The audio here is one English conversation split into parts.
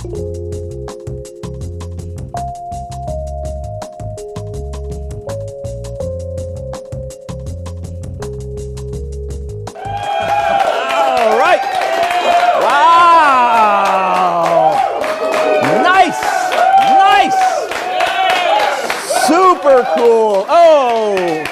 All right. Wow. Nice. Nice. Super cool. Oh.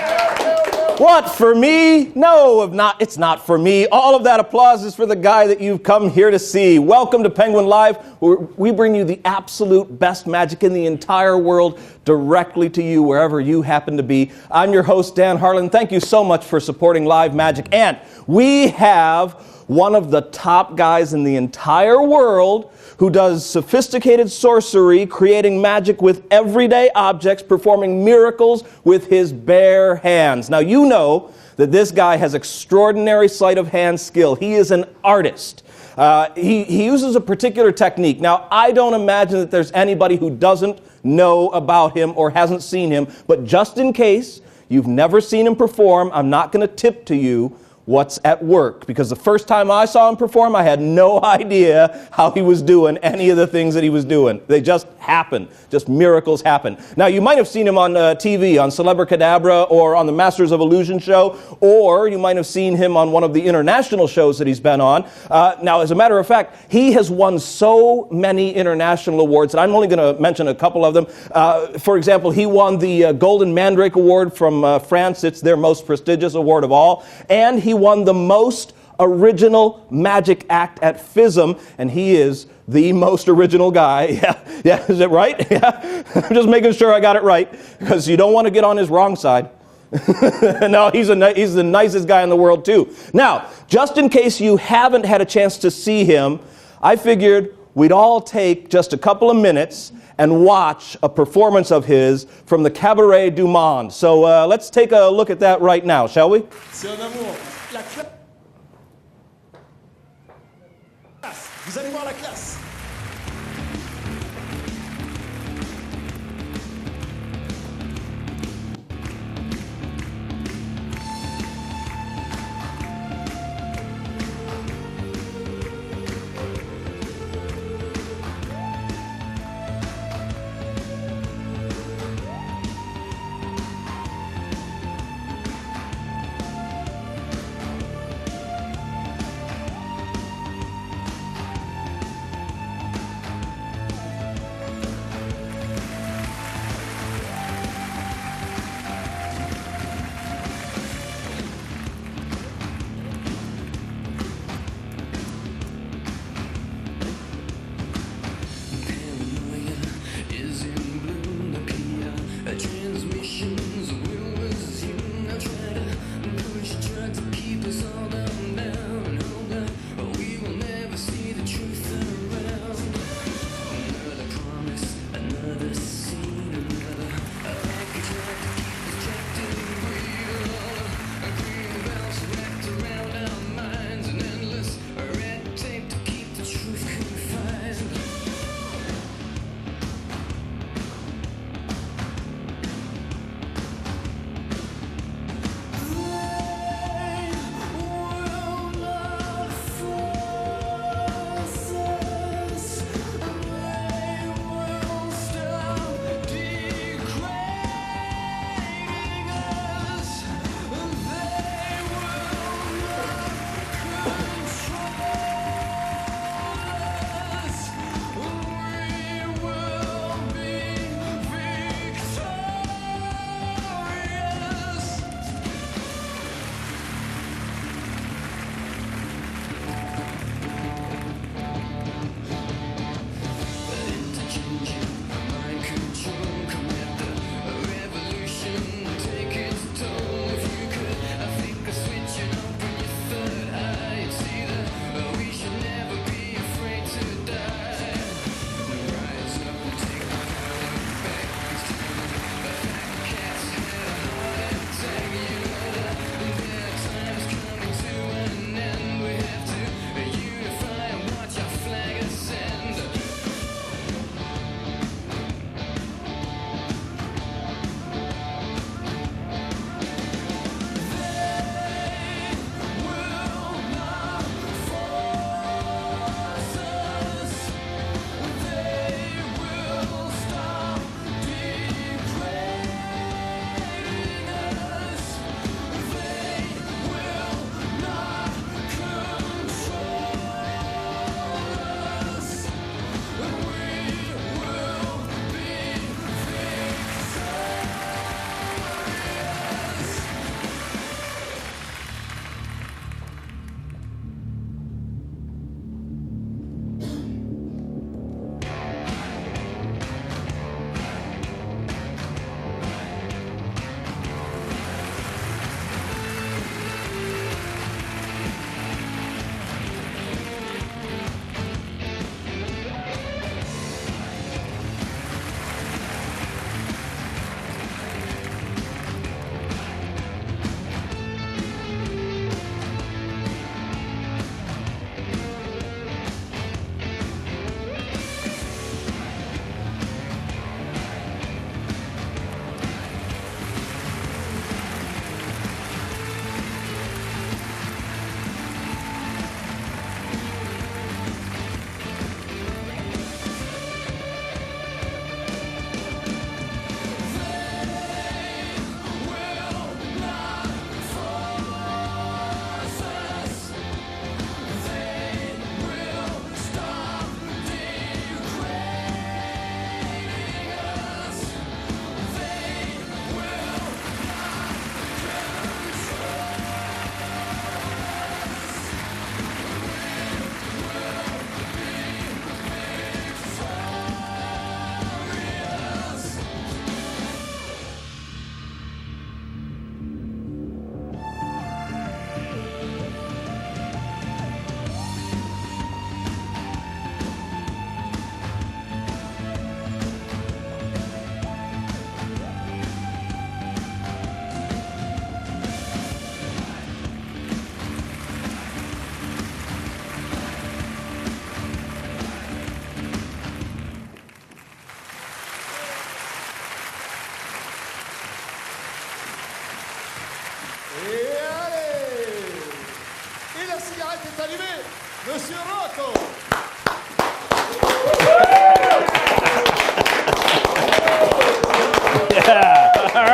What, for me? No, it's not for me. All of that applause is for the guy that you've come here to see. Welcome to Penguin Live, where we bring you the absolute best magic in the entire world directly to you, wherever you happen to be. I'm your host, Dan Harlan. Thank you so much for supporting Live Magic. And we have one of the top guys in the entire world who does sophisticated sorcery, creating magic with everyday objects, performing miracles with his bare hands. Now, you know that this guy has extraordinary sleight of hand skill. He is an artist. He uses a particular technique. Now, I don't imagine that there's anybody who doesn't know about him or hasn't seen him, but just in case you've never seen him perform, I'm not going to tip to you what's at work, because the first time I saw him perform, I had no idea how he was doing any of the things that he was doing. They just happen. Just miracles happen. Now, you might have seen him on TV, on Celebricadabra, or on the Masters of Illusion show, or you might have seen him on one of the international shows that he's been on. Now, as a matter of fact, he has won so many international awards, and I'm only going to mention a couple of them. For example, he won the Golden Mandrake Award from France. It's their most prestigious award of all. And he won the most original magic act at FISM, and he is the most original guy. Yeah, is it right? Yeah, I'm just making sure I got it right, because you don't want to get on his wrong side. No, he's the nicest guy in the world too. Now, just in case you haven't had a chance to see him, I figured we'd all take just a couple of minutes and watch a performance of his from the Cabaret du Monde. So let's take a look at that right now, shall we? C'est un amour. La classe. Vous allez voir la classe.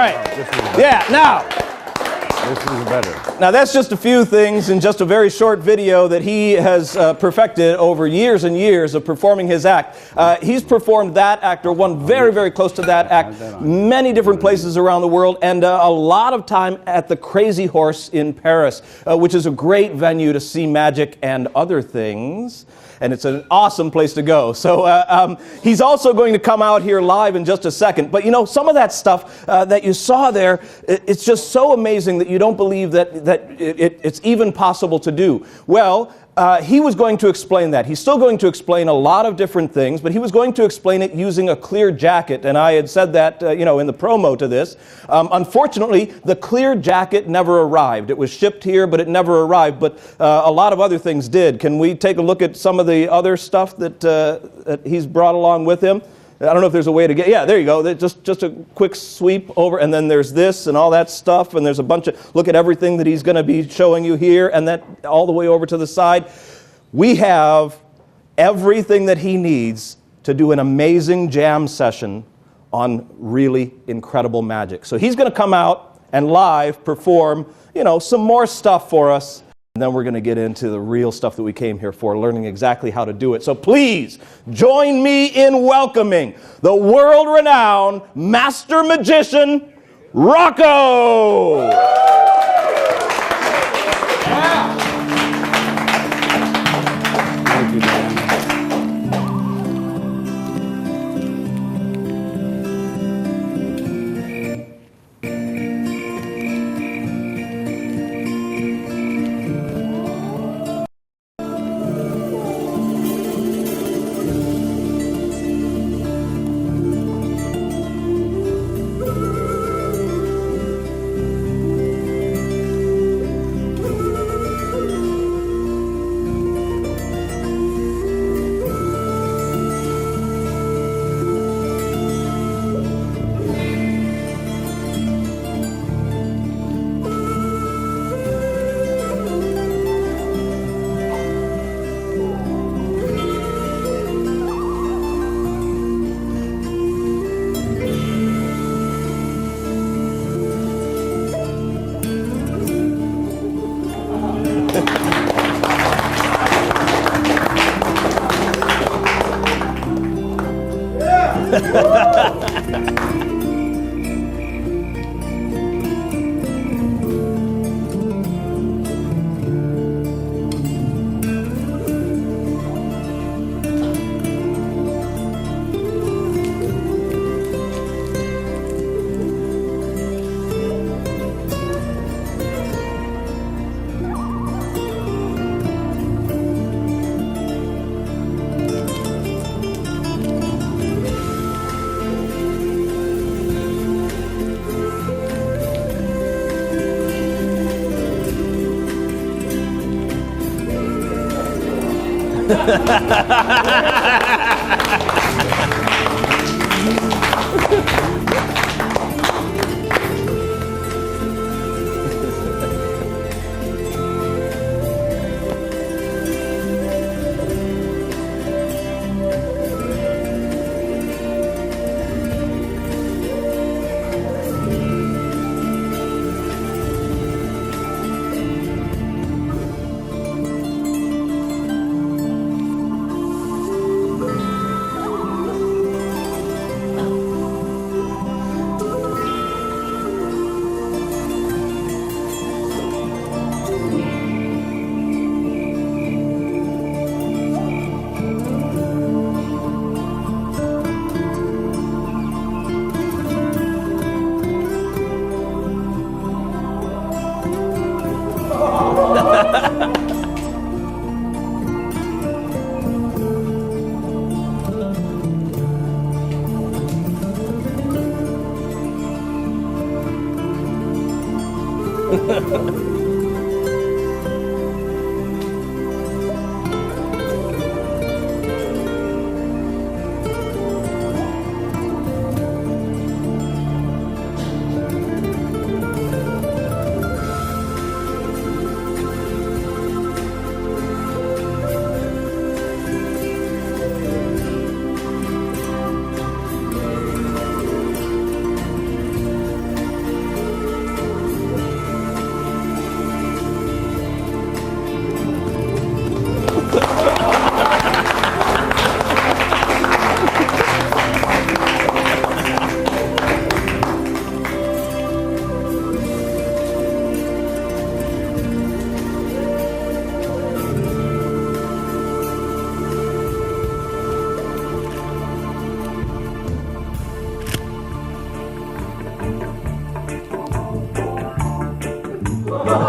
right. Yeah, now. This is better. Now, that's just a few things in just a very short video that he has perfected over years and years of performing his act. He's performed that act, or one very, very close to that act, many different places around the world, and a lot of time at the Crazy Horse in Paris, which is a great venue to see magic and other things. And it's an awesome place to go. So he's also going to come out here live in just a second. But you know, some of that stuff that you saw there, it's just so amazing that you don't believe that it's even possible to do. Well, he was going to explain that. He's still going to explain a lot of different things, but he was going to explain it using a clear jacket. And I had said that, in the promo to this. Unfortunately, the clear jacket never arrived. It was shipped here, but it never arrived. But a lot of other things did. Can we take a look at some of the other stuff that he's brought along with him? I don't know if there's a way to get... Yeah, there you go. Just a quick sweep over, and then there's this and all that stuff, and there's a bunch of... Look at everything that he's going to be showing you here, and that all the way over to the side. We have everything that he needs to do an amazing jam session on really incredible magic. So he's going to come out and live perform, some more stuff for us. And then we're going to get into the real stuff that we came here for, learning exactly how to do it. So please join me in welcoming the world-renowned master magician, Rocco! Thank you, Dan.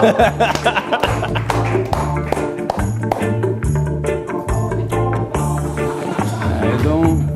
I don't.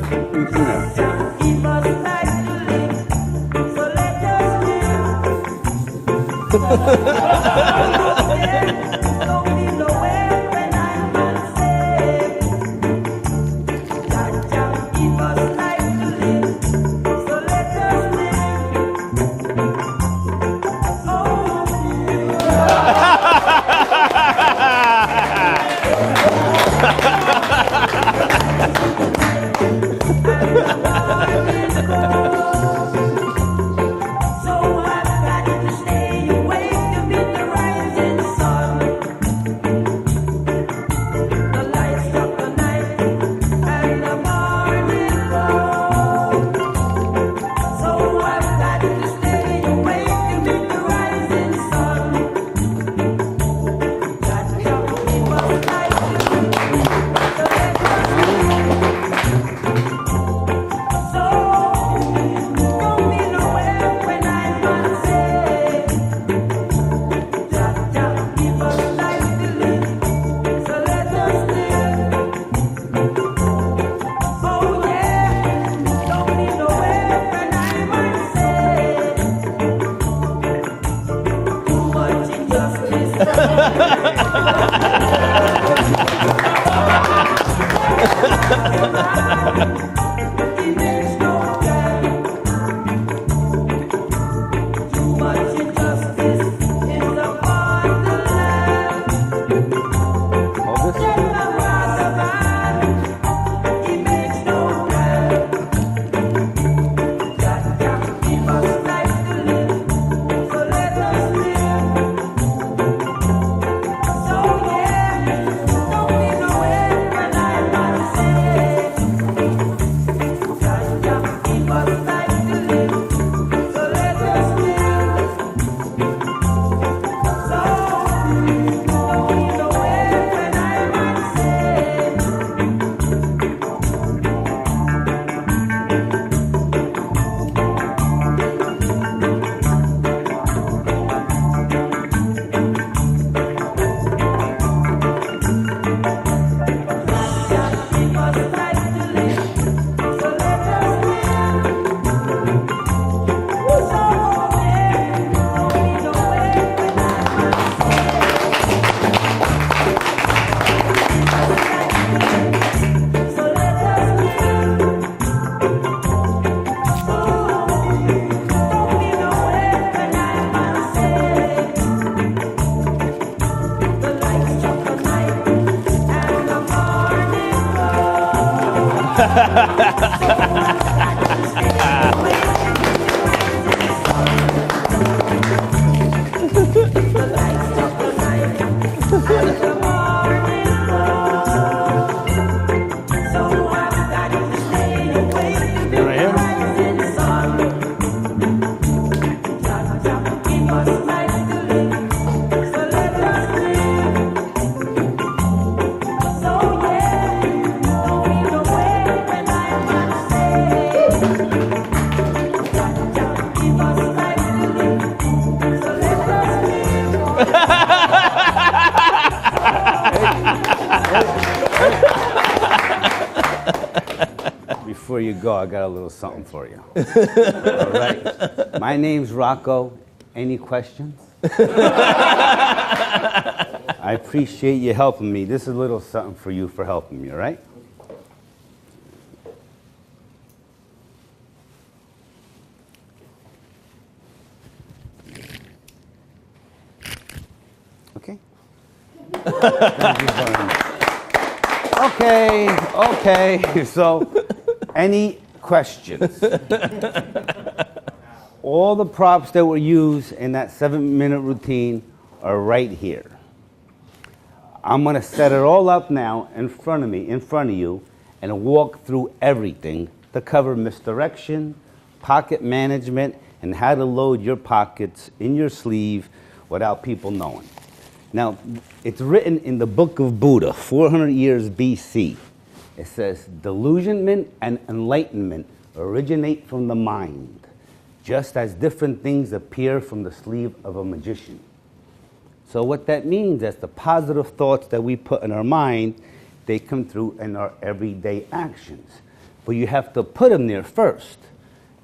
Before you go, I got a little something for you. All right. My name's Rocco. Any questions? I appreciate you helping me. This is a little something for you for helping me, all right? Okay. Thank you very much. Okay. So, any questions? All the props that were used in that 7-minute routine are right here. I'm going to set it all up now in front of you, and walk through everything to cover misdirection, pocket management, and how to load your pockets in your sleeve without people knowing. Now, it's written in the book of Buddha, 400 years BC. It says, delusionment and enlightenment originate from the mind, just as different things appear from the sleeve of a magician. So what that means is the positive thoughts that we put in our mind, they come through in our everyday actions. But you have to put them there first.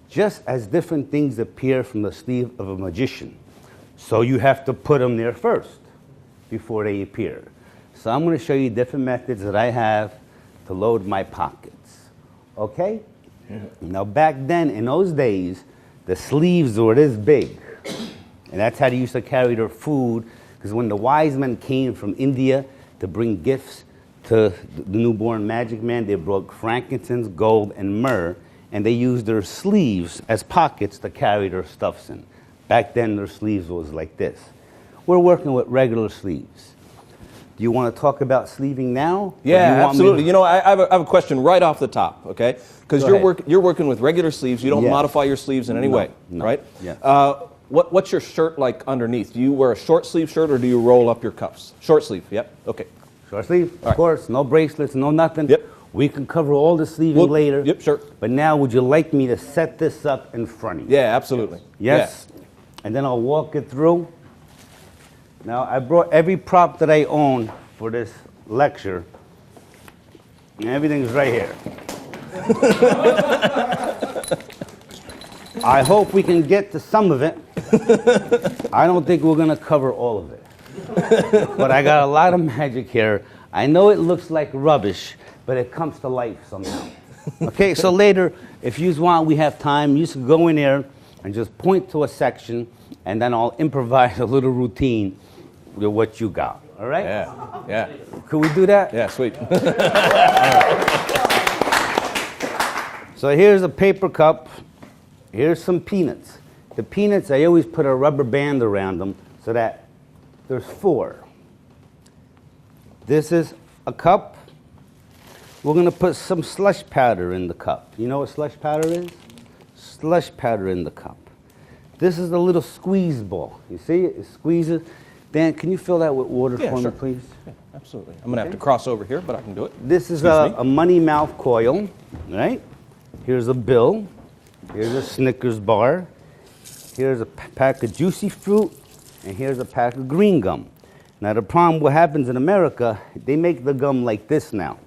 Just as different things appear from the sleeve of a magician. So you have to put them there first before they appear. So I'm going to show you different methods that I have to load my pockets. Okay? Now back then, in those days, the sleeves were this big. And that's how they used to carry their food. Because when the wise men came from India to bring gifts to the newborn magic man, they brought frankincense, gold, and myrrh. And they used their sleeves as pockets to carry their stuffs in. Back then, their sleeves was like this. We're working with regular sleeves. Do you want to talk about sleeving now? Yeah, absolutely. You know, I have a question right off the top, okay? Because you're working with regular sleeves. You don't modify your sleeves in any way, right? Yeah. What's your shirt like underneath? Do you wear a short sleeve shirt or do you roll up your cuffs? Short sleeve, yep, okay. Short sleeve, of course. No bracelets, no nothing. Yep. We can cover all the sleeving later. Yep, sure. But now, would you like me to set this up in front of you? Yeah, absolutely. Yes? Yeah. And then I'll walk it through. Now, I brought every prop that I own for this lecture. And everything's right here. I hope we can get to some of it. I don't think we're going to cover all of it. But I got a lot of magic here. I know it looks like rubbish, but it comes to life somehow. Okay, so later, if you want, we have time, you can go in there and just point to a section, and then I'll improvise a little routine with what you got. All right? Yeah, yeah. Could we do that? Yeah, sweet. So here's a paper cup. Here's some peanuts. The peanuts, I always put a rubber band around them so that there's 4. This is a cup. We're going to put some slush powder in the cup. You know what slush powder is? Slush powder in the cup. This is a little squeeze ball. You see it? It squeezes. Dan, can you fill that with water for me, please? Yeah, absolutely. I'm going to have to cross over here, but I can do it. This is a money mouth coil, right? Here's a bill. Here's a Snickers bar. Here's a pack of juicy fruit. And here's a pack of green gum. Now, the problem, what happens in America, they make the gum like this now.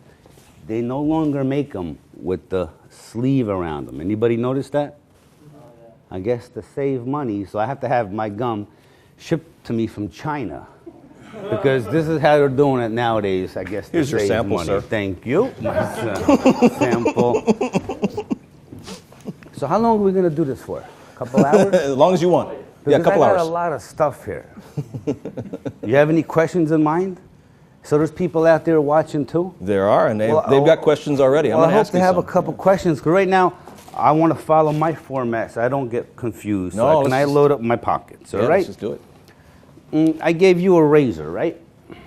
They no longer make them with the sleeve around them. Anybody notice that? I guess to save money, so I have to have my gum shipped to me from China. Because this is how they're doing it nowadays, I guess. Here's your sample, money. sir. Thank you. My sample. So how long are we going to do this for? A couple hours? As long as you want. Because Yeah, a couple I got hours. a lot of stuff here. You have any questions in mind? So there's people out there watching too? There are, and they've got questions already. Well, I'm I going to hope ask to you have some. a couple questions, because right now I want to follow my format so I don't get confused. No, So can I load up my pockets, all Yeah, right? let's just do it. I gave you a razor, right?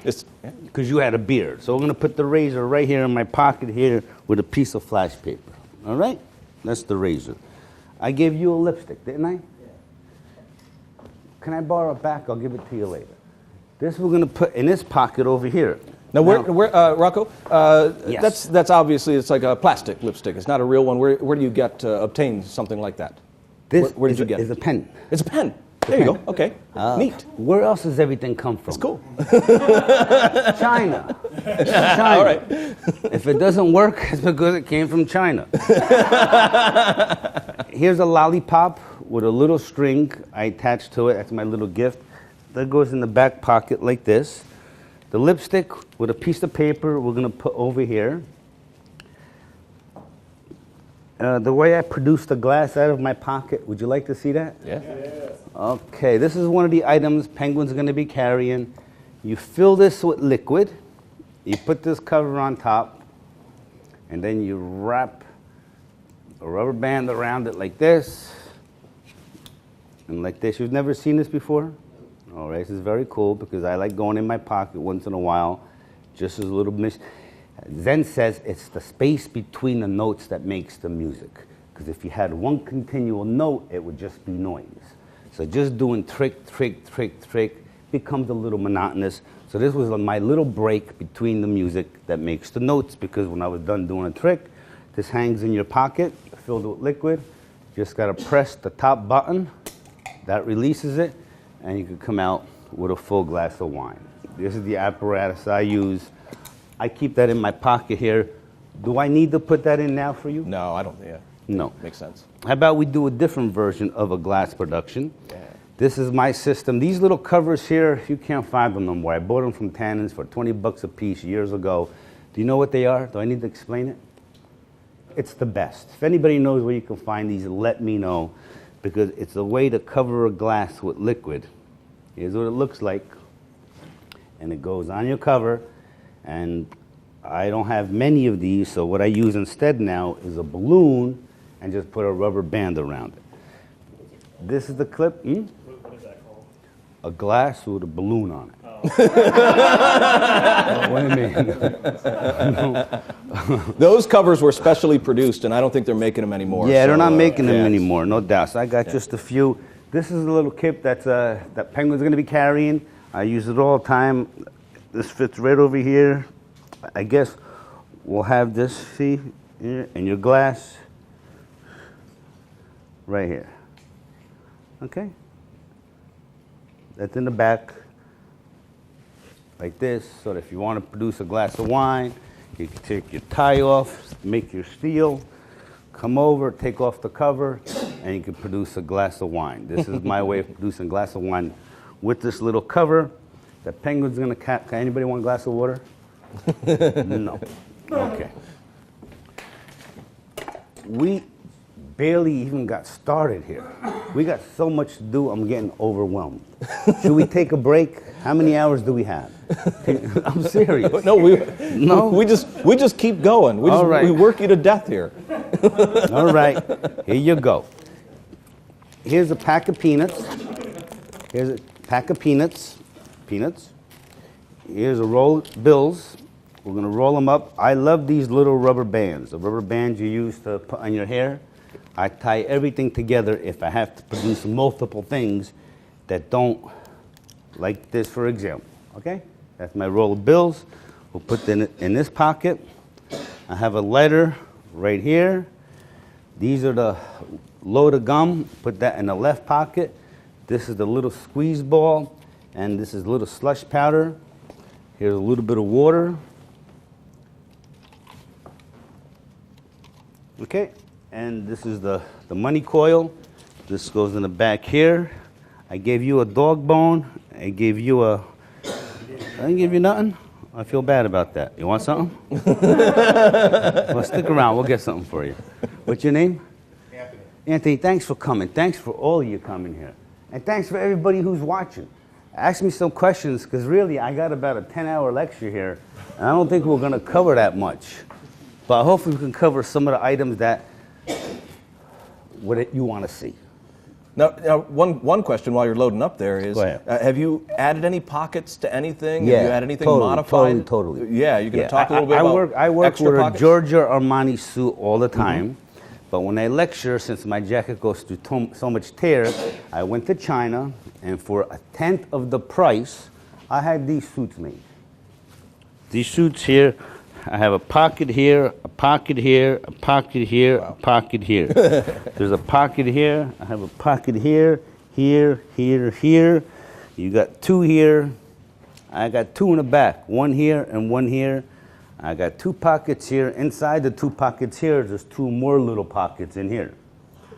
It's, Because you had a beard. So we're going to put the razor right here in my pocket here with a piece of flash paper. All right? That's the razor. I gave you a lipstick, didn't I? Can I borrow it back? I'll give it to you later. This we're going to put in this pocket over here. Now, Rocco, Yes. that's obviously, it's like a plastic lipstick. It's not a real one. Where do you get obtain something like that? This Where did you get is it? a pen. It's a pen. There you go. Okay. Neat. Where else does everything come from? It's cool. China. All right. If it doesn't work, it's because it came from China. Here's a lollipop with a little string I attached to it. That's my little gift. That goes in the back pocket like this. The lipstick with a piece of paper we're going to put over here. The way I produced the glass out of my pocket, would you like to see that? Yeah. Okay, this is one of the items Penguin's going to be carrying. You fill this with liquid. You put this cover on top. And then you wrap a rubber band around it like this. And like this. You've never seen this before? All right, this is very cool because I like going in my pocket once in a while. Just as a little Zen says it's the space between the notes that makes the music. Because if you had one continual note, it would just be noise. So just doing trick, trick, trick, trick becomes a little monotonous. So this was my little break between the music that makes the notes, because when I was done doing a trick, this hangs in your pocket, filled with liquid. Just got to press the top button. That releases it, and you can come out with a full glass of wine. This is the apparatus I use. I keep that in my pocket here. Do I need to put that in now for you? No, I don't. Yeah. No. Makes sense. How about we do a different version of a glass production? Yeah. This is my system. These little covers here, you can't find them no more. I bought them from Tannins for 20 bucks a piece years ago. Do you know what they are? Do I need to explain it? It's the best. If anybody knows where you can find these, let me know, because it's a way to cover a glass with liquid. Here's what it looks like. And it goes on your cover. And I don't have many of these, so what I use instead now is a balloon and just put a rubber band around it. This is the clip. What is that called? A glass with a balloon on it. What do you mean? Those covers were specially produced, and I don't think they're making them anymore. Yeah, they're so, not making them yeah. anymore, no doubt. So I got just a few. This is a little kit that Penguin's going to be carrying. I use it all the time. This fits right over here. I guess we'll have this, see, here, and your glass right here. Okay? That's in the back, like this, so that if you want to produce a glass of wine, you can take your tie off, make your steel, come over, take off the cover, and you can produce a glass of wine. This is my way of producing a glass of wine with this little cover. The Penguin's going to cap. Can anybody want a glass of water? No. Okay. We barely even got started here. We got so much to do, I'm getting overwhelmed. Should we take a break? How many hours do we have? I'm serious. No, No? we just keep going. All right. We work you to death here. All right, here you go. Here's a pack of peanuts. Here's a pack of peanuts. Here's a roll of bills. We're going to roll them up. I love these little rubber bands. The rubber bands you use to put on your hair. I tie everything together if I have to produce multiple things that don't, like this, for example. Okay? That's my roll of bills. We'll put them in this pocket. I have a lighter right here. These are the load of gum. Put that in the left pocket. This is the little squeeze ball. And this is a little slush powder. Here's a little bit of water. Okay, and this is the money coil. This goes in the back here. I gave you a dog bone. I didn't give you nothing? I feel bad about that. You want something? Well, stick around. We'll get something for you. What's your name? Anthony. Anthony, thanks for coming. Thanks for all of you coming here. And thanks for everybody who's watching. Ask me some questions, because really I got about a 10-hour lecture here, and I don't think we're going to cover that much. But hopefully we can cover some of the items that you want to see. Now, one question while you're loading up there is, Go ahead. Have you added any pockets to anything? Yeah, Have you had anything totally, modified? totally. Yeah, you're going to talk a little bit about I work extra with pockets? a Giorgio Armani suit all the time. But when I lecture, since my jacket goes through so much tear, I went to China, and for 1/10 of the price, I had these suits made. These suits here, I have a pocket here, a pocket here, a pocket here, a pocket here. There's a pocket here, I have a pocket here, here, here, here. You got two here. I got two in the back, one here and one here. I got two pockets here. Inside the two pockets here, there's two more little pockets in here.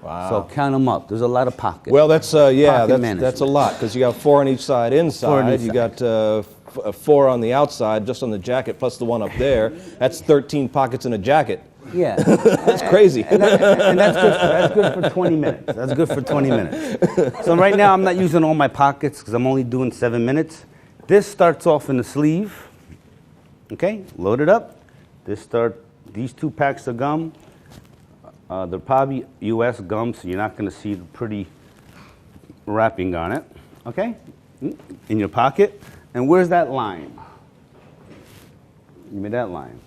Wow. So count them up. There's a lot of pockets. Well, that's Pocket that's a lot, because you got 4 on each side inside. Four on each you side. got 4 on the outside, just on the jacket, plus the one up there. That's 13 pockets in a jacket. Yeah. That's crazy. And that's good for 20 minutes. That's good for 20 minutes. So right now I'm not using all my pockets because I'm only doing 7 minutes. This starts off in the sleeve. Okay, load it up. These 2 packs of gum. They're probably U.S. gum, so you're not going to see the pretty wrapping on it. Okay, in your pocket. And where's that line? Give me that line.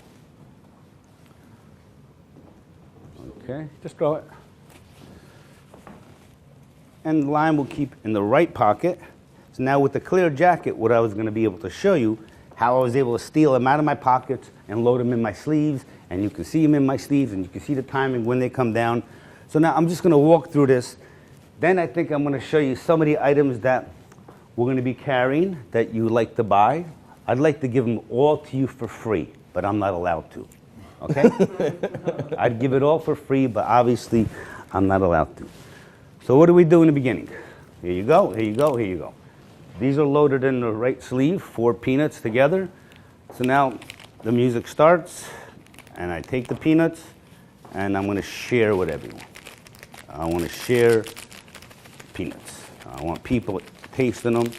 Okay, just throw it. And the line will keep in the right pocket. So now with the clear jacket, what I was going to be able to show you, how I was able to steal them out of my pockets and load them in my sleeves, and you can see them in my sleeves, and you can see the timing when they come down. So now I'm just going to walk through this. Then I think I'm going to show you some of the items that we're going to be carrying that you like to buy. I'd like to give them all to you for free, but I'm not allowed to. Okay? I'd give it all for free, but obviously I'm not allowed to. So what do we do in the beginning? Here you go, here you go, here you go. These are loaded in the right sleeve, 4 peanuts together. So now the music starts, and I take the peanuts, and I'm going to share with everyone. I want to share peanuts. I want people tasting them.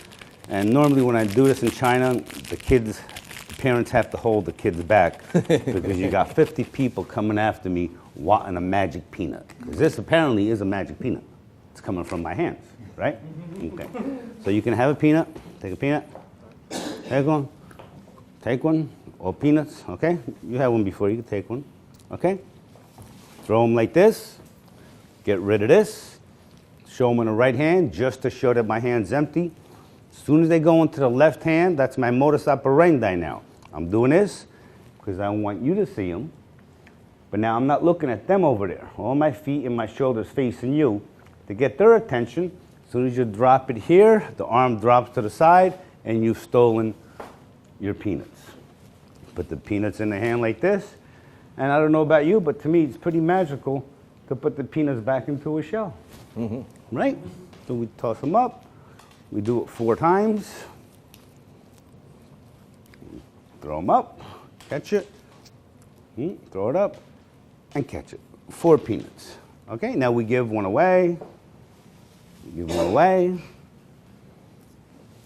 And normally when I do this in China, the parents have to hold the kids back because you got 50 people coming after me wanting a magic peanut. Because this apparently is a magic peanut. It's coming from my hands, right? Okay. So you can have a peanut. Take a peanut. Take one. All peanuts, okay? You had one before, you can take one, okay? Throw them like this. Get rid of this. Show them in the right hand just to show that my hand's empty. As soon as they go into the left hand, that's my modus operandi now. I'm doing this because I want you to see them. But now I'm not looking at them over there. All my feet and my shoulders facing you to get their attention. As soon as you drop it here, the arm drops to the side and you've stolen your peanuts. Put the peanuts in the hand like this. And I don't know about you, but to me it's pretty magical to put the peanuts back into a shell. Mm-hmm. Right? So we toss them up. We do it 4 times. Throw them up, catch it, throw it up, and catch it. 4 peanuts. Okay, now we give one away. Give one away.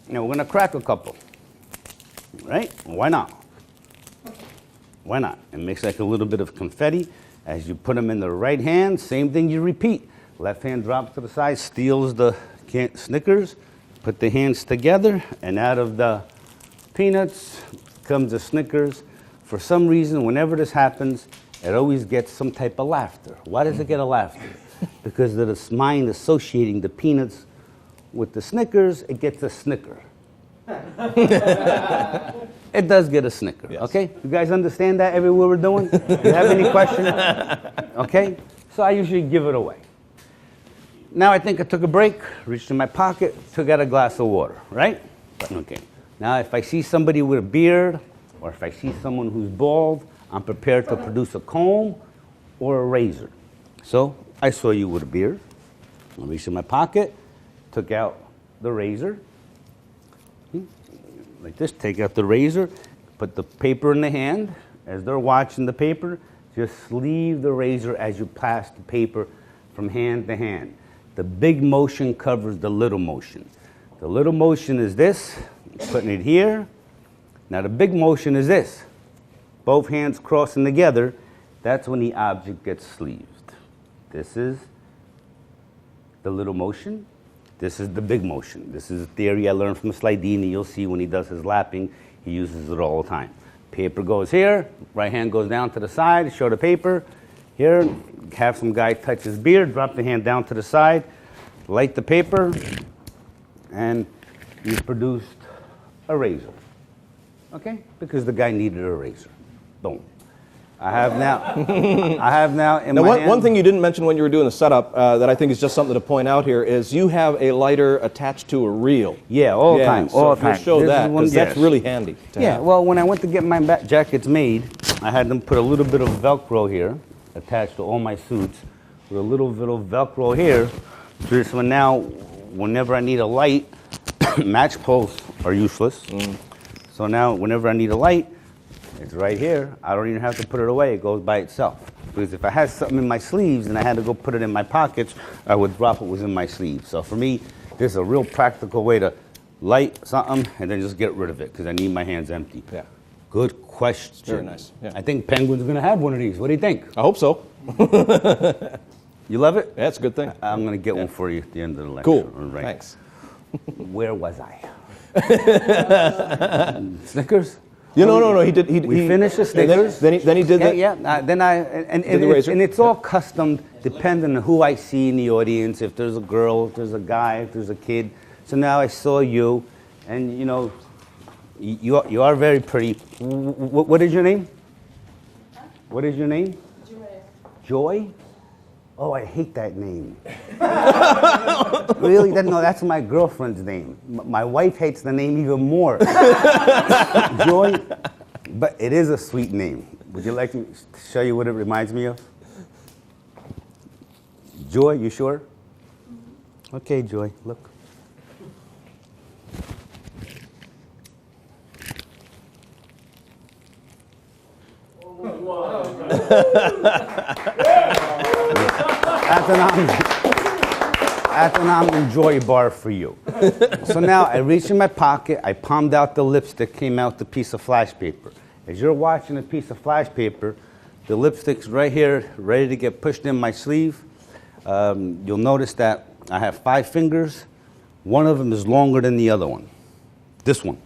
Now we're going to crack a couple. Right? Why not? Why not? It makes like a little bit of confetti. As you put them in the right hand, same thing you repeat. Left hand drops to the side, steals the Snickers. Put the hands together, and out of the peanuts comes the Snickers. For some reason, whenever this happens, it always gets some type of laughter. Why does it get a laughter? Because of the mind associating the peanuts with the Snickers, it gets a snicker. It does get a snicker, yes. Okay? You guys understand that everywhere we're doing? Do you have any questions? Okay? So I usually give it away. Now I think I took a break, reached in my pocket, took out a glass of water, right? Okay. Now if I see somebody with a beard, or if I see someone who's bald, I'm prepared to produce a comb or a razor. So I saw you with a beard. I reached in my pocket, took out the razor. Like this, take out the razor, put the paper in the hand. As they're watching the paper, just sleeve the razor as you pass the paper from hand to hand. The big motion covers the little motion. The little motion is this, putting it here. Now the big motion is this. Both hands crossing together, that's when the object gets sleeved. This is the little motion. This is the big motion. This is a theory I learned from Slidini. You'll see when he does his lapping, he uses it all the time. Paper goes here, right hand goes down to the side, show the paper. Here, have some guy touch his beard, drop the hand down to the side, light the paper, and you've produced a razor. Okay? Because the guy needed a razor. Boom. I have now in my hand. One thing you didn't mention when you were doing the setup that I think is just something to point out here is you have a lighter attached to a reel. Yeah, all the time. All the time. Show that, because that's really handy to have. Well, when I went to get my jackets made, I had them put a little bit of Velcro here, attached to all my suits, with a little bit of Velcro here. So this one now, whenever I need a light, match poles are useless. So now, whenever I need a light, it's right here. I don't even have to put it away. It goes by itself. Because if I had something in my sleeves and I had to go put it in my pockets, I would drop what was in my sleeves. So for me, this is a real practical way to light something and then just get rid of it because I need my hands empty. Yeah. Good question. Very nice. Yeah. I think Penguin's going to have one of these. What do you think? I hope so. You love it? That's a good thing. I'm going to get one for you at the end of the lecture. Cool. Right. Thanks. Where was I? Snickers? No. He did. We finished the Snickers. Then he did that. And it's all custom depending on who I see in the audience. If there's a girl, if there's a guy, if there's a kid. So now I saw you, and you know, you are very pretty. What is your name? What is your name? Joy. Joy. Oh, I hate that name. Really? No, that's my girlfriend's name. My wife hates the name even more. Joy, but it is a sweet name. Would you like me to show you what it reminds me of? Joy, you sure? Okay, Joy, look. That's an almond joy bar for you. So now I reached in my pocket, I palmed out the lipstick, came out the piece of flash paper. As you're watching a piece of flash paper, the lipstick's right here, ready to get pushed in my sleeve. You'll notice that I have 5 fingers. One of them is longer than the other one. This one.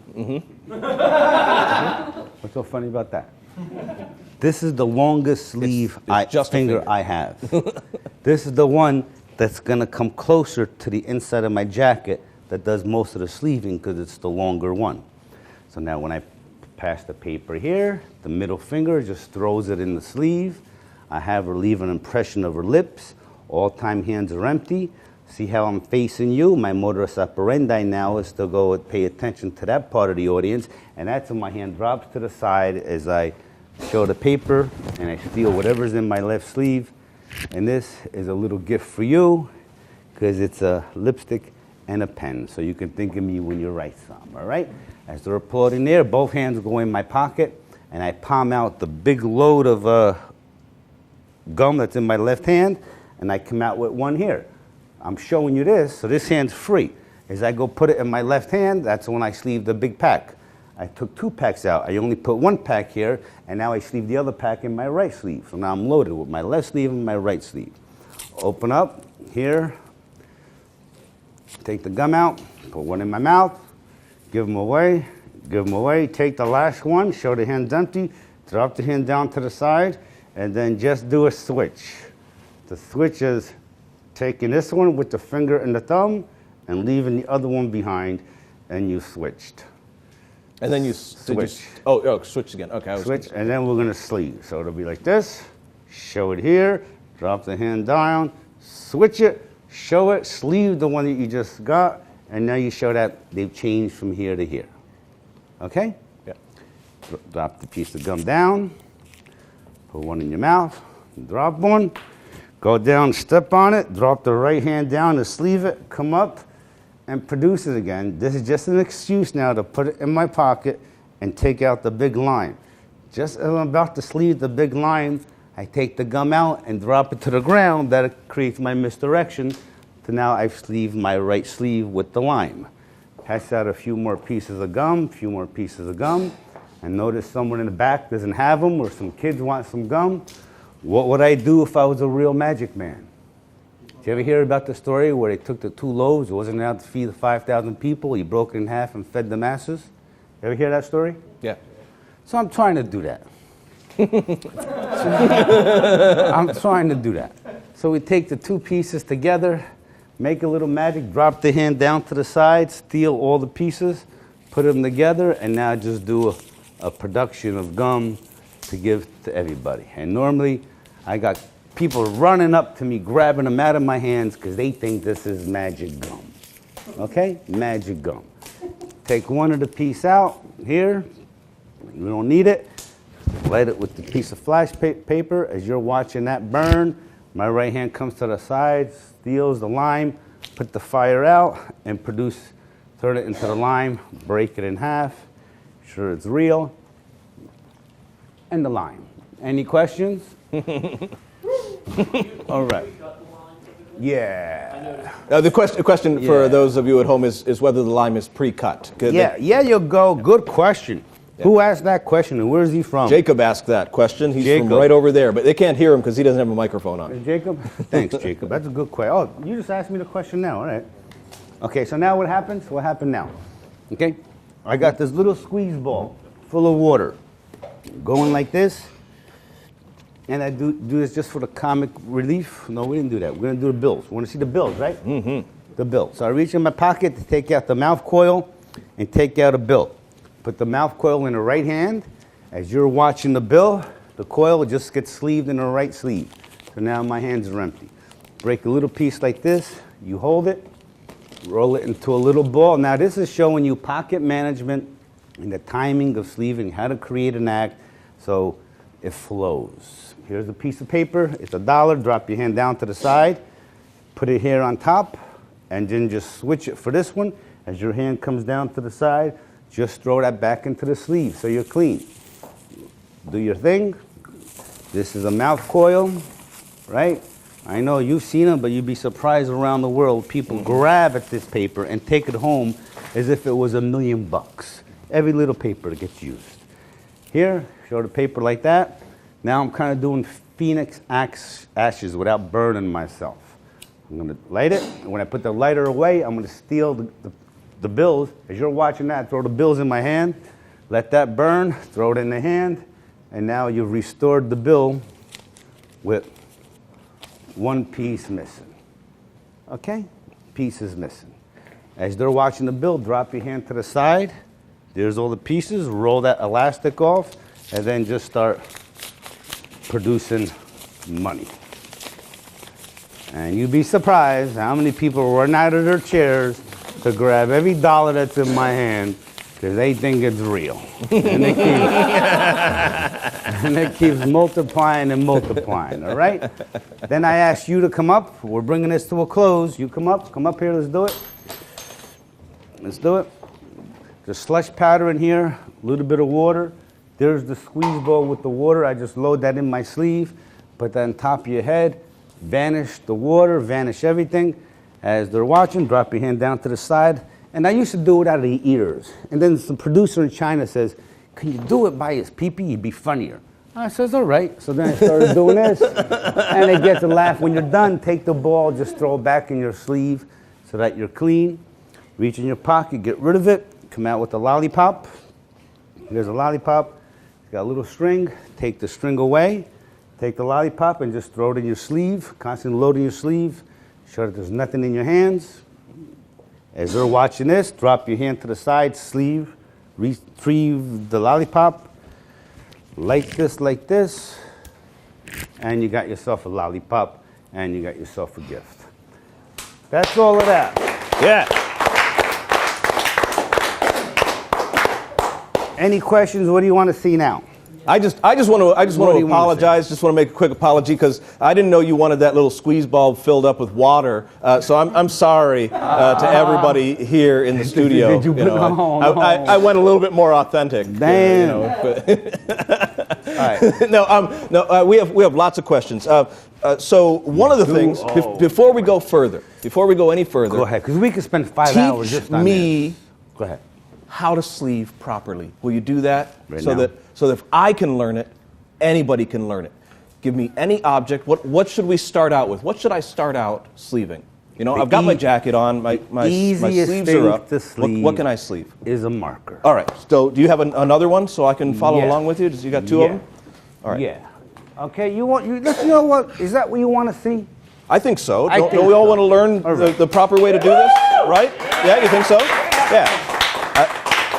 What's so funny about that? This is the longest sleeve finger I have. This is the one that's going to come closer to the inside of my jacket that does most of the sleeving because it's the longer one. So now when I pass the paper here, the middle finger just throws it in the sleeve. I have her leave an impression of her lips. All time hands are empty. See how I'm facing you? My modus operandi now is to go and pay attention to that part of the audience, and that's when my hand drops to the side as I show the paper and I steal whatever's in my left sleeve. And this is a little gift for you because it's a lipstick and a pen, so you can think of me when you write some, all right? As they're applauding there, both hands go in my pocket, and I palm out the big load of gum that's in my left hand, and I come out with one here. I'm showing you this, so this hand's free. As I go put it in my left hand, that's when I sleeve the big pack. I took 2 packs out. I only put 1 pack here, and now I sleeve the other pack in my right sleeve. So now I'm loaded with my left sleeve and my right sleeve. Open up here, take the gum out, put one in my mouth, give them away, take the last one, show the hand's empty, drop the hand down to the side, and then just do a switch. The switch is taking this one with the finger and the thumb and leaving the other one behind, and you switched. And then you switch. Switch again. Okay. Switch, and then we're going to sleeve. So it'll be like this. Show it here. Drop the hand down. Switch it. Show it. Sleeve the one that you just got. And now you show that they've changed from here to here. Okay? Yeah. Drop the piece of gum down. Put one in your mouth. Drop one. Go down, step on it. Drop the right hand down to sleeve it. Come up and produce it again. This is just an excuse now to put it in my pocket and take out the big line. Just as I'm about to sleeve the big line, I take the gum out and drop it to the ground. That creates my misdirection. So now I've sleeved my right sleeve with the lime. Pass out a few more pieces of gum, and notice someone in the back doesn't have them, or some kids want some gum. What would I do if I was a real magic man? Did you ever hear about the story where they took the 2 loaves, it wasn't enough to feed the 5,000 people, he broke it in half and fed the masses? You ever hear that story? Yeah. So I'm trying to do that. So we take the 2 pieces together, make a little magic, drop the hand down to the side, steal all the pieces, put them together, and now just do a production of gum to give to everybody. And normally I got people running up to me, grabbing them out of my hands because they think this is magic gum. Okay? Magic gum. Take one of the piece out here. You don't need it. Light it with the piece of flash paper. As you're watching that burn, my right hand comes to the side, steals the lime, put the fire out, and turn it into the lime, break it in half, sure it's real, and the lime. Any questions? All right. Yeah. The question for those of you at home is whether the lime is pre-cut. Yeah, you go. Good question. Yeah. Who asked that question, and where is he from? Jacob asked that question. He's from right over there, but they can't hear him because he doesn't have a microphone on. Jacob? Thanks, Jacob. That's a good question. Oh, you just asked me the question now. All right. Okay, so now what happens? What happened now? Okay, I got this little squeeze ball full of water going like this. And I do this just for the comic relief. No, we didn't do that. We're going to do the bills. We want to see the bills, right? Mm-hmm. The bill. So I reach in my pocket to take out the mouth coil and take out a bill. Put the mouth coil in the right hand. As you're watching the bill, the coil just gets sleeved in the right sleeve. So now my hands are empty. break a little piece like this. You hold it, roll it into a little ball. Now this is showing you pocket management and the timing of sleeving, how to create an act so it flows. Here's a piece of paper. It's $1. Drop your hand down to the side. Put it here on top, and then just switch it for this one. As your hand comes down to the side, just throw that back into the sleeve so you're clean. Do your thing. This is a mouth coil, right? I know you've seen them, but you'd be surprised around the world. People grab at this paper and take it home as if it was $1 million. Every little paper that gets used. Here, show the paper like that. Now I'm kind of doing phoenix ashes without burning myself. I'm going to light it, and when I put the lighter away, I'm going to steal the bills. As you're watching that, throw the bills in my hand, let that burn, throw it in the hand, and now you've restored the bill with one piece missing. Okay? Piece is missing. As they're watching the bill, drop your hand to the side. There's all the pieces. Roll that elastic off, and then just start producing money. And you'd be surprised how many people run out of their chairs to grab every dollar that's in my hand because they think it's real. And it keeps multiplying and multiplying, all right? Then I ask you to come up. We're bringing this to a close. You come up here, let's do it. Let's do it. There's slush powder in here, a little bit of water. There's the squeeze bowl with the water. I just load that in my sleeve, put that on top of your head, vanish the water, vanish everything. As they're watching, drop your hand down to the side. And I used to do it out of the ears. And then some producer in China says, can you do it by his pee-pee? You'd be funnier. I says, all right. So then I started doing this. And it gets a laugh. When you're done, take the ball, just throw it back in your sleeve so that you're clean. Reach in your pocket, get rid of it. Come out with a lollipop. There's a lollipop. It's got a little string. Take the string away. Take the lollipop and just throw it in your sleeve. Constantly loading your sleeve. Show that there's nothing in your hands. As they're watching this, drop your hand to the side, sleeve, retrieve the lollipop, light this like this, and you got yourself a lollipop, and you got yourself a gift. That's all of that. Yeah. Any questions? What do you want to see now? I just want to apologize. Just want to make a quick apology because I didn't know you wanted that little squeeze bulb filled up with water. So I'm sorry to everybody here in the studio. Did you put, no. I went a little bit more authentic. Damn. All right. We have lots of questions. So one of the things before we go any further, go ahead, because we could spend 5 hours just on me. this. Go ahead. How to sleeve properly. Will you do that? Right so now. that if I can learn it, anybody can learn it. Give me any object. What should we start out with? What should I start out sleeving? You know, I've got my jacket on, my sleeves are up. To sleeve what can I sleeve? Is a marker. All right. So do you have another one so I can follow along with you? You got two of them? All right. Yeah. Okay. You know what? Is that what you want to see? I think so. I Don't think we all so. want to learn the proper way to do this? Right? Yeah. You think so? Yeah.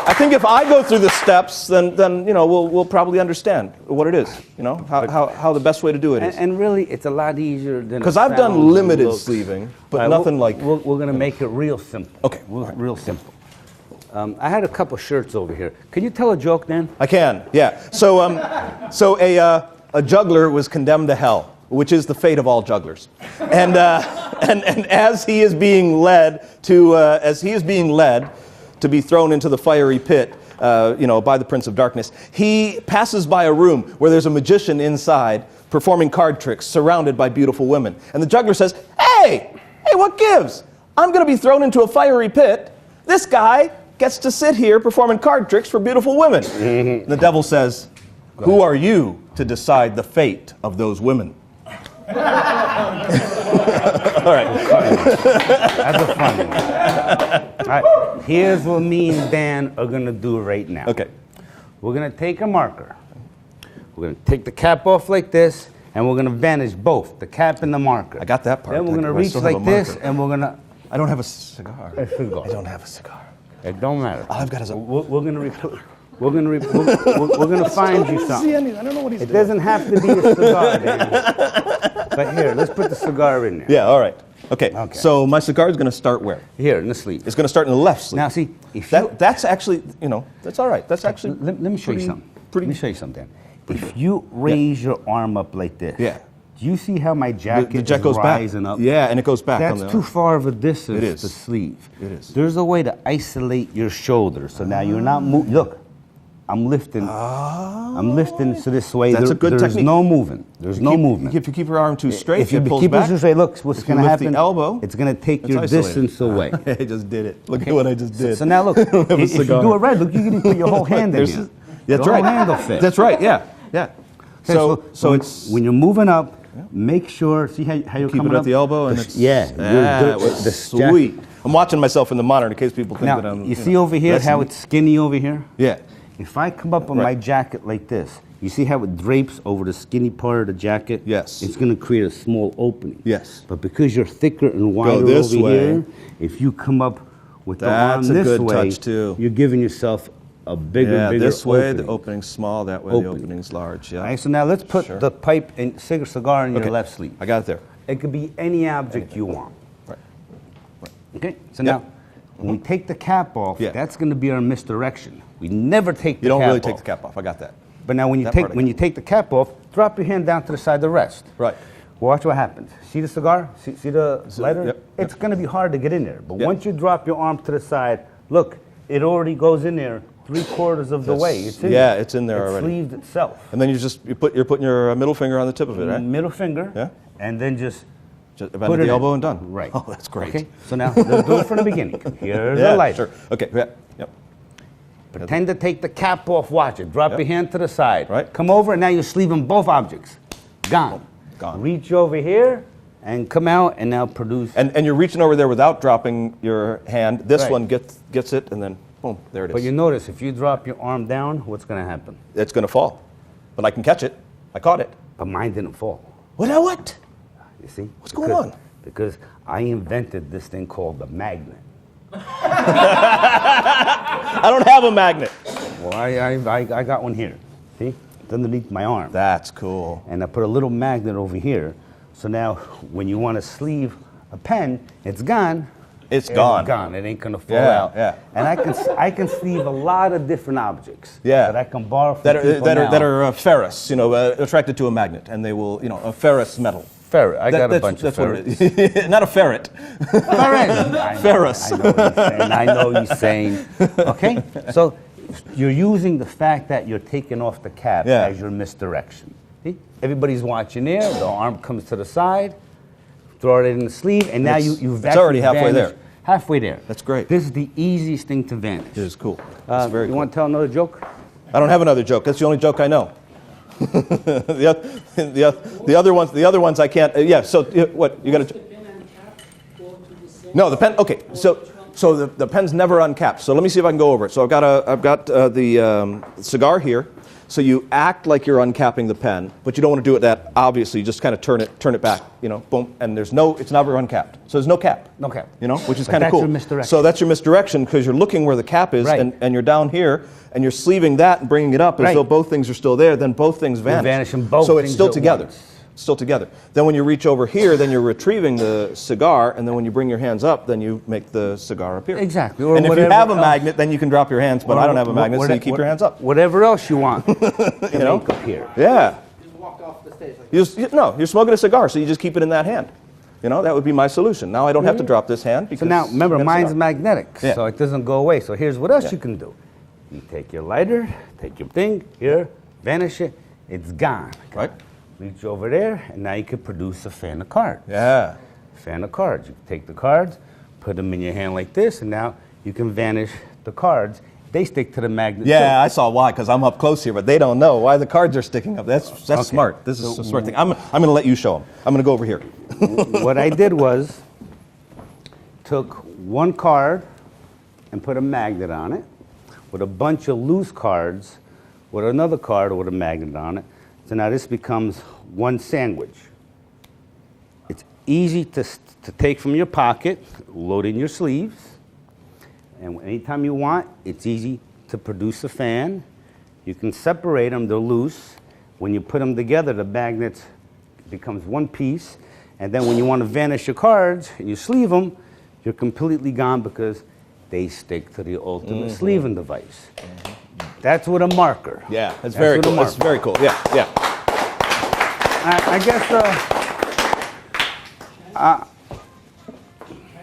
I think if I go through the steps, then you know we'll probably understand what it is. You know how the best way to do it is. And really, it's a lot easier than Because I've done limited sleeving, but nothing like. We're going to make it real simple. Okay. Real simple. I had a couple shirts over here. Can you tell a joke, Dan? I can. Yeah. So a juggler was condemned to hell, which is the fate of all jugglers, and as he is being led to be thrown into the fiery pit, by the Prince of Darkness, he passes by a room where there's a magician inside performing card tricks surrounded by beautiful women. And the juggler says, hey, what gives? I'm going to be thrown into a fiery pit. This guy gets to sit here performing card tricks for beautiful women. The devil says, who are you to decide the fate of those women? All right. That's a funny one. All right. Here's what me and Dan are going to do right now. Okay. We're going to take a marker. We're going to take the cap off like this, and we're going to vanish both, the cap and the marker. I got that part. Then we're going to reach like this, and we're going to... I don't have a cigar. A cigar. I don't have a cigar. It don't matter. All I've got is a... We're going to find you something. I don't know what he's doing. It doesn't have to be a cigar, Dan. But here, let's put the cigar in there. Yeah, all right. Okay. Okay. So my cigar is going to start where? Here, in the sleeve. It's going to start in the left sleeve. Now, see, if you, That's actually, that's all right. That's actually. let me show you something. Pretty. Let me show you something. If you raise your arm up like this, Yeah. do you see how my jacket The jet is goes rising back. up? Yeah, and it goes back. That's on the too far of a distance It is. to sleeve. It is. There's a way to isolate your shoulders. So now you're not moving. Look, I'm lifting. I'm lifting so this way. That's a good there's technique. no movement. There's no movement. If you keep your arm too straight, If you it pulls keep back. it straight, look, what's If you going to lift the happen? elbow, It's going to take it's your isolated. distance away. I just did it. Look at what I just did. So now look, have a if you cigar. do it right, look, you can put your whole hand in There's- here. That's Your right. whole hand will fit. That's right. Yeah. Yeah. Okay, So when, it's when you're moving up, make sure. See how you're keep coming it at up? the elbow, and it's yeah, that was sweet. I'm watching myself in the monitor in case people think that Now I'm. you see over here that's how neat. it's skinny over here. Yeah. If I come up on Right. my jacket like this, you see how it drapes over the skinny part of the jacket? Yes. It's going to create a small opening. Yes. But because you're thicker and wider this over way. here, if you come up with the arm That's a this good way, touch, too. you're giving yourself a bigger, Yeah. bigger This way opening. the opening's small. That way the Opening. opening's large. Yeah. All right, so now let's put Sure. the pipe and cigar in Okay. your left sleeve. I got it there. It could be any object you want. Right. Okay, so Yep. now when we take the cap off, Yeah. that's going to be our misdirection. We never take the You don't cap really off. take the cap off. I got that. But now when you That take part I when got. you take the cap off, drop your hand down to the side to rest. Right. Watch what happens. See the cigar? See the lighter? yep, It's going to be hard to get in there. But Yep. once you drop your arm to the side, look, it already goes in there 3/4 of the Yes. way. It's in Yeah, there. it's in there already. Sleeved itself. And then you're putting your middle finger on the tip of it, right? Middle finger. Yeah. And then just Just about put at it the in. elbow and done. Right. Oh, that's great. Okay. So now let's do it from the beginning. Here's Yeah, the lighter. sure. Okay. Yeah. Yep. Pretend to take the cap off. Watch it. Drop Yep. your hand to the side. Right. Come over, and now you're sleeving both objects. Gone. Gone. Reach over here and come out, and now produce. And you're reaching over there without dropping your hand. This Right. one gets it, and then boom, there it is. But you notice, if you drop your arm down, what's going to happen? It's going to fall, but I can catch it. I caught it. But mine didn't fall. What? You see? What's going on? Because I invented this thing called the magnet. I don't have a magnet. Well, I got one here. See? It's underneath my arm. That's cool. And I put a little magnet over here. So now, when you want to sleeve a pen, it's gone. It's gone. Gone. It ain't gonna fall Yeah, out. yeah. And I can sleeve a lot of different objects. Yeah. That I can borrow from That are people now. that are ferrous, attracted to a magnet, and they will, a ferrous metal. ferret. I got a That's- bunch of that's what ferrets. it is. Not a ferret. Ferret. Ferrous. I know what you're saying. Okay. So you're using the fact that you're taking off the cap Yeah. as your misdirection. See? Everybody's watching there. The arm comes to the side. Throw it in the sleeve, and now you've it's already actually halfway vanished. there. Halfway there. That's great. This is the easiest thing to vanish. It is cool. It's very you cool. want to tell another joke? I don't have another joke. That's the only joke I know. the other ones I can't. Yeah. So what you got to? No, the pen. Okay. So the pen's never uncapped. So let me see if I can go over it. So I've got the cigar here. So you act like you're uncapping the pen, but you don't want to do it that obviously. You just kind of turn it back. Boom, and it's never uncapped. So there's no cap. No cap. Which is But kind of that's cool. your misdirection. So that's your misdirection because you're looking where the cap is, Right. and you're down here, and you're sleeving that and bringing it up as Right. though both things are still there. Then both things vanish. vanish and both So it's things still at together. once. Still together. Then when you reach over here, then you're retrieving the cigar, and then when you bring your hands up, then you make the cigar appear. Exactly. Or And if you whatever have a else. magnet, then you can drop your hands. But I don't have a magnet, so you keep your hands up. Whatever else you want to know? make up here. Yeah. Walk off the stage like You're smoking a cigar, so you just keep it in that hand. That would be my solution. Now I don't have to drop this hand because So now, remember, I got a mine's cigar. magnetic, Yeah. so it doesn't go away. So here's what else Yeah. you can do. You take your lighter, take your thing, here, vanish it, it's gone. Right. Reach over there, and now you can produce a fan of cards. Yeah. Fan of cards. You can take the cards, put them in your hand like this, and now you can vanish the cards. They stick to the magnet. Yeah, I saw why, because I'm up close here, but they don't know why the cards are sticking up. That's Okay. smart. This is a smart thing. I'm going to let you show them. I'm going to go over here. too. What I did was took one card and put a magnet on it with a bunch of loose cards with another card with a magnet on it. So now this becomes one sandwich. It's easy to take from your pocket, load in your sleeves, and anytime you want, it's easy to produce a fan. You can separate them, they're loose. When you put them together, the magnets becomes one piece. And then when you want to vanish your cards and you sleeve them, you're completely gone because they stick to the ultimate sleeving device. That's with a marker. Yeah, that's very cool. That's very cool. Yeah, yeah. I guess. Can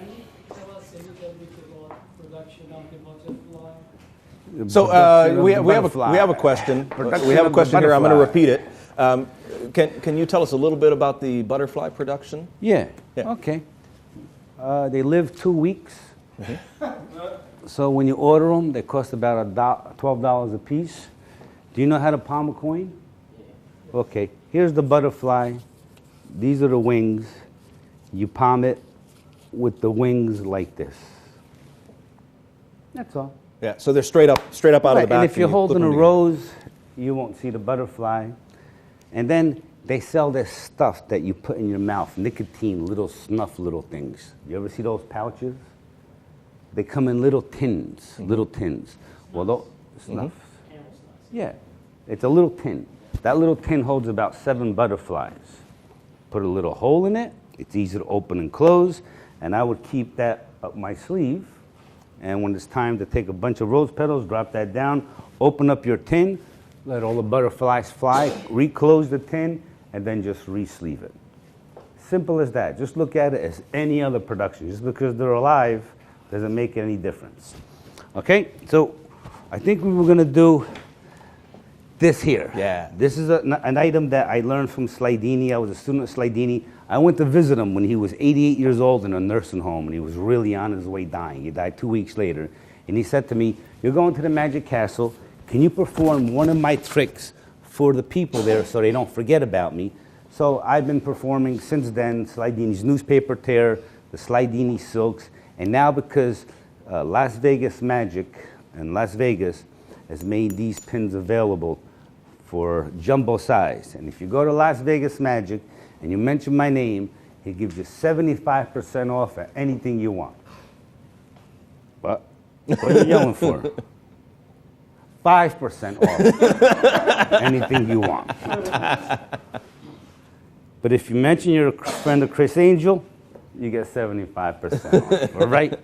you tell us a little bit about production of the butterfly? So we have a question. We have a question here. I'm going to repeat it. Can you tell us a little bit about the butterfly production? Yeah. Yeah. Okay. They live 2 weeks. So when you order them, they cost about $12 a piece. Do you know how to palm a coin? Okay. Here's the butterfly. These are the wings. You palm it with the wings like this. That's all. Yeah. So they're straight up out of the back. And if you're holding a together. rose, you won't see the butterfly. And then they sell this stuff that you put in your mouth, nicotine, little snuff, little things. You ever see those pouches? They come in little tins, little tins. Well, those snuff. Yeah, it's a little tin. That little tin holds about 7 butterflies. Put a little hole in it. It's easy to open and close. And I would keep that up my sleeve. And when it's time to take a bunch of rose petals, drop that down, open up your tin, let all the butterflies fly, reclose the tin, and then just re-sleeve it. Simple as that. Just look at it as any other production. Just because they're alive doesn't make any difference. Okay, so I think we were going to do this here. Yeah. This is an item that I learned from Slidini. I was a student of Slidini. I went to visit him when he was 88 years old in a nursing home, and he was really on his way dying. He died 2 weeks later. And he said to me, "You're going to the Magic Castle. Can you perform one of my tricks for the people there so they don't forget about me?" So I've been performing since then, Slidini's newspaper tear, the Slidini silks, and now because Las Vegas Magic and Las Vegas has made these pins available for jumbo size. And if you go to Las Vegas Magic and you mention my name, he gives you 75% off at anything you want. What are you yelling for? 5% off anything you want. But if you mention you're a friend of Chris Angel, you get 75% off. All right?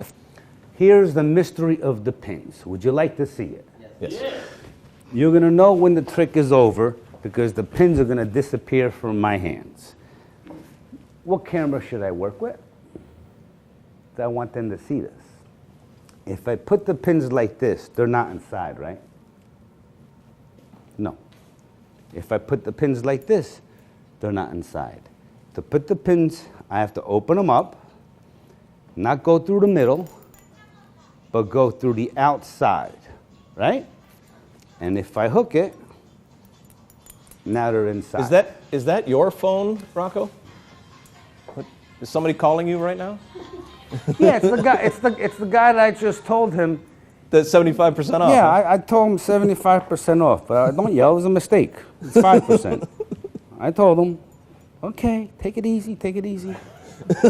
Here's the mystery of the pins. Would you like to see it? Yes. You're going to know when the trick is over because the pins are going to disappear from my hands. What camera should I work with? I want them to see this. If I put the pins like this, they're not inside, right? No. If I put the pins like this, they're not inside. To put the pins, I have to open them up, not go through the middle, but go through the outside, right? And if I hook it, now they're inside. Is that your phone, Rocco? Is somebody calling you right now? Yeah, it's the guy. It's the guy that I just told him. That's 75% off. Yeah, huh? I told him 75% off, but don't yell. It was a mistake. It's 5%. I told him, okay, take it easy, take it easy. It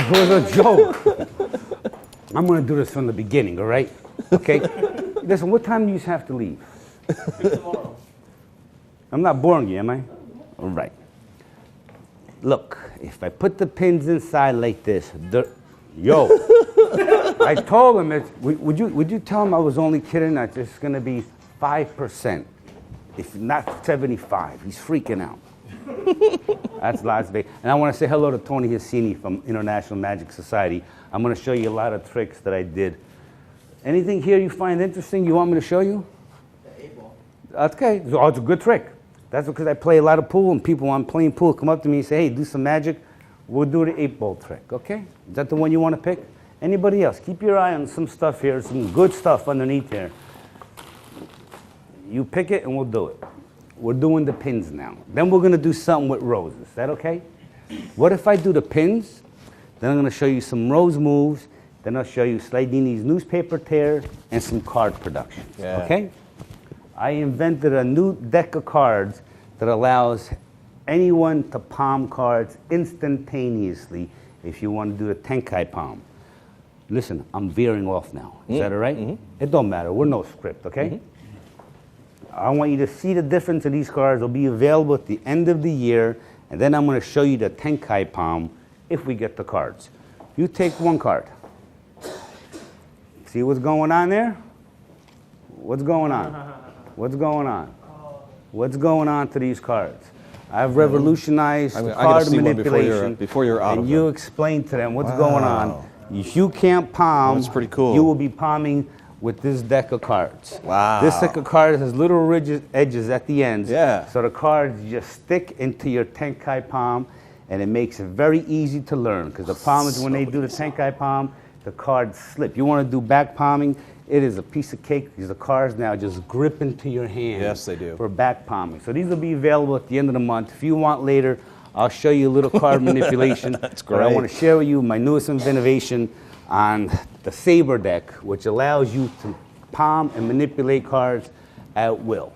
was a joke. I'm going to do this from the beginning, all right? Okay? Listen, what time do you have to leave? Tomorrow. I'm not boring you, am I? All right. Look, if I put the pins inside like this, I told him, would you tell him I was only kidding? That it's going to be 5%, if not 75. He's freaking out. That's Las Vegas. And I want to say hello to Tony Hassini from International Magic Society. I'm going to show you a lot of tricks that I did. Anything here you find interesting you want me to show you? The 8-ball. Okay. Oh, it's a good trick. That's because I play a lot of pool, and people when I'm playing pool come up to me and say, hey, do some magic. We'll do the 8-ball trick, okay? Is that the one you want to pick? Anybody else? Keep your eye on some stuff here, some good stuff underneath here. You pick it, and we'll do it. We're doing the pins now. Then we're going to do something with roses. Is that okay? What if I do the pins? Then I'm going to show you some rose moves. Then I'll show you Slidini's newspaper tear and some card production. Yeah. Okay? I invented a new deck of cards that allows anyone to palm cards instantaneously if you want to do the Tenkai palm. Listen, I'm veering off now. Is that all right? Mm-hmm. It don't matter. We're no script, okay? I want you to see the difference of these cards. They'll be available at the end of the year, and then I'm going to show you the Tenkai Palm if we get the cards. You take one card. See what's going on there? What's going on? What's going on? What's going on to these cards? I've revolutionized the card manipulation. Before you're out and of you it. explain to them what's going on. If you can't palm, That's pretty cool. you will be palming with this deck of cards. Wow. This deck of cards has little edges at the ends. Yeah. So the cards just stick into your Tenkai palm, and it makes it very easy to learn. Because the palm is when they do the Tenkai palm, the cards slip. You want to do back palming, it is a piece of cake because the cards now just grip into your hand. Yes, they do. For back palming. So these will be available at the end of the month. If you want later, I'll show you a little card manipulation. That's But I great. want to share with you my newest innovation on the Saber deck, which allows you to palm and manipulate cards at will.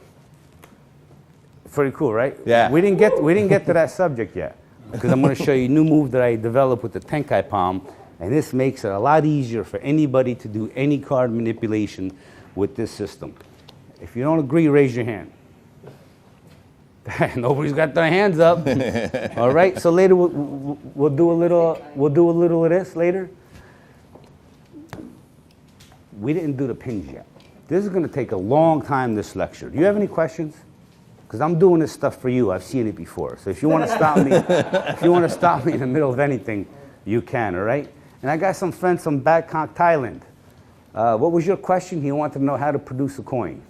Pretty cool, right? Yeah. We didn't get to that subject yet, because I'm going to show you a new move that I developed with the Tenkai Palm, and this makes it a lot easier for anybody to do any card manipulation with this system. If you don't agree, raise your hand. Nobody's got their hands up. All right. So later we'll do a little of this later. We didn't do the pins yet. This is going to take a long time. This lecture. Do you have any questions? Because I'm doing this stuff for you. I've seen it before. So if you want to stop me, in the middle of anything, you can. All right. And I got some friends from Bangkok, Thailand. What was your question? He wanted to know how to produce a coin.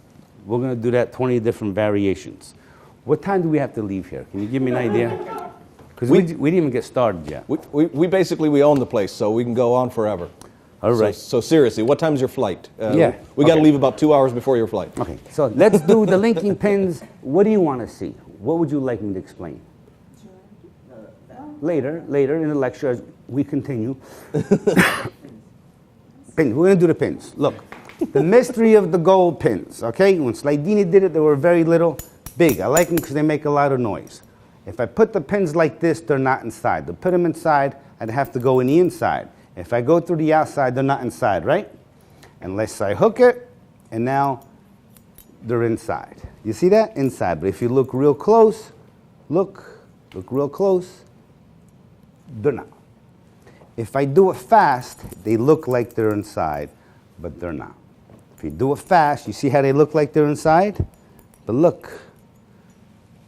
We're going to do that 20 different variations. What time do we have to leave here? Can you give me an idea? Because we didn't even get started yet. We basically own the place, so we can go on forever. All right. So seriously, what time's your flight? Yeah. We got to Okay. leave about 2 hours before your flight. Okay, so let's do the linking pins. What do you want to see? What would you like me to explain? Later in the lecture as we continue. Pins. We're going to do the pins. Look, the mystery of the gold pins, okay? When Slidini did it, they were very little, big. I like them because they make a lot of noise. If I put the pins like this, they're not inside. To put them inside, I'd have to go in the inside. If I go through the outside, they're not inside, right? Unless I hook it, and now they're inside. You see that? Inside. But if you look real close, look real close, they're not. If I do it fast, they look like they're inside, but they're not. If you do it fast, you see how they look like they're inside? But look,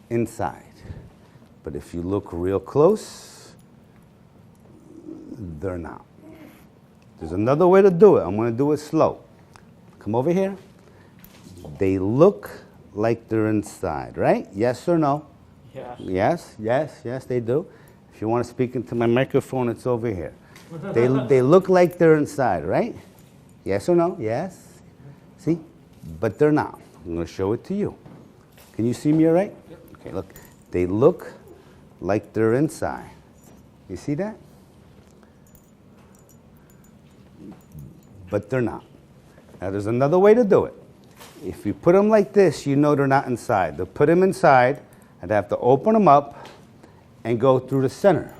inside. But if you look real close, they're not. There's another way to do it. I'm going to do it slow. Come over here. They look like they're inside, right? Yes or no? Yeah. Yes, they do. If you want to speak into my microphone, it's over here. They look like they're inside, right? Yes or no? Yes. See? But they're not. I'm going to show it to you. Can you see me all right? Yep. Okay, look. They look like they're inside. You see that? But they're not. Now, there's another way to do it. If you put them like this, you know they're not inside. To put them inside, I'd have to open them up and go through the center.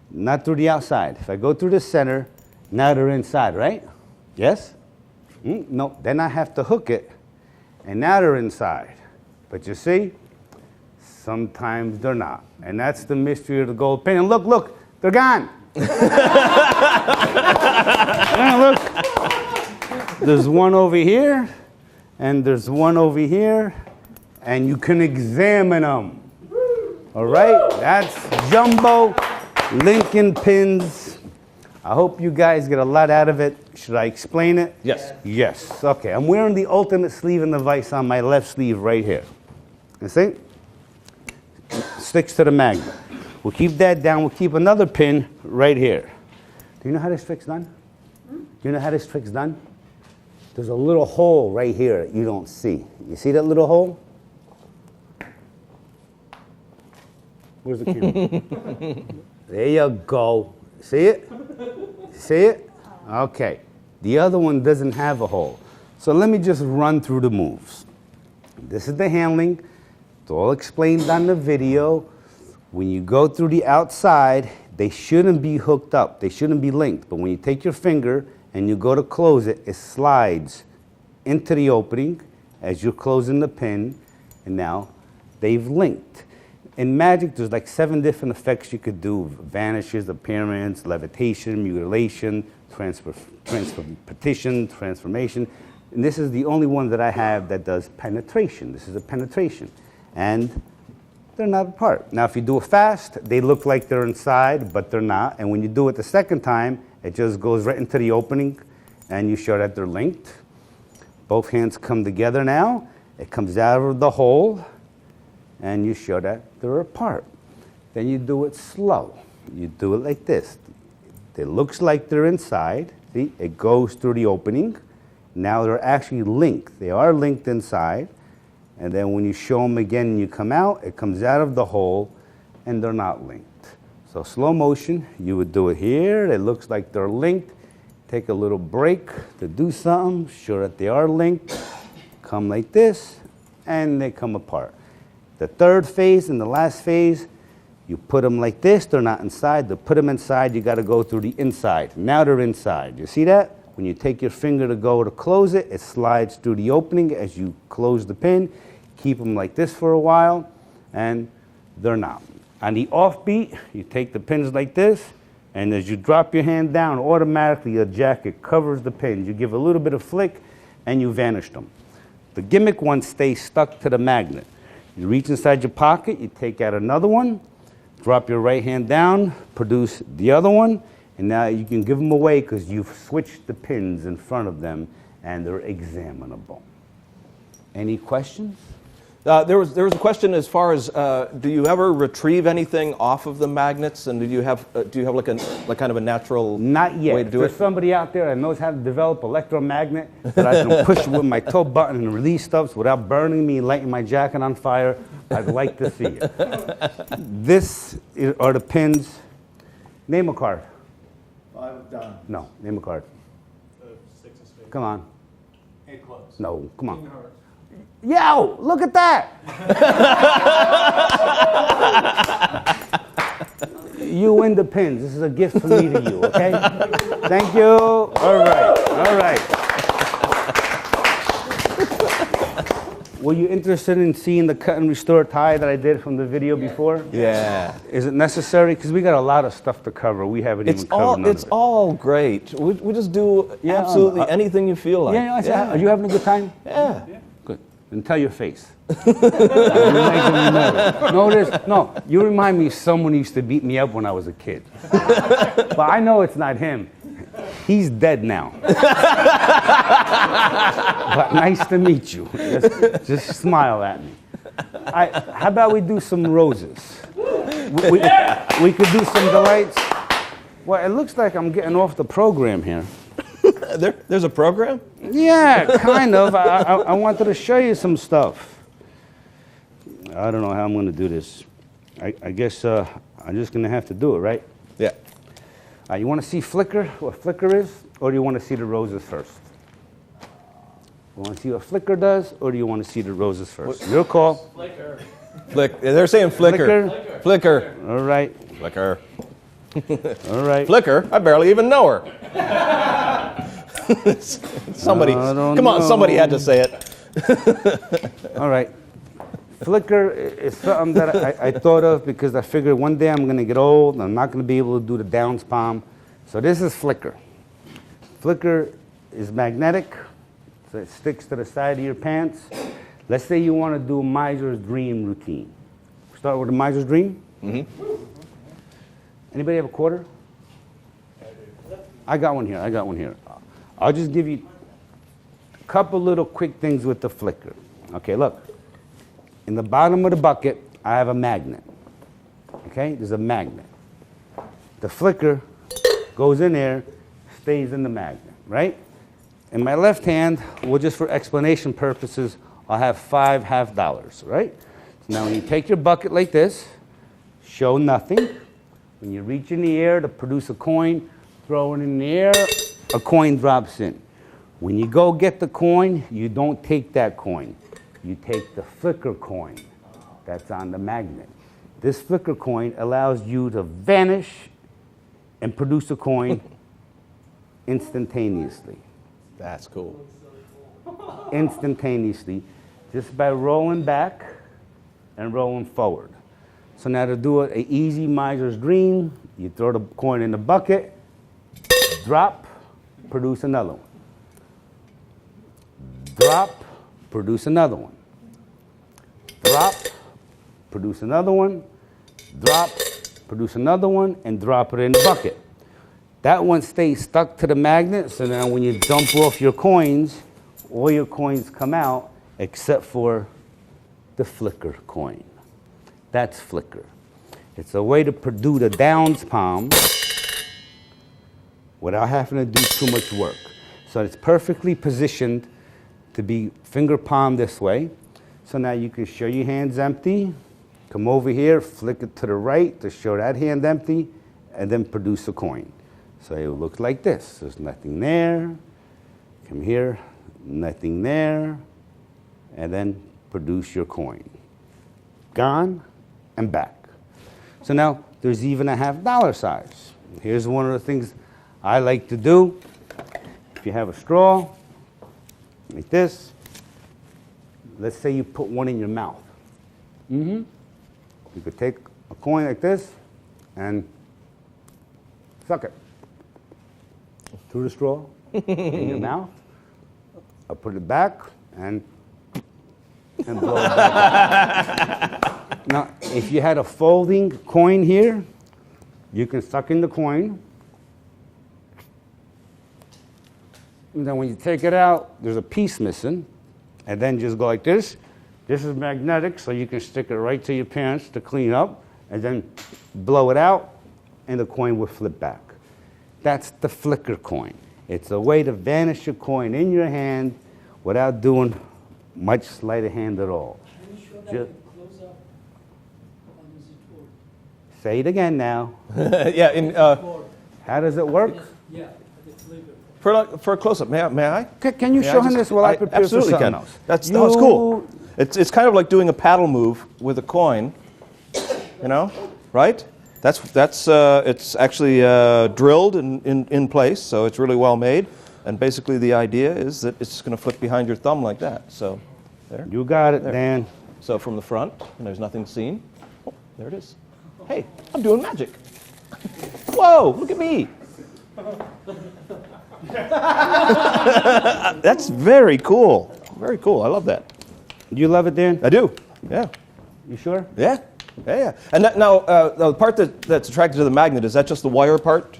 Not through the outside. If I go through the center, now they're inside, right? Yes? No, then I have to hook it, and now they're inside. But you see, sometimes they're not. And that's the mystery of the gold pin. And look, they're gone. Look, there's one over here, and there's one over here, and you can examine them. All right, that's jumbo Lincoln pins. I hope you guys get a lot out of it. Should I explain it? Yes. Yes. Okay, I'm wearing the ultimate sleeve and the vise on my left sleeve right here. You see? Sticks to the magnet. We'll keep that down. We'll keep another pin right here. Do you know how this trick's done? Do you know how this trick's done? There's a little hole right here that you don't see. You see that little hole? Where's the camera? There you go. See it? See it? Okay. The other one doesn't have a hole. So let me just run through the moves. This is the handling. It's all explained on the video. When you go through the outside, they shouldn't be hooked up. They shouldn't be linked. But when you take your finger and you go to close it, it slides into the opening, as you're closing the pin, and now they've linked. In magic, there's like 7 different effects you could do: vanishes, appearance, levitation, mutilation, petition, transformation. And this is the only one that I have that does penetration. This is a penetration. And they're not apart. Now, if you do it fast, they look like they're inside, but they're not. And when you do it the second time, it just goes right into the opening, and you show that they're linked. Both hands come together now. It comes out of the hole, and you show that they're apart. Then you do it slow. You do it like this. It looks like they're inside. See, it goes through the opening. Now they're actually linked. They are linked inside. And then when you show them again and you come out, it comes out of the hole, and they're not linked. So slow motion, you would do it here. It looks like they're linked. Take a little break to do something, sure that they are linked. Come like this, and they come apart. The third phase and the last phase, you put them like this. They're not inside. To put them inside, you got to go through the inside. Now they're inside. You see that? When you take your finger to go to close it, it slides through the opening as you close the pin. Keep them like this for a while, and they're not. On the offbeat, you take the pins like this, and as you drop your hand down, automatically your jacket covers the pins. You give a little bit of flick, and you vanish them. The gimmick ones stay stuck to the magnet. You reach inside your pocket, you take out another one, drop your right hand down, produce the other one, and now you can give them away because you've switched the pins in front of them, and they're examinable. Any questions? There was a question as far as do you ever retrieve anything off of the magnets, and do you have like kind of a natural Not yet. way to do There's it? somebody out there that knows how to develop electromagnet that I can push with my toe button and release stuff without burning me and lighting my jacket on fire. I'd like to see it. This are the pins. Name a card. 5 of diamonds. No, name a card. 6 of spades. Come on. 8 clubs. No, come on. King of hearts. Yo, look at that. You win the pins. This is a gift from me to you, okay? Thank you. All right, all right. Were you interested in seeing the cut and restore tie that I did from the video before? Yeah. Is it necessary? Because we got a lot of stuff to cover. We haven't even covered none It's of it. all great. We just do Yeah, absolutely anything you feel like. Yeah, are you having a good time? Yeah. Good. And tell your face. You're making me nervous. No, you remind me of someone who used to beat me up when I was a kid. But I know it's not him. He's dead now. But nice to meet you. Just smile at me. How about we do some roses? We could do some delights. Well, it looks like I'm getting off the program here. There's a program? Yeah, kind of. I wanted to show you some stuff. I don't know how I'm going to do this. I guess I'm just going to have to do it, right? Yeah. You want to see flicker, what flicker is, or do you want to see the roses first? You want to see what flicker does, or do you want to see the roses first? Your call. Flicker. They're saying flicker. Flicker. All right. Flicker. All right. Flicker? I barely even know her. Somebody, come on, somebody had to say it. All right. Flicker is something that I thought of because I figured one day I'm going to get old and I'm not going to be able to do the downs palm. So this is flicker. Flicker is magnetic, so it sticks to the side of your pants. Let's say you want to do a miser's dream routine. Start with a miser's dream. Mm-hmm. Anybody have a quarter? I got one here. I'll just give you a couple little quick things with the flicker. Okay, look. In the bottom of the bucket, I have a magnet. Okay, there's a magnet. The flicker goes in there, stays in the magnet, right? In my left hand, well, just for explanation purposes, I'll have 5 half dollars, right? So now when you take your bucket like this, show nothing. When you reach in the air to produce a coin, throw it in the air, a coin drops in. When you go get the coin, you don't take that coin. You take the flicker coin that's on the magnet. This flicker coin allows you to vanish and produce a coin instantaneously. That's cool. instantaneously just by rolling back and rolling forward. So now to do an easy miser's dream, you throw the coin in the bucket, drop, produce another one. Drop, produce another one. Drop, produce another one. Drop, produce another one, and drop it in the bucket. That one stays stuck to the magnet, so now when you dump off your coins, all your coins come out except for the flicker coin. That's flicker. It's a way to produce a downs palm without having to do too much work. So it's perfectly positioned to be finger palm this way. So now you can show your hands empty, come over here, flick it to the right to show that hand empty, and then produce a coin. So it will look like this. There's nothing there. Come here, nothing there, and then produce your coin. Gone and back. So now there's even a $50 size. Here's one of the things I like to do. If you have a straw, like this, let's say you put one in your mouth. You could take a coin like this and suck it through the straw in your mouth. I'll put it back and blow it back out. Now, if you had a folding coin here, you can suck in the coin. And then when you take it out, there's a piece missing. And then just go like this. This is magnetic, so you can stick it right to your pants to clean up, and then blow it out, and the coin will flip back. That's the flicker coin. It's a way to vanish a coin in your hand without doing much sleight of hand at all. Can you show that Just- in close up? How does it work? Say it again now. Yeah, How does it work? Yeah, the flavor. for a close-up, may I? Can you May show I him just- this while I prepare for absolutely something can. else? That's cool. It's kind of like doing a paddle move with a coin, you know, right? It's actually drilled in place, so it's really well made. And basically the idea is that it's going to flip behind your thumb like that. So there. You got it, Dan. So from the front, and there's nothing seen. Oh, there it is. Hey, I'm doing magic. Whoa, look at me. That's very cool. Very cool. I love that. You love it, Dan? I do. Yeah. You sure? Yeah. Yeah. And now, the part that's attracted to the magnet, is that just the wire part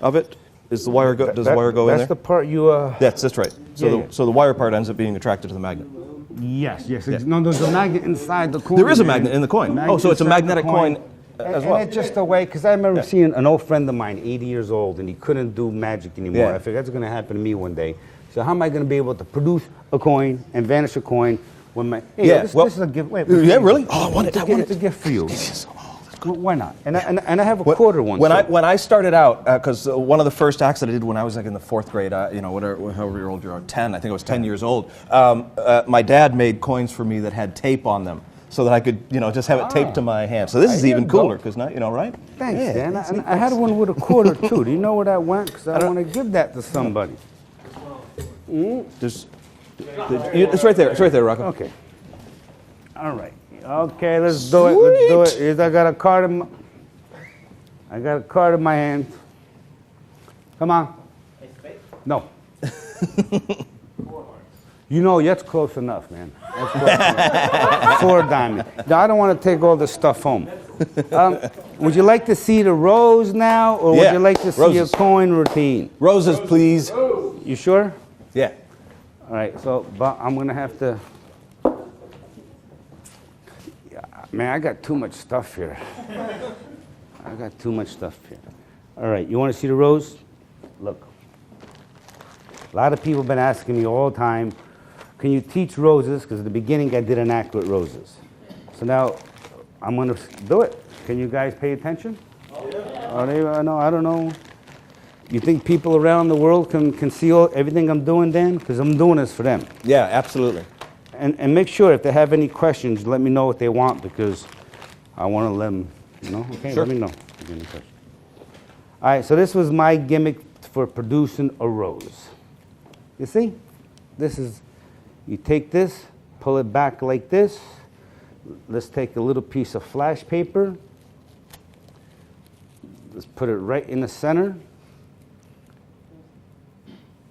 of it? Does the wire go in there? That's the part you... That's right. So, Yeah, so the wire part ends up being attracted to the magnet. Yes. No, there's a magnet inside the coin. There is a man. magnet in the coin. Magnet Oh, so it's a inside the magnetic coin as well. And it's just a way, because I remember seeing an old friend of mine, 80 years old, and he couldn't do magic anymore. Yeah. I figured that's going to happen to me one day. So how am I going to be able to produce a coin and vanish a coin when my... Hey, Yeah, this is a gift. Wait, yeah, really? Oh, I want it. It's a gift for you. Well, why not? And I have a quarter one. When too. I started out, because one of the first acts that I did when I was like in the fourth grade, whatever, however old you are, 10, I think I was 10 years old. My dad made coins for me that had tape on them, so that I could, just have it taped to my hand. So this is There even you go. cooler, because right? Thanks, Yeah, Dan. it's And I had one with a quarter too. Do you know where that went? Because I want to give that to somebody. It's right there. It's right there, Rocco. Okay. All right. Okay, let's do it. Let's do it. Here's, I got a card in my hand. Come on. No. That's close enough, man. That's close enough. 4 diamond. Now, I don't want to take all this stuff home. Would you like to see the rose now, or would you like to see roses. a coin routine? Roses, please. You sure? Yeah. All right, so but I'm going to have to... Man, I got too much stuff here. All right, you want to see the rose? Look. A lot of people have been asking me all the time, can you teach roses? Because at the beginning I did an act with roses. So now I'm going to do it. Can you guys pay attention? I don't know. You think people around the world can see everything I'm doing, Dan? Because I'm doing this for them. Yeah, absolutely. And make sure if they have any questions, let me know what they want, because I want to let them, Okay, Sure. let me know if you have any questions. All right, so this was my gimmick for producing a rose. You see? This is, You take this, pull it back like this. Let's take a little piece of flash paper. Let's put it right in the center.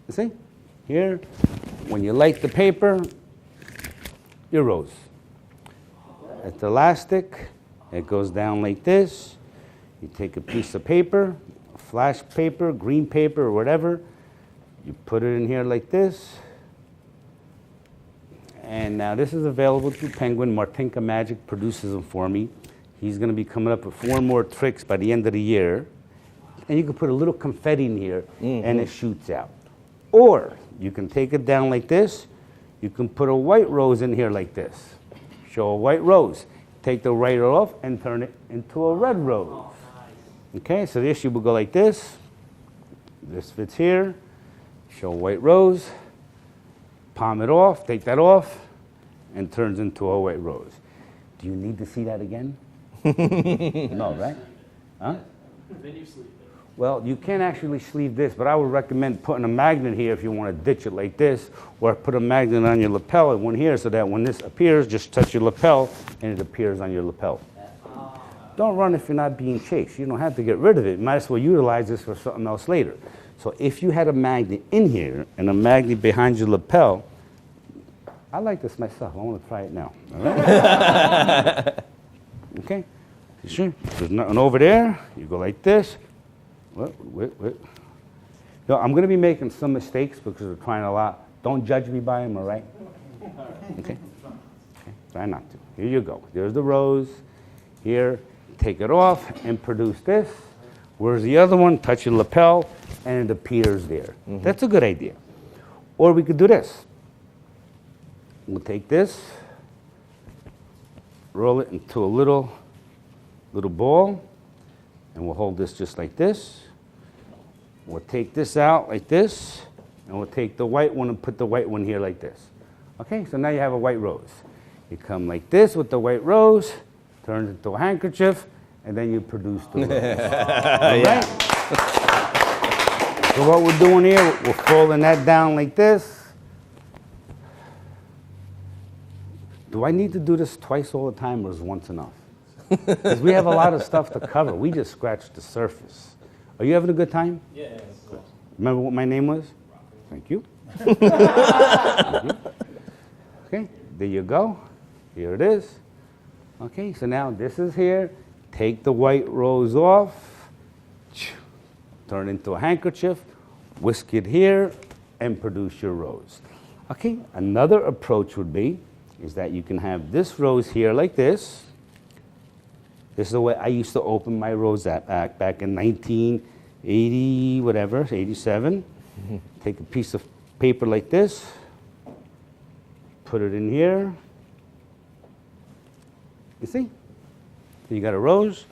You see? Here, when you light the paper, your rose. It's elastic. It goes down like this. You take a piece of paper, flash paper, green paper, or whatever. You put it in here like this. And now this is available through Penguin. Martinka Magic produces them for me. He's going to be coming up with 4 more tricks by the end of the year. And you can put a little confetti in here, and it shoots out. Or you can take it down like this. You can put a white rose in here like this. Show a white rose. Take the white off and turn it into a red rose. Okay, so this you will go like this. This fits here. Show a white rose. Palm it off, take that off, and turns into a white rose. Do you need to see that again? No, right? Huh? Then you sleep. Well, you can't actually sleeve this, but I would recommend putting a magnet here if you want to ditch it like this, or put a magnet on your lapel and one here so that when this appears, just touch your lapel and it appears on your lapel. Don't run if you're not being chased. You don't have to get rid of it. You might as well utilize this for something else later. So if you had a magnet in here and a magnet behind your lapel, I like this myself. I want to try it now. All right? Okay? You sure? There's nothing over there. You go like this. Wait. No, I'm going to be making some mistakes because we're trying a lot. Don't judge me by them, all right? Okay? Try not to. Here you go. There's the rose. Here, take it off and produce this. Where's the other one? Touch your lapel, and it appears there. That's a good idea. Or we could do this. We'll take this, roll it into a little ball, and we'll hold this just like this. We'll take this out like this, and we'll take the white one and put the white one here like this. Okay, so now you have a white rose. You come like this with the white rose, turns into a handkerchief, and then you produce the rose. All right? So what we're doing here, we're folding that down like this. Do I need to do this twice all the time, or is once enough? Because we have a lot of stuff to cover. We just scratched the surface. Are you having a good time? Yeah. Remember what my name was? Thank you. Thank you. Okay, there you go. Here it is. Okay, so now this is here. Take the white rose off, turn it into a handkerchief, whisk it here, and produce your rose. Okay, another approach would be is that you can have this rose here like this. This is the way I used to open my rose back in 1980, whatever, 87. Take a piece of paper like this, put it in here. You see? So you got a rose,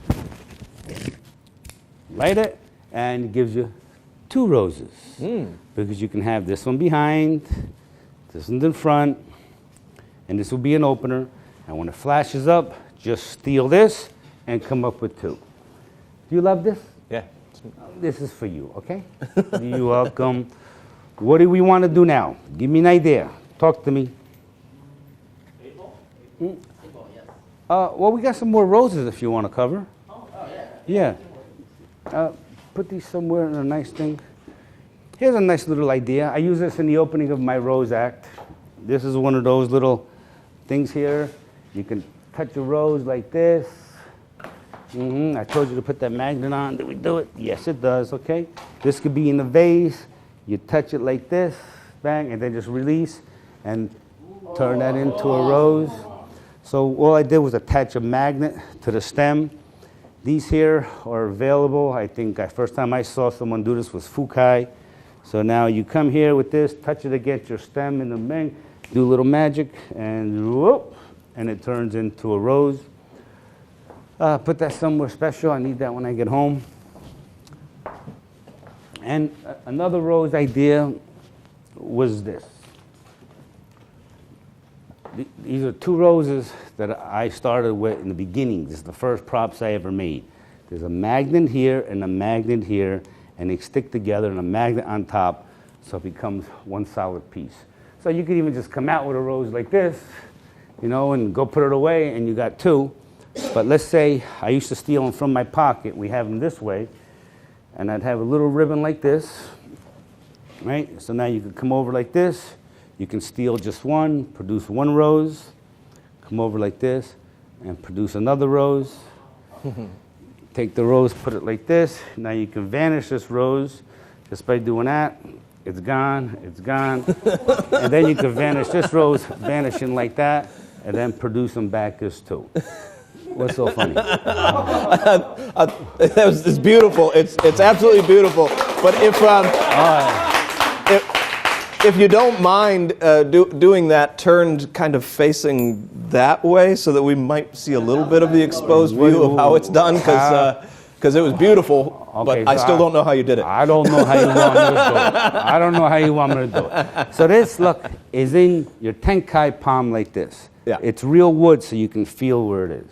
light it, and it gives you 2 roses. Because you can have this one behind, this one in front, and this will be an opener. And when it flashes up, just steal this and come up with 2. Do you love this? Yeah. This is for you, okay? You're welcome. What do we want to do now? Give me an idea. Talk to me. Baseball? Baseball, yes. Well, we got some more roses if you want to cover. Oh, yeah. Yeah. Put these somewhere in a nice thing. Here's a nice little idea. I use this in the opening of my Rose Act. This is one of those little things here. You can touch a rose like this. I told you to put that magnet on. Did we do it? Yes, it does, okay? This could be in a vase. You touch it like this, bang, and then just release and turn that into a rose. So all I did was attach a magnet to the stem. These here are available. I think first time I saw someone do this was Fukai. So now you come here with this, touch it against your stem in the bang, do a little magic, and whoop, and it turns into a rose. Put that somewhere special. I need that when I get home. And another rose idea was this. These are 2 roses that I started with in the beginning. This is the first props I ever made. There's a magnet here and a magnet here, and they stick together and a magnet on top, so it becomes one solid piece. So you could even just come out with a rose like this, you know, and go put it away, and you got two. But let's say I used to steal them from my pocket. We have them this way, and I'd have a little ribbon like this, right? So now you can come over like this. You can steal just one, produce one rose, come over like this, and produce another rose. Take the rose, put it like this. Now you can vanish this rose just by doing that. It's gone, it's gone. And then you can vanish this rose, vanishing like that, and then produce them back as two. What's so funny? It's beautiful. It's absolutely beautiful. But if you don't mind doing that turned kind of facing that way so that we might see a little bit of the exposed view of how it's done, because it was beautiful, Okay, but I so still don't know how you did it. I don't know how you want me to do it. I don't know how you want me to do it. So this, look, is in your tenkai palm like this. Yeah. It's real wood, so you can feel where it is.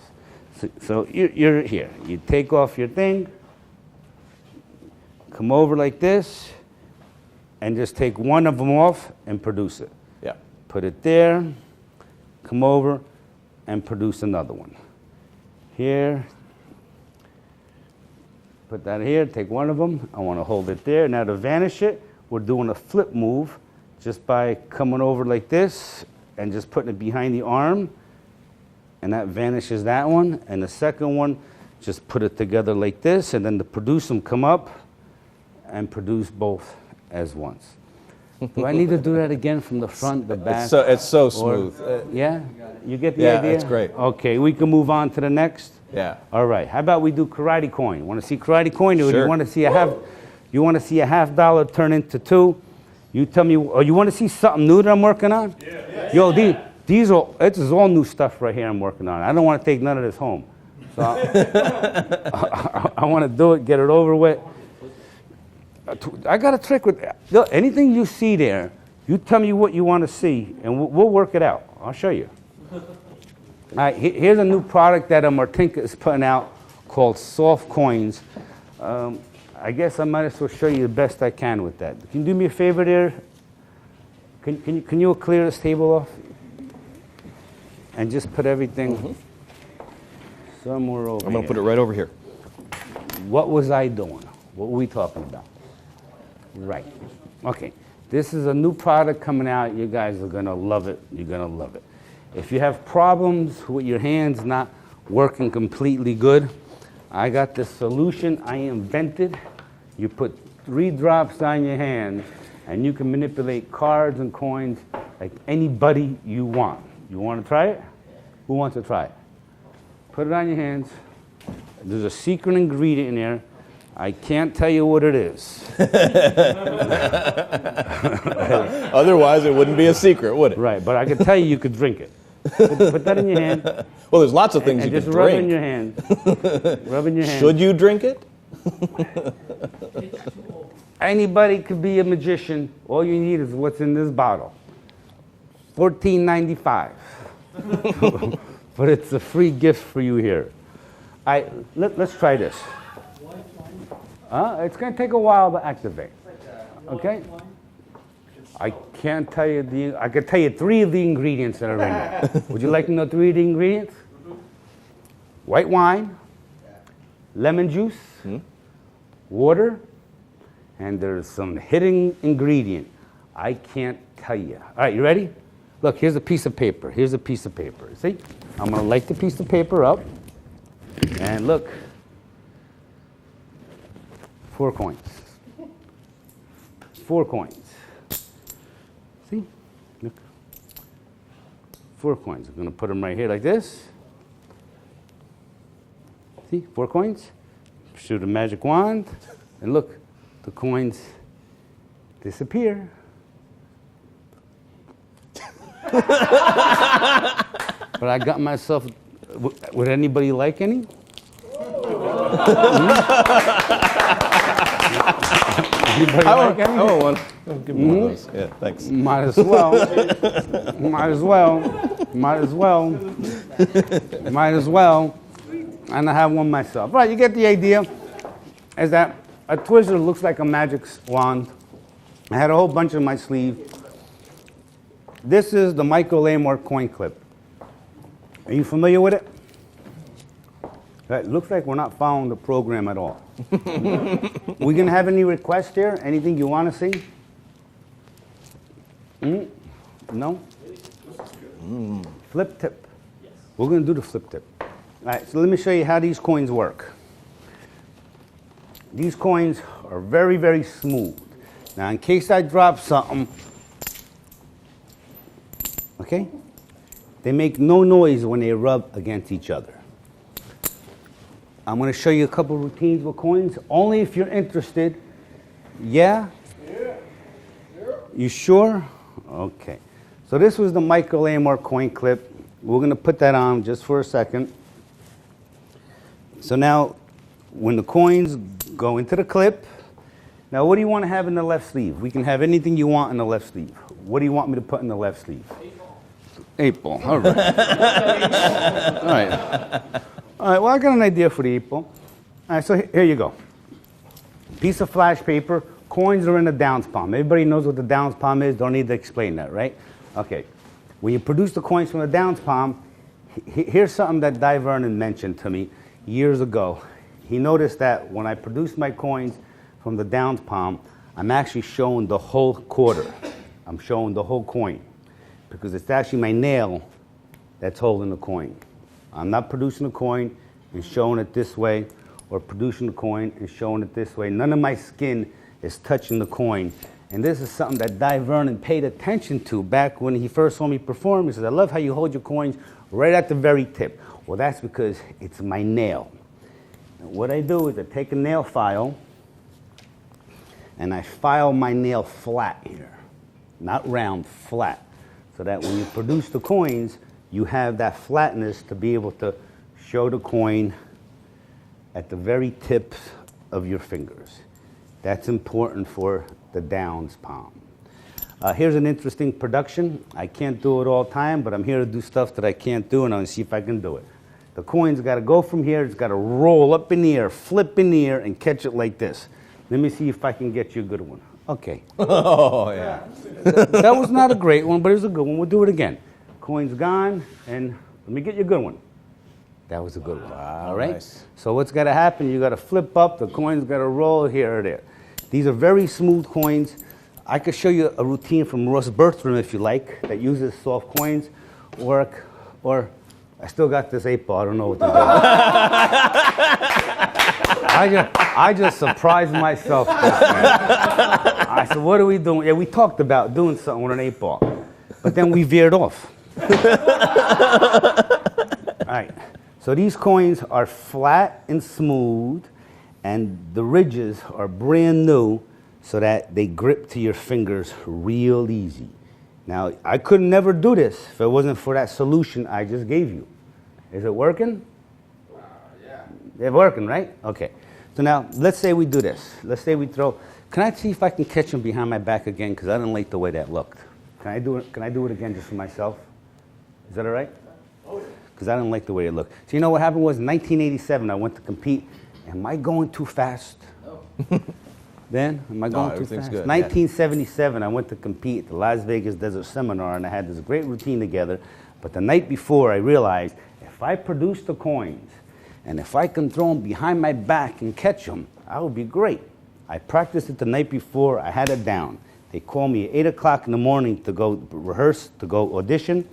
So you're here. You take off your thing, come over like this, and just take one of them off and produce it. Yeah. Put it there, come over, and produce another one. Here, put that here, take one of them. I want to hold it there. Now to vanish it, we're doing a flip move just by coming over like this and just putting it behind the arm, and that vanishes that one. And the second one, just put it together like this, and then to produce them, come up and produce both as once. Do I need to do that again from the front, the back? It's so smooth. Yeah? You get the idea? Yeah, it's great. Okay, we can move on to the next. Yeah. All right. How about we do karate coin? Want to see karate coin, or do Sure. you want to see a half? You want to see a $50 turn into two? You tell me. Or you want to see something new that I'm working on? Yeah. Yo, these are. This is all new stuff right here. I'm working on. I don't want to take none of this home. So I want to do it. Get it over with. I got a trick with look, anything you see there. You tell me what you want to see, and we'll work it out. I'll show you. All right, here's a new product that Martinka is putting out called soft coins. I guess I might as well show you the best I can with that. Can you do me a favor there? Can you clear this table off? And just put everything somewhere over I'm going to here. put it right over here. What was I doing? What were we talking about? Right. Okay. This is a new product coming out. You guys are going to love it. You're going to love it. If you have problems with your hands not working completely good, I got this solution I invented. You put 3 drops on your hand, and you can manipulate cards and coins like anybody you want. You want to try it? Who wants to try it? Put it on your hands. There's a secret ingredient in there. I can't tell you what it is. Otherwise, it wouldn't be a secret, would it? Right, but I can tell you could drink it. Put that in your hand. Well, there's lots of things And you just can rub drink. in your hand. Rub in your hand. Should you drink it? Anybody could be a magician. All you need is what's in this bottle. $14.95. But it's a free gift for you here. Let's try this. It's going to take a while to activate. Okay? I can't tell you I can tell you 3 of the ingredients that are in there. Would you like to know 3 of the ingredients? White wine, lemon juice, water, and there's some hidden ingredient. I can't tell you. All right, you ready? Look, here's a piece of paper. Here's a piece of paper. See? I'm going to light the piece of paper up. And look. 4 coins. 4 coins. See? Look. 4 coins. I'm going to put them right here like this. See? 4 coins. Shoot a magic wand. And look, the coins disappear. But I got myself. Would anybody like any? Anybody like any? I want one. Oh, give me one of those. Yeah, thanks. Might as well. Might as well. Might as well. Might as well. And I have one myself. Right, you get the idea. Is that a Twizzler looks like a magic wand. I had a whole bunch in my sleeve. This is the Michael Amor coin clip. Are you familiar with it? It looks like we're not following the program at all. We gonna have any requests here? Anything you want to see? No? Flip tip. We're gonna do the flip tip. All right, so let me show you how these coins work. These coins are very, very smooth. Now, in case I drop something, okay? They make no noise when they rub against each other. I'm going to show you a couple routines with coins, only if you're interested. Yeah? Yeah. You sure? Okay. So this was the Michael Amor coin clip. We're going to put that on just for a second. So now, when the coins go into the clip, now what do you want to have in the left sleeve? We can have anything you want in the left sleeve. What do you want me to put in the left sleeve? 8 ball. All right. All right. All right, well, I got an idea for the 8 ball. All right, so here you go. Piece of flash paper. Coins are in the downs palm. Everybody knows what the downs palm is. Don't need to explain that, right? Okay. When you produce the coins from the downs palm, here's something that Di Vernon mentioned to me years ago. He noticed that when I produce my coins from the downs palm, I'm actually showing the whole quarter. I'm showing the whole coin because it's actually my nail that's holding the coin. I'm not producing the coin and showing it this way or producing the coin and showing it this way. None of my skin is touching the coin. And this is something that Di Vernon paid attention to back when he first saw me perform. He said, I love how you hold your coins right at the very tip. Well, that's because it's my nail. And what I do is I take a nail file and I file my nail flat here. Not round, flat. So that when you produce the coins, you have that flatness to be able to show the coin at the very tips of your fingers. That's important for the downs palm. Here's an interesting production. I can't do it all the time, but I'm here to do stuff that I can't do, and I'm going to see if I can do it. The coin's got to go from here. It's got to roll up in the air, flip in the air, and catch it like this. Let me see if I can get you a good one. Okay. Oh, yeah. That was not a great one, but it was a good one. We'll do it again. Coin's gone, and let me get you a good one. That was a good one. All right? Nice. So what's got to happen, you got to flip up, the coin's got to roll here or there. These are very smooth coins. I could show you a routine from Russ Bertram, if you like, that uses soft coins, or I still got this 8 ball, I don't know what to do. I just surprised myself. I said, what are we doing? Yeah, we talked about doing something with an 8 ball, but then we veered off. All right, so these coins are flat and smooth, and the ridges are brand new so that they grip to your fingers real easy. Now, I could never do this if it wasn't for that solution I just gave you. Is it working? Yeah. It's working, right? Okay. So now, let's say we do this. Let's say we throw. Can I see if I can catch him behind my back again? Because I didn't like the way that looked. Can I do it? Can I do it again just for myself? Is that all right? Because I didn't like the way it looked. So you know what happened was in 1987, I went to compete. Am I going too fast? No. Then? Am I going too fast? Good. 1977, I went to compete at the Las Vegas Desert Seminar, and I had this great routine together. But the night before, I realized if I produce the coins, and if I can throw them behind my back and catch them, I would be great. I practiced it the night before. I had it down. They called me at 8 o'clock in the morning to go rehearse, to go audition.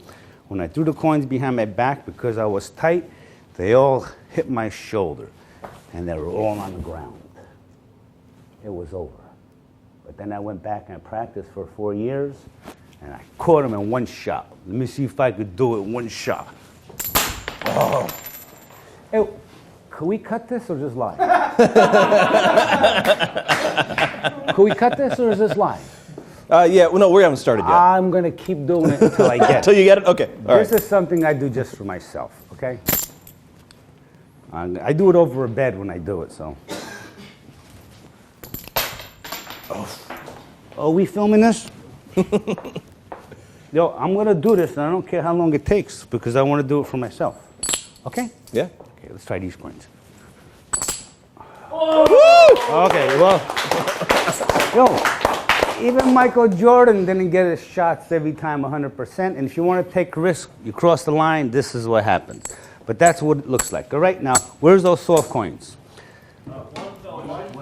When I threw the coins behind my back, because I was tight, they all hit my shoulder, and they were all on the ground. It was over. But then I went back and I practiced for 4 years, and I caught him in one shot. Let me see if I could do it in one shot. Oh. Hey, could we cut this or just live? Could we cut this or is this live? Yeah, well, no, we haven't started yet. I'm going to keep doing it until I get it. Until you get it? Okay. All This right. is something I do just for myself, okay? I do it over a bed when I do it, so. Oh, we filming this? Yo, I'm going to do this, and I don't care how long it takes, because I want to do it for myself. Okay? Yeah. Okay, let's try these coins. Woo! Okay, well, yo, Even Michael Jordan didn't get his shots every time 100%. And if you want to take a risk, you cross the line, this is what happens. But that's what it looks like. All right, now, where's those soft coins?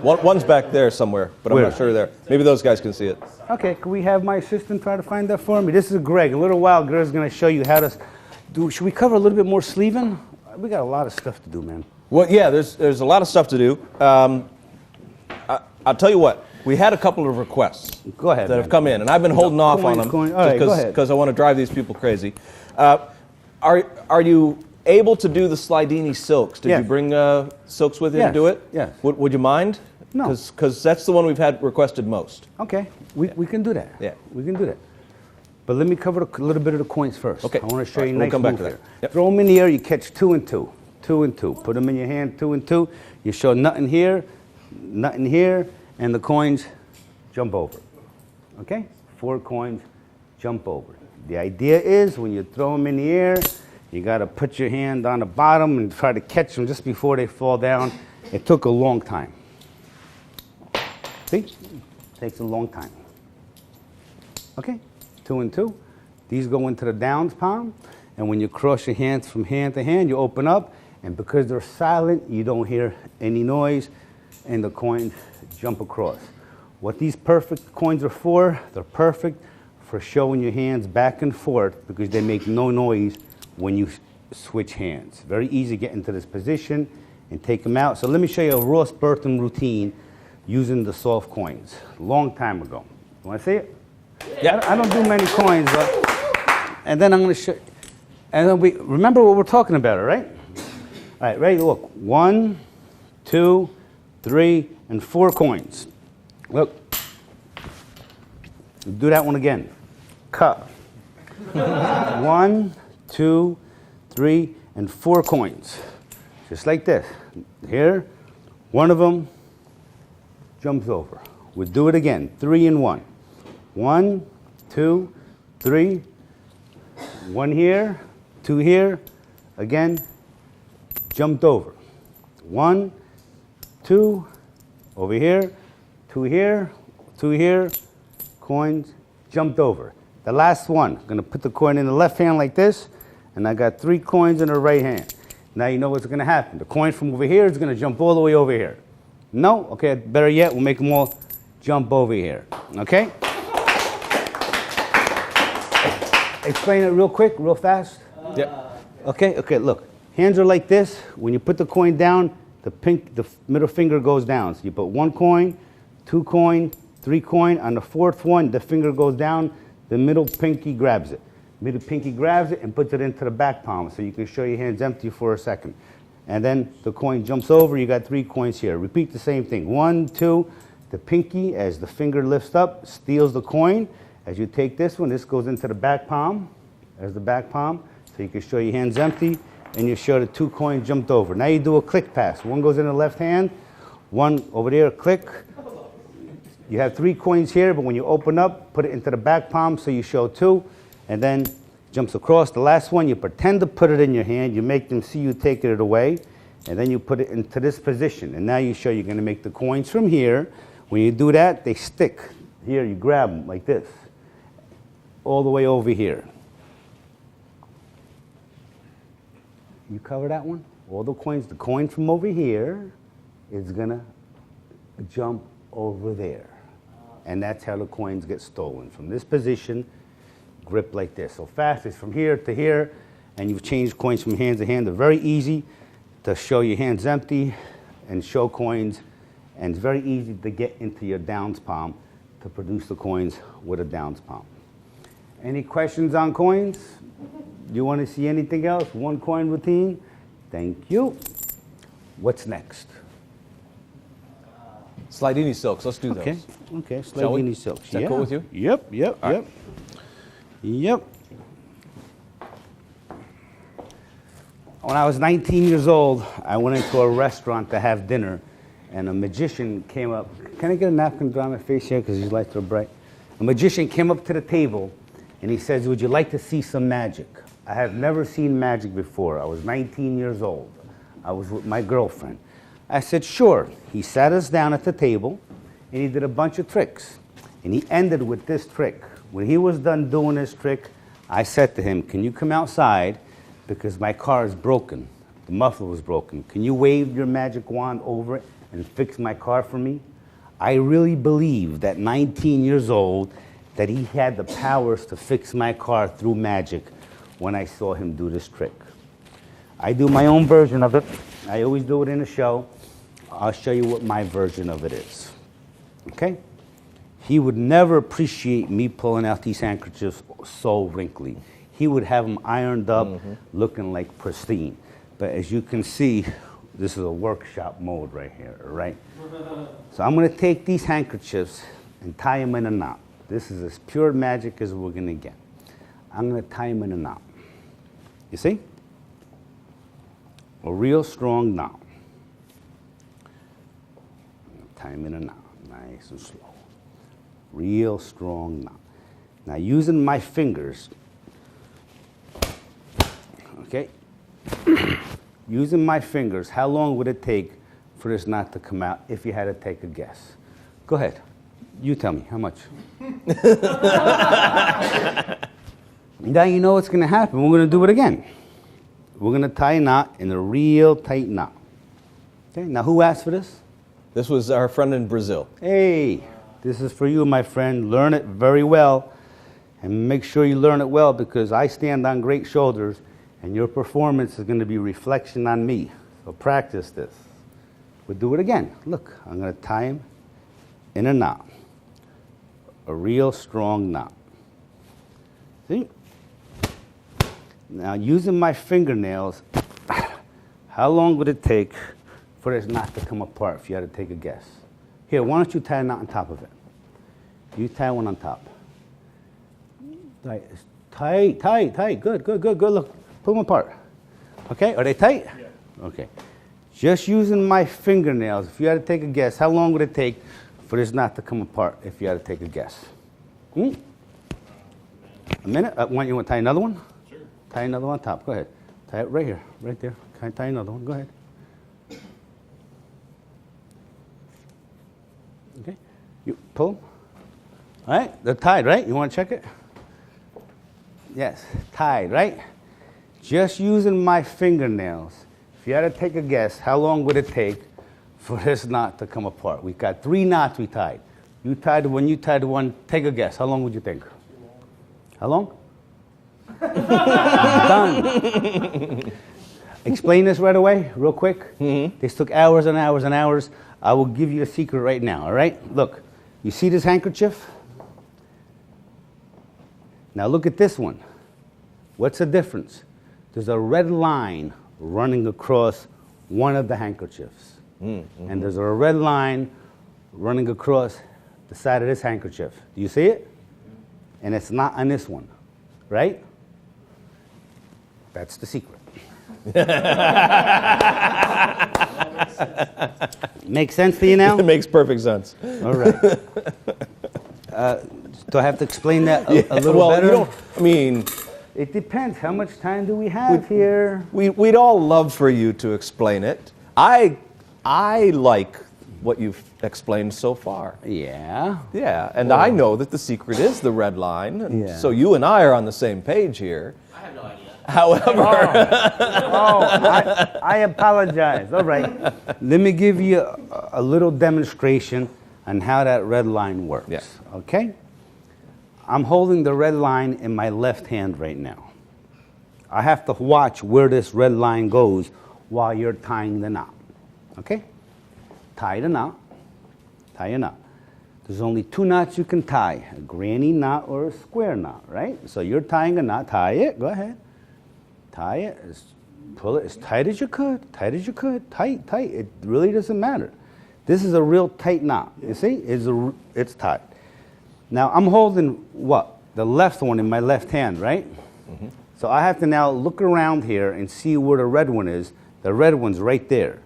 One's back there somewhere, but I'm Where? not sure there. Maybe those guys can see it. Okay, can we have my assistant try to find that for me? This is Greg. In a little while, Greg's going to show you how to do. Should we cover a little bit more sleeving? We got a lot of stuff to do, man. Well, yeah, there's a lot of stuff to do. I'll tell you what. We had a couple of requests Go ahead, that man. have come in, and I've been holding off on them All right, go ahead. because I want to drive these people crazy. Are you able to do the Slidini silks? Did Yes. you bring silks with you Yes, to do it? yes. Would you mind? No. Because that's the one we've had requested most. Okay, we can do that. Yeah. We can do that. But let me cover a little bit of the coins first. Okay. I want to show All you a right, we'll nice come back move to that. here. Yep. Throw them in the air, you catch 2 and 2. 2 and 2. Put them in your hand, 2 and 2. You show nothing here, and the coins jump over. Okay? 4 coins jump over. The idea is when you throw them in the air, you got to put your hand on the bottom and try to catch them just before they fall down. It took a long time. See? Takes a long time. Okay? 2 and 2. These go into the downs palm, and when you cross your hands from hand to hand, you open up, and because they're silent, you don't hear any noise, and the coins jump across. What these perfect coins are for, they're perfect for showing your hands back and forth because they make no noise when you switch hands. Very easy to get into this position and take them out. So let me show you a Ross Burton routine using the soft coins. Long time ago. You want to see it? Yeah. I don't do many coins, but, and then I'm going to show, and then we remember what we're talking about, all right? All right, ready? Look, 1, 2, 3, and 4 coins. Look. Do that one again. Cut. 1, 2, 3, and 4 coins. Just like this. Here, one of them jumps over. We'll do it again. 3 and 1. 1, 2, 3. 1 here, 2 here. Again, jumped over. 1, 2, over here, 2 here, 2 here. Coins jumped over. The last one, I'm going to put the coin in the left hand like this, and I got 3 coins in the right hand. Now you know what's going to happen. The coin from over here is going to jump all the way over here. No? Okay, better yet, we'll make them all jump over here. Okay? Explain it real quick, real fast. Yep. Okay, look. Hands are like this. When you put the coin down, the middle finger goes down. So you put 1 coin, 2 coin, 3 coin. On the 4th one, the finger goes down. The middle pinky grabs it. Middle pinky grabs it and puts it into the back palm so you can show your hands empty for a second. And then the coin jumps over. You got 3 coins here. Repeat the same thing. 1, 2. The pinky, as the finger lifts up, steals the coin. As you take this one, this goes into the back palm. As the back palm. So you can show your hands empty. And you show the 2 coins jumped over. Now you do a click pass. 1 goes in the left hand. 1 over there, click. You have 3 coins here, but when you open up, put it into the back palm so you show 2. And then jumps across. The last one, you pretend to put it in your hand. You make them see you taking it away. And then you put it into this position. And now you show you're going to make the coins from here. When you do that, they stick. Here, you grab them like this. All the way over here. You cover that one? All the coin from over here is going to jump over there. And that's how the coins get stolen. From this position, grip like this. So fast is from here to here, and you've changed coins from hand to hand. They're very easy to show your hands empty and show coins, and it's very easy to get into your downs palm to produce the coins with a downs palm. Any questions on coins? Do you want to see anything else? 1 coin routine? Thank you. What's next? Slidini silks. Let's do those. Okay. Shall we? Slidini silks. Is that cool with you? Yep. When I was 19 years old, I went into a restaurant to have dinner, and a magician came up. Can I get a napkin to dry my face here because these lights are bright? A magician came up to the table, and he says, "Would you like to see some magic?" I have never seen magic before. I was 19 years old. I was with my girlfriend. I said, "Sure." He sat us down at the table, and he did a bunch of tricks. And he ended with this trick. When he was done doing this trick, I said to him, can you come outside because my car is broken. The muffler was broken. Can you wave your magic wand over it and fix my car for me? I really believe that 19 years old, that he had the powers to fix my car through magic when I saw him do this trick. I do my own version of it. I always do it in a show. I'll show you what my version of it is. Okay? He would never appreciate me pulling out these handkerchiefs so wrinkly. He would have them ironed up, looking like pristine. But as you can see, this is a workshop mode right here, right? So I'm going to take these handkerchiefs and tie them in a knot. This is as pure magic as we're going to get. I'm going to tie them in a knot. You see? A real strong knot. Tie them in a knot, nice and slow. Real strong knot. Now using my fingers, okay? Using my fingers, how long would it take for this knot to come out if you had to take a guess? Go ahead. You tell me, how much? Now you know what's going to happen. We're going to do it again. We're going to tie a knot in a real tight knot. Okay, now who asked for this? This was our friend in Brazil. Hey, this is for you, my friend. Learn it very well. And make sure you learn it well because I stand on great shoulders and your performance is going to be reflection on me. So practice this. We'll do it again. Look, I'm going to tie him in a knot. A real strong knot. See? Now, using my fingernails, how long would it take for this knot to come apart if you had to take a guess? Here, why don't you tie a knot on top of it? You tie one on top. Tight, tight, tight. Good, good, good, good. Look, pull them apart. Okay, are they tight? Yeah. Okay. Just using my fingernails, if you had to take a guess, how long would it take for this knot to come apart if you had to take a guess? A minute? You want to tie another one? Sure. Tie another one on top. Go ahead. Tie it right here, right there. Tie another one. Go ahead. Okay. You pull them. All right. They're tied, right? You want to check it? Yes. Tied, right? Just using my fingernails. If you had to take a guess, how long would it take for this knot to come apart? We've got 3 knots we tied. You tied one, you tied one. Take a guess. How long would you think? How long? Done. Explain this right away, real quick. This took hours and hours and hours. I will give you a secret right now, all right? Look, you see this handkerchief? Now look at this one. What's the difference? There's a red line running across one of the handkerchiefs. And there's a red line running across the side of this handkerchief. Do you see it? And it's not on this one, right? That's the secret. Makes sense to you now? It makes perfect sense. All right. Do I have to explain that a little better? You don't, I mean, it depends. How much time do we have here? we'd all love for you to explain it. I like what you've explained so far. Yeah. Yeah, and I know that the secret is the red line. And Yeah. so you and I are on the same page here. I have no idea. However, I apologize. All right. Let me give you a little demonstration on how that red line works. Yeah. Okay? I'm holding the red line in my left hand right now. I have to watch where this red line goes while you're tying the knot. Okay? Tie the knot. Tie a knot. There's only 2 knots you can tie, a granny knot or a square knot, right? So you're tying a knot. Tie it. Go ahead. Tie it. Pull it as tight as you could. Tight as you could. Tight, tight. It really doesn't matter. This is a real tight knot. You see? It's tight. Now, I'm holding what? The left one in my left hand, right? So I have to now look around here and see where the red one is. The red one's right there.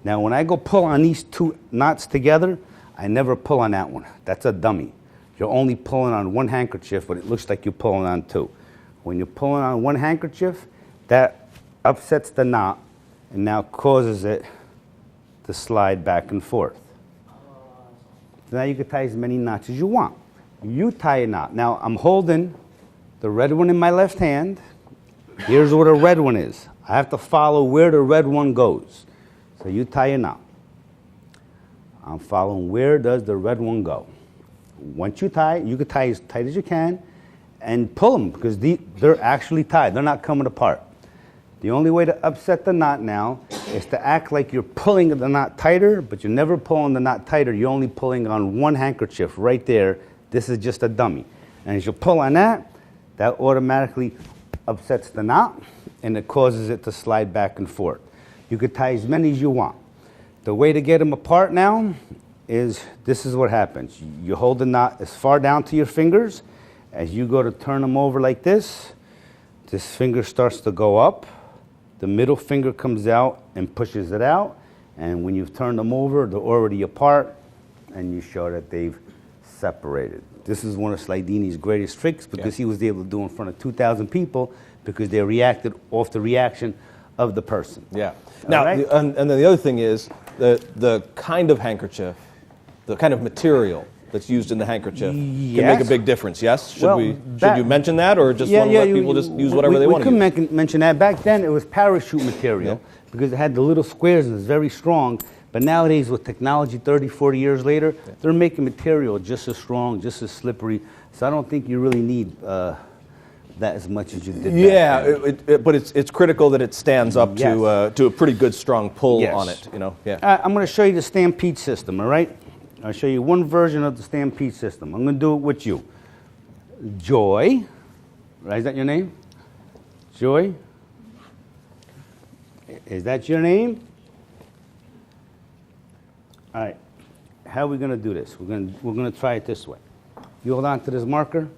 Now, when I go pull on these 2 knots together, I never pull on that one. That's a dummy. You're only pulling on one handkerchief, but it looks like you're pulling on 2. When you're pulling on one handkerchief, that upsets the knot and now causes it to slide back and forth. Now you can tie as many knots as you want. You tie a knot. Now, I'm holding the red one in my left hand. Here's where the red one is. I have to follow where the red one goes. So you tie a knot. I'm following where does the red one go. Once you tie, you can tie as tight as you can and pull them because they're actually tied. They're not coming apart. The only way to upset the knot now is to act like you're pulling the knot tighter, but you're never pulling the knot tighter. You're only pulling on one handkerchief right there. This is just a dummy. And as you pull on that, that automatically upsets the knot and it causes it to slide back and forth. You could tie as many as you want. The way to get them apart now is this is what happens. You hold the knot as far down to your fingers. As you go to turn them over like this finger starts to go up. The middle finger comes out and pushes it out. And when you've turned them over, they're already apart and you show that they've separated. This is one of Slidini's greatest tricks because he was able to do it in front of 2,000 people because they reacted off the reaction of the person. Yeah. Now, right? and then the other thing is the kind of handkerchief, the kind of material that's used in the handkerchief can make a big difference, yes? Should you mention that or just want to let people just use whatever they want to use? We could mention that. Back then, it was parachute material because it had the little squares and it's very strong. But nowadays, with technology 30, 40 years later, they're making material just as strong, just as slippery. So I don't think you really need that as much as you did back then. But it's critical that it stands up to a pretty good, strong pull on it. You know, I'm going to show you the stampede system, all right? I'll show you one version of the stampede system. I'm going to do it with you. Joy, right? Is that your name? Joy? Is that your name? All right. How are we going to do this? We're going to try it this way. You hold on to this marker.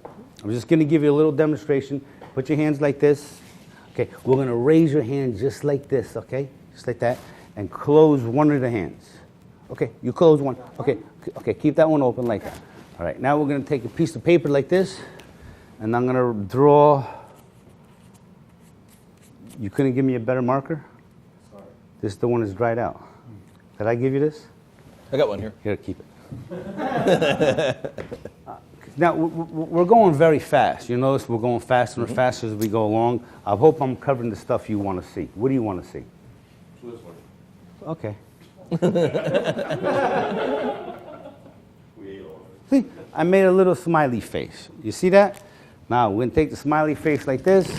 I'm just going to give you a little demonstration. Put your hands like this. Okay. We're going to raise your hand just like this, okay? Just like that. And close one of the hands. Okay, you close one. Okay, keep that one open like that. All right, now we're going to take a piece of paper like this, and I'm going to draw. You couldn't give me a better marker? Sorry. This is the one that's dried out. Did I give you this? I got one here. Here, keep it. Now, we're going very fast. You notice we're going faster and faster as we go along. I hope I'm covering the stuff you want to see. What do you want to see? This one. Okay. See, I made a little smiley face. You see that? Now, we're going to take the smiley face like this.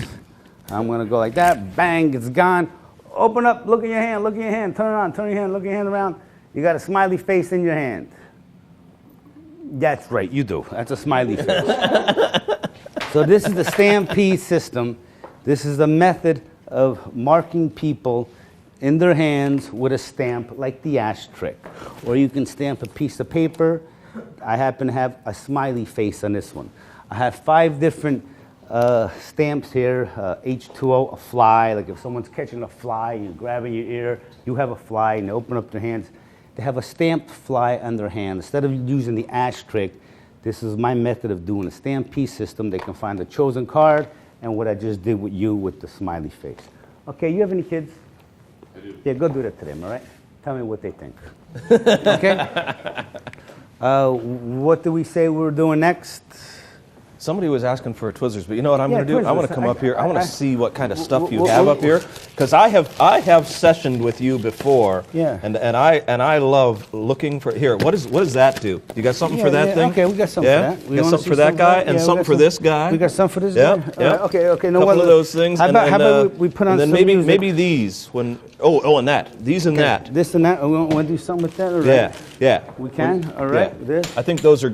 I'm going to go like that. Bang, it's gone. Open up, look at your hand, look at your hand. Turn it on, turn your hand, look at your hand around. You got a smiley face in your hand. That's right, you do. That's a smiley face. So this is the stampede system. This is the method of marking people in their hands with a stamp like the ash trick. Or you can stamp a piece of paper. I happen to have a smiley face on this one. I have 5 different stamps here. H2O, a fly. Like if someone's catching a fly, you're grabbing your ear, you have a fly, and they open up their hands. They have a stamped fly on their hand. Instead of using the ash trick, this is my method of doing a stampede system. They can find the chosen card and what I just did with you with the smiley face. Okay, you have any kids? I do. Yeah, go do that to them, all right? Tell me what they think. Okay? What do we say we're doing next? Somebody was asking for a Twizzlers, but you know what I'm going to do? Twizzlers. I want to come up here. I want to see what kind of stuff you have up here, because I have sessioned with you before. Yeah. And I love looking for here. What does that do? You got something for that thing? Okay, we got something for that. We got something for that guy and something for this guy. We got something for this Yeah. guy. All right, okay. No, couple of those things. How about we put on and then some music? maybe these and that. These and that. This and that. We want to do something with that, all right? Yeah. We can. All right. Yeah. This. I think those will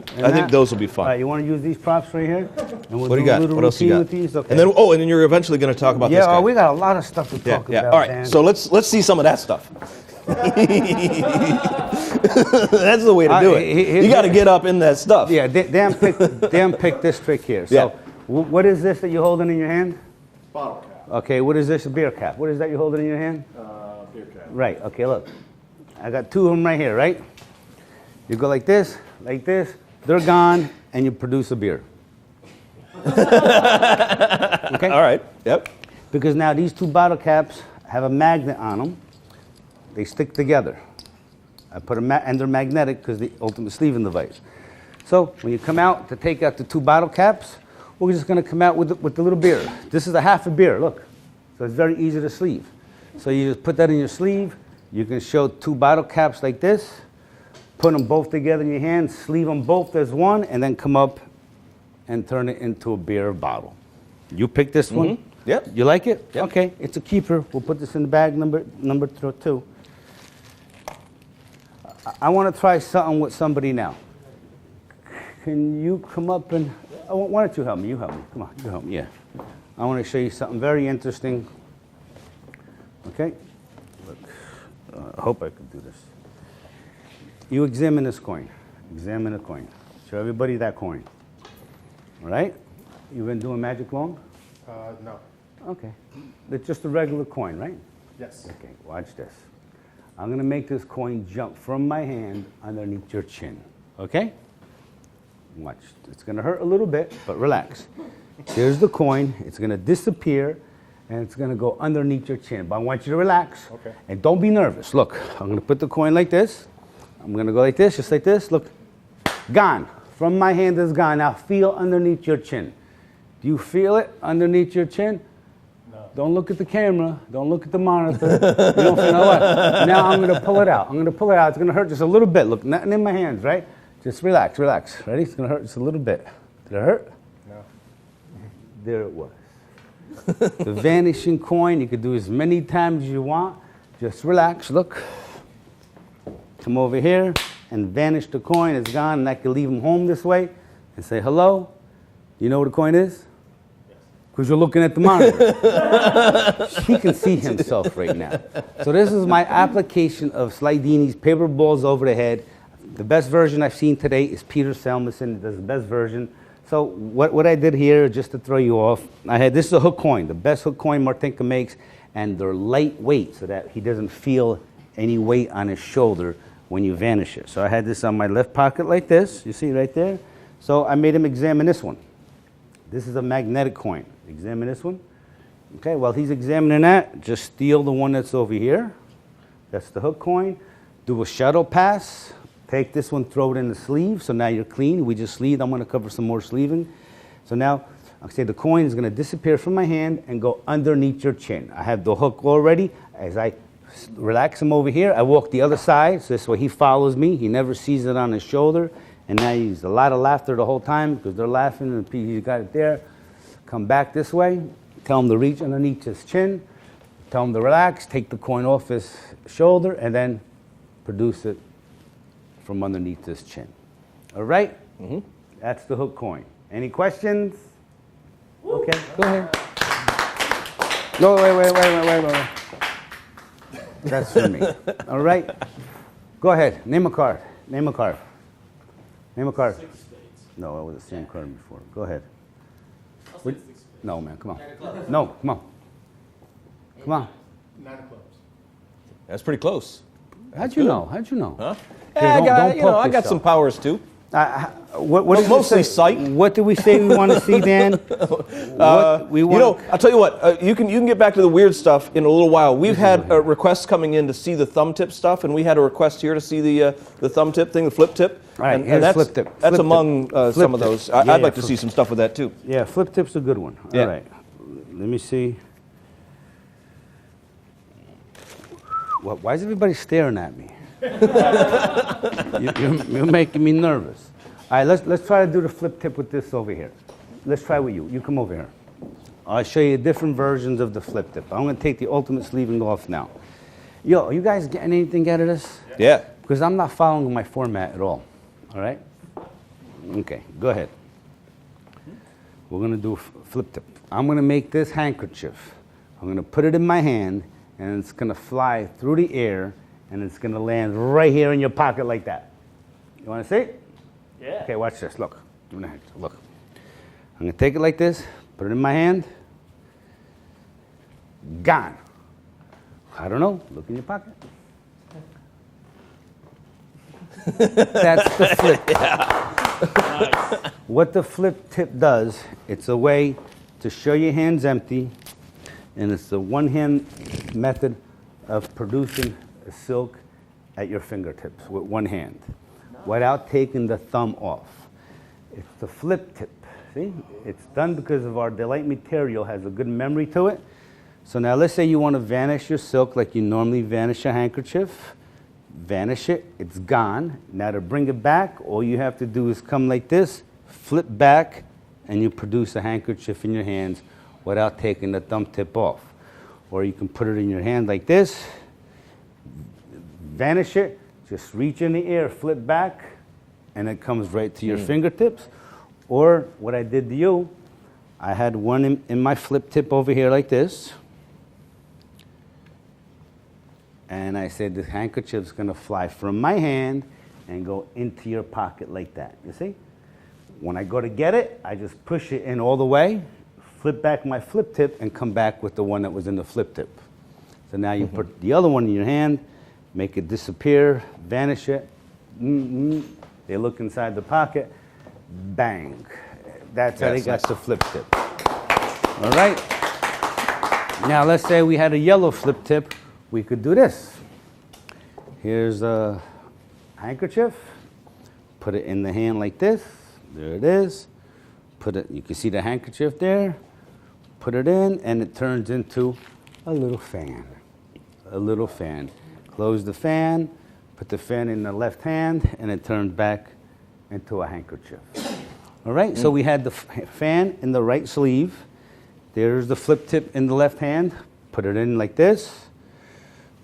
be fun. All right. You want to use these props right here? And we'll What do you got? What else you got? with these? Okay. And then you're eventually going to talk about this guy. Yeah, we got a lot of stuff to talk about. All right, Dan. so let's see some of that stuff. That's the way to do it. You got to get up in that stuff. Yeah, Dan picked this trick here. So, what is this that you're holding in your hand? Bottle cap. Okay, what is this? A beer cap. What is that you're holding in your hand? Beer cap. Right. Okay, look. I got 2 of them right here, right? You go like this, they're gone, and you produce a beer. Okay? All right. Yep. Because now these 2 bottle caps have a magnet on them. They stick together. I put and they're magnetic because the ultimate sleeve in the vise. So when you come out to take out the 2 bottle caps, we're just going to come out with the little beer. This is a half a beer, look. So it's very easy to sleeve. So you just put that in your sleeve. You can show 2 bottle caps like this. Put them both together in your hand, sleeve them both as one, and then come up and turn it into a beer bottle. You pick this one? Yep. You like it? Yep. Okay, it's a keeper. We'll put this in the bag number 2. I want to try something with somebody now. Can you come up and... why don't you help me? You help me. Come on, you help me. Yeah. I want to show you something very interesting. Okay? Look. I hope I can do this. You examine this coin. Examine the coin. Show everybody that coin. All right? You've been doing magic long? No. Okay. It's just a regular coin, right? Yes. Okay, watch this. I'm going to make this coin jump from my hand underneath your chin. Okay? Watch. It's going to hurt a little bit, but relax. Here's the coin. It's going to disappear, and it's going to go underneath your chin. But I want you to relax. Okay. And don't be nervous. Look, I'm going to put the coin like this. I'm going to go like this, just like this. Look. Gone. From my hand is gone. Now feel underneath your chin. Do you feel it underneath your chin? No. Don't look at the camera. Don't look at the monitor. You don't feel what? Now I'm going to pull it out. I'm going to pull it out. It's going to hurt just a little bit. Look, nothing in my hands, right? Just relax, relax. Ready? It's going to hurt just a little bit. Did it hurt? No. There it was. The vanishing coin. You could do as many times as you want. Just relax. Look. Come over here and vanish the coin. It's gone, and I can leave him home this way and say, hello. You know what the coin is? Because you're looking at the monitor. He can see himself right now. So this is my application of Slidini's paper balls over the head. The best version I've seen today is Peter Selmason. Does the best version. So what I did here, just to throw you off, this is a hook coin, the best hook coin Martinka makes, and they're lightweight so that he doesn't feel any weight on his shoulder when you vanish it. So I had this on my left pocket like this. You see right there? So I made him examine this one. This is a magnetic coin. Examine this one. Okay, while he's examining that, just steal the one that's over here. That's the hook coin. Do a shuttle pass. Take this one, throw it in the sleeve. So now you're clean. We just sleeved. I'm going to cover some more sleeving. So now, I'll say the coin is going to disappear from my hand and go underneath your chin. I have the hook already. As I relax him over here, I walk the other side. So this way he follows me. He never sees it on his shoulder. And now he's a lot of laughter the whole time because they're laughing and he's got it there. Come back this way. Tell him to reach underneath his chin. Tell him to relax. Take the coin off his shoulder and then produce it from underneath his chin. All right? Mm-hmm. That's the hook coin. Any questions? Okay, go ahead. No, wait. That's for me. All right? Go ahead. Name a card. Name a card. Name a card. 6 spades. No, it was the same card before. Go ahead. I'll say 6 spades. No, man, come on. 9 of clubs. No, come on. Come on. 9 of clubs. That's pretty close. How'd you know? How'd you know? Huh? Here, Yeah, don't poke I got yourself. some powers too. What But did you mostly say? sight. What did we say we want to see, Dan? What we want. I'll tell you what. You can get back to the weird stuff in a little while. We've had requests coming in to see the thumb tip stuff, and we had a request here to see the thumb tip thing, the flip tip. All right, and here's that's flip tip. That's Flip among tip. Flip some of tip. those. Yeah, I'd like to flip see tip. some stuff with that too. Yeah, flip tip's a good one. Yeah. All right. Let me see. Why is everybody staring at me? You're making me nervous. All right, let's try to do the flip tip with this over here. Let's try with you. You come over here. I'll show you different versions of the flip tip. I'm going to take the ultimate sleeving off now. Yo, are you guys getting anything out of this? Yeah. Because I'm not following my format at all. All right? Okay, go ahead. We're going to do flip tip. I'm going to make this handkerchief. I'm going to put it in my hand, and it's going to fly through the air, and it's going to land right here in your pocket like that. You want to see it? Yeah. Okay, watch this. Look. Look. I'm going to take it like this, put it in my hand. Gone. I don't know. Look in your pocket. That's the flip tip. Nice. What the flip tip does, it's a way to show your hands empty, and it's the one-hand method of producing a silk at your fingertips with one hand without taking the thumb off. It's the flip tip. See? It's done because of our Delight material has a good memory to it. So now let's say you want to vanish your silk like you normally vanish a handkerchief. Vanish it. It's gone. Now to bring it back, all you have to do is come like this, flip back, and you produce a handkerchief in your hands without taking the thumb tip off. Or you can put it in your hand like this, vanish it, just reach in the air, flip back, and it comes right to your fingertips. Or what I did to you, I had one in my flip tip over here like this. And I said the handkerchief's going to fly from my hand and go into your pocket like that. You see? When I go to get it, I just push it in all the way, flip back my flip tip, and come back with the one that was in the flip tip. So now you put the other one in your hand, make it disappear, vanish it. They look inside the pocket. Bang. That's how they got the flip tip. All right? Now let's say we had a yellow flip tip. We could do this. Here's a handkerchief. Put it in the hand like this. There it is. Put it, you can see the handkerchief there. Put it in, and it turns into a little fan. A little fan. Close the fan, put the fan in the left hand, and it turns back into a handkerchief. All right, so we had the fan in the right sleeve. There's the flip tip in the left hand. Put it in like this.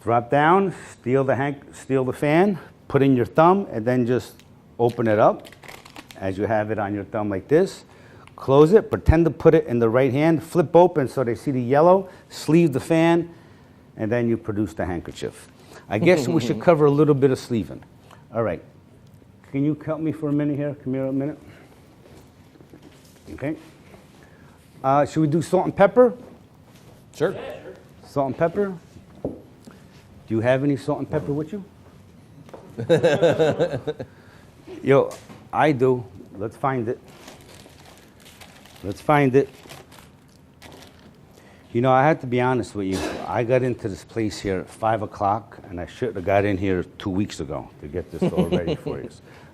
Drop down, steal the fan, put in your thumb, and then just open it up as you have it on your thumb like this. Close it, pretend to put it in the right hand, flip open so they see the yellow, sleeve the fan, and then you produce the handkerchief. I guess we should cover a little bit of sleeving. All right. Can you help me for a minute here? Come here a minute. Okay. Should we do salt and pepper? Sure. Salt and pepper? Do you have any salt and pepper with you? Yo, I do. Let's find it. Let's find it. You know, I have to be honest with you. I got into this place here at 5 o'clock, and I should have got in here 2 weeks ago to get this all ready for you.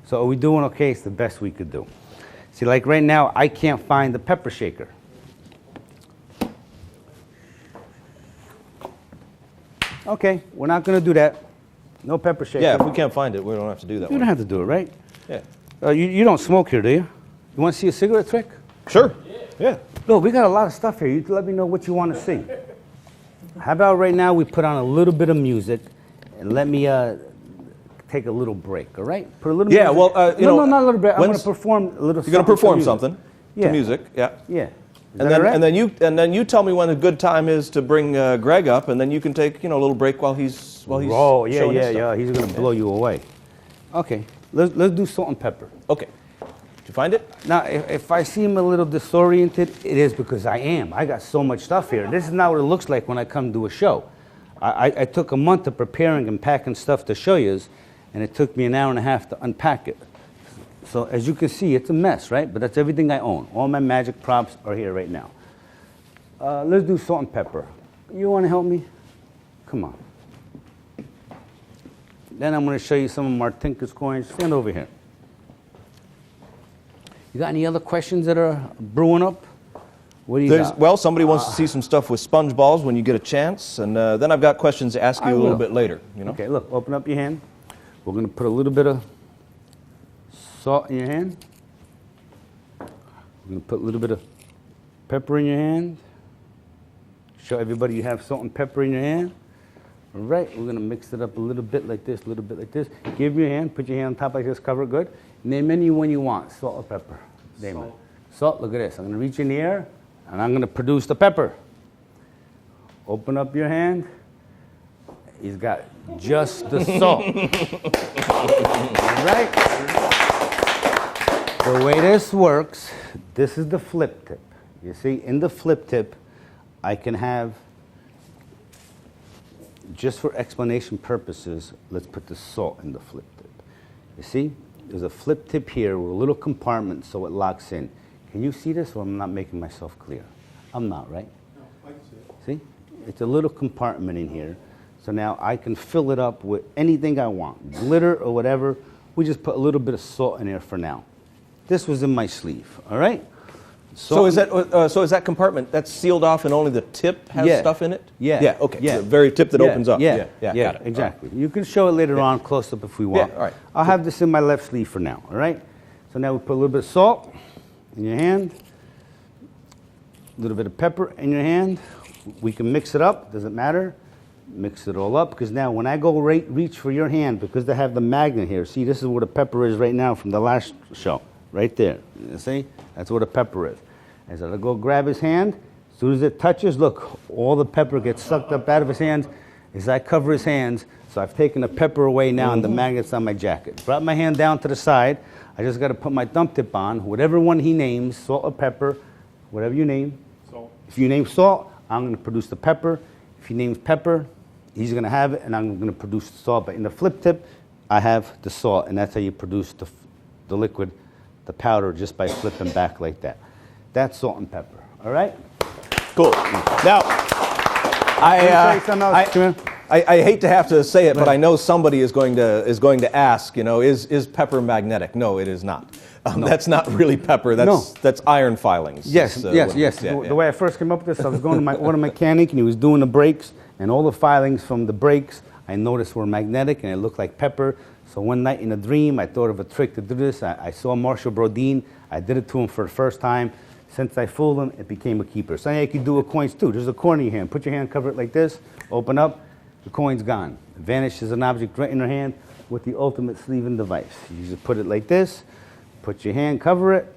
So are we doing okay? It's the best we could do. See, like right now, I can't find the pepper shaker. Okay, we're not going to do that. No pepper shaker. Yeah, if we can't find it, we don't have to do that You one. don't have to do it, right? Yeah. You don't smoke here, do you? You want to see a cigarette trick? Sure. Yeah. Look, we got a lot of stuff here. You let me know what you want to see. How about right now we put on a little bit of music and let me take a little break, all right? Put a little Yeah, music. well, you know, No, not a little break. I'm going to when's- perform a little You're going to perform to something Yeah. to music. Yeah. Yeah. Is And that then, all right? and then you tell me when a good time is to bring Greg up, and then you can take a little break while he's Oh, yeah, showing his yeah, stuff. yeah. He's going to blow you away. Okay, let's do salt and pepper. Okay. Did you find it? Now, if I seem a little disoriented, it is because I am. I got so much stuff here. This is not what it looks like when I come to a show. I took a month of preparing and packing stuff to show you, and it took me an hour and a half to unpack it. So as you can see, it's a mess, right? But that's everything I own. All my magic props are here right now. Let's do salt and pepper. You want to help me? Come on. Then I'm going to show you some of Martinka's coins. Stand over here. You got any other questions that are brewing up? What do you got? Well, somebody wants to see some stuff with sponge balls when you get a chance, and then I've got questions to ask you I a little will. bit later. You know? Okay, look, open up your hand. We're going to put a little bit of salt in your hand. We're going to put a little bit of pepper in your hand. Show everybody you have salt and pepper in your hand. All right, we're going to mix it up a little bit like this, a little bit like this. Give me your hand, put your hand on top like this, cover it good. Name any one you want, salt or pepper. Name it. Salt, look at this. I'm going to reach in the air, and I'm going to produce the pepper. Open up your hand. He's got just the salt. All right? The way this works, this is the flip tip. You see, in the flip tip, I can have, just for explanation purposes, let's put the salt in the flip tip. You see, there's a flip tip here with a little compartment so it locks in. Can you see this, or I'm not making myself clear? I'm not, right? No, I can see it. See? It's a little compartment in here. So now I can fill it up with anything I want, glitter or whatever. We just put a little bit of salt in there for now. This was in my sleeve, all right? So is that compartment that's sealed off and only the tip has Yeah. stuff in it? Yeah. Yeah. Okay. Yeah. The very tip that opens up. Yeah. Got it. Exactly. You can show it later on close up if we want. Yeah, all right. I'll have this in my left sleeve for now, all right? So now we put a little bit of salt in your hand, a little bit of pepper in your hand. We can mix it up, doesn't matter. Mix it all up, because now when I go reach for your hand, because they have the magnet here, see, this is where the pepper is right now from the last show, right there. You see? That's where the pepper is. As I go grab his hand, as soon as it touches, look, all the pepper gets sucked up out of his hands as I cover his hands. So I've taken the pepper away now and the magnet's on my jacket. Brought my hand down to the side. I just got to put my thumb tip on, whatever one he names, salt or pepper, whatever you name. Salt. If you name salt, I'm going to produce the pepper. If he names pepper, he's going to have it, and I'm going to produce the salt. But in the flip tip, I have the salt, and that's how you produce the liquid, the powder, just by flipping back like that. That's salt and pepper, all right? Cool. Now, Let me say something else. Come here. I hate to have to say it, but I know somebody is going to ask, you know, is pepper magnetic? No, it is not. That's not really pepper. That's iron filings. Yes, It's, yes. yeah, The way I first came up with this, I was going to order mechanic, and he was doing the brakes, and all the filings from the brakes I noticed were magnetic, and it looked like pepper. So one night in a dream, I thought of a trick to do this. I saw Marshall Brodeen. I did it to him for the first time. Since I fooled him, it became a keeper. So you can do with coins too. There's a coin in your hand. Put your hand, cover it like this, open up, the coin's gone. It vanishes an object right in your hand with the ultimate sleeving device. You just put it like this, put your hand, cover it,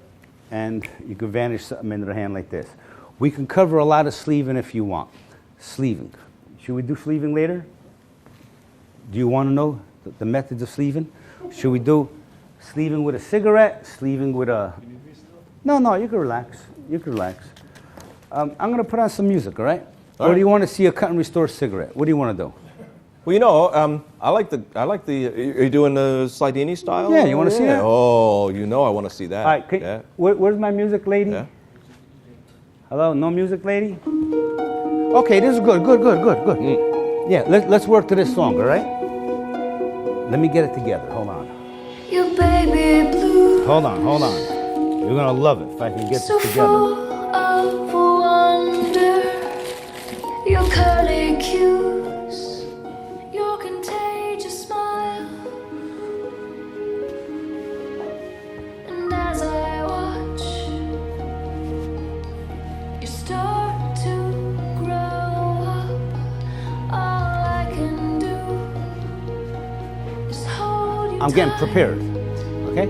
and you can vanish something into the hand like this. We can cover a lot of sleeving if you want. Sleeving. Should we do sleeving later? Do you want to know the methods of sleeving? Should we do sleeving with a cigarette, sleeving with a... No, you can relax. You can relax. I'm going to put on some music, all right? Or do you want to see a cut and restore cigarette? What do you want to do? Well, you know, I like the. Are you doing the Slidini style? Yeah, you wanna see that? Oh, you know, I want to see that. All right, yeah. where's my music lady? Yeah. Hello, no music lady? Okay, this is good. Yeah, let's work to this song, all right? Let me get it together. Hold on. Your baby blue. Hold on. You're going to love it if I can get So this together. full of wonder. Your curly cues. Your contagious smile. And as I watch, you start to grow up. All I can do is hold you I'm getting tight. prepared, okay?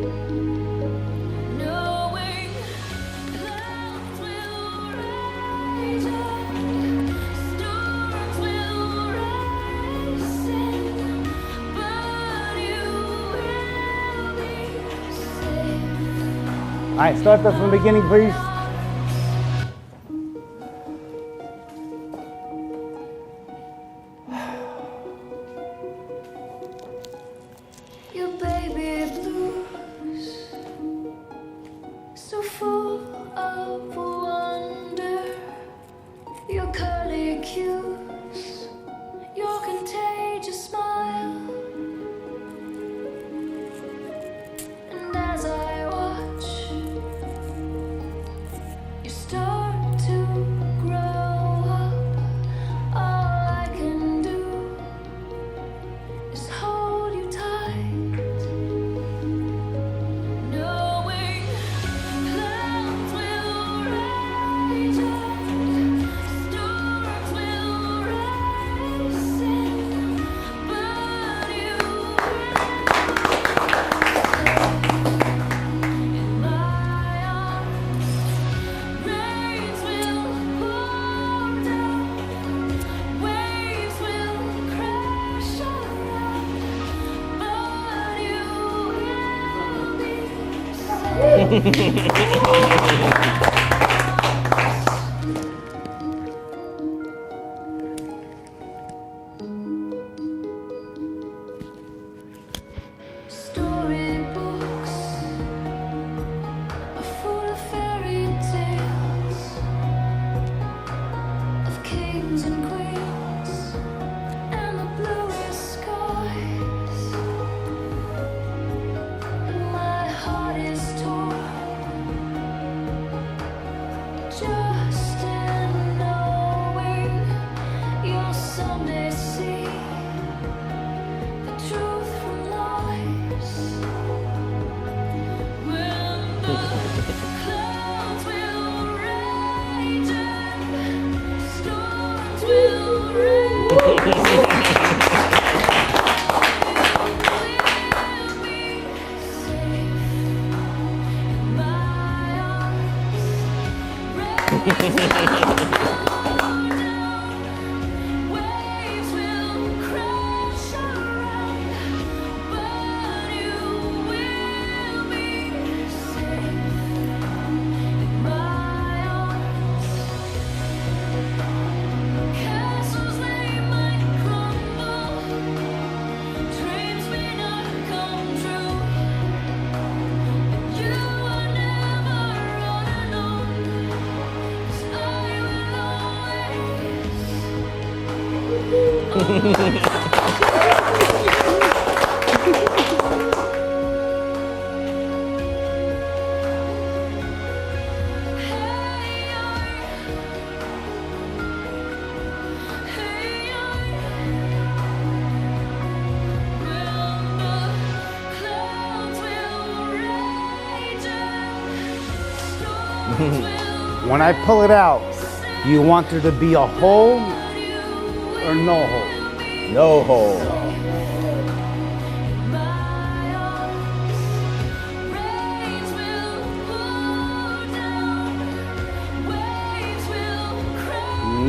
Knowing clouds will rise up, storms will rise in, but you will be safe. All right, start that from the beginning, please. Your baby blues, so full of wonder. Your curly cues, your contagious smile. And as I watch, you start to grow up. All I can do is hold you tight. Knowing clouds will rise up, storms will rise in, but you in my arms, rains will pour down, waves will crash around, but you will be safe. Storybooks are full of fairy tales of kings and queens and the bluest skies. And my heart is torn Waves will crash around, but you will be safe in my arms. Castles they might crumble, dreams may not come true, but you are never alone, 'cause I will always. When I pull it out, you want there to be a hole or no hole? No hole.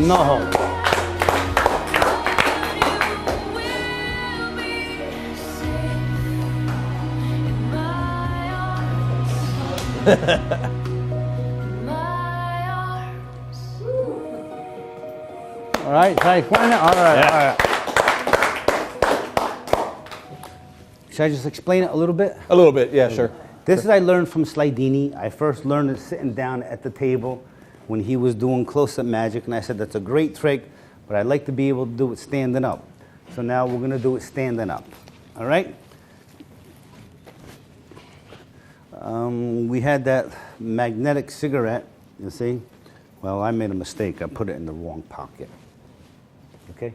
No hole. All right, all right. Should I just explain it a little bit? A little bit, yeah, sure. This is I learned from Slidini. I first learned it sitting down at the table when he was doing close-up magic, and I said, that's a great trick, but I'd like to be able to do it standing up. So now we're going to do it standing up. All right? We had that magnetic cigarette, you see? Well, I made a mistake. I put it in the wrong pocket. Okay?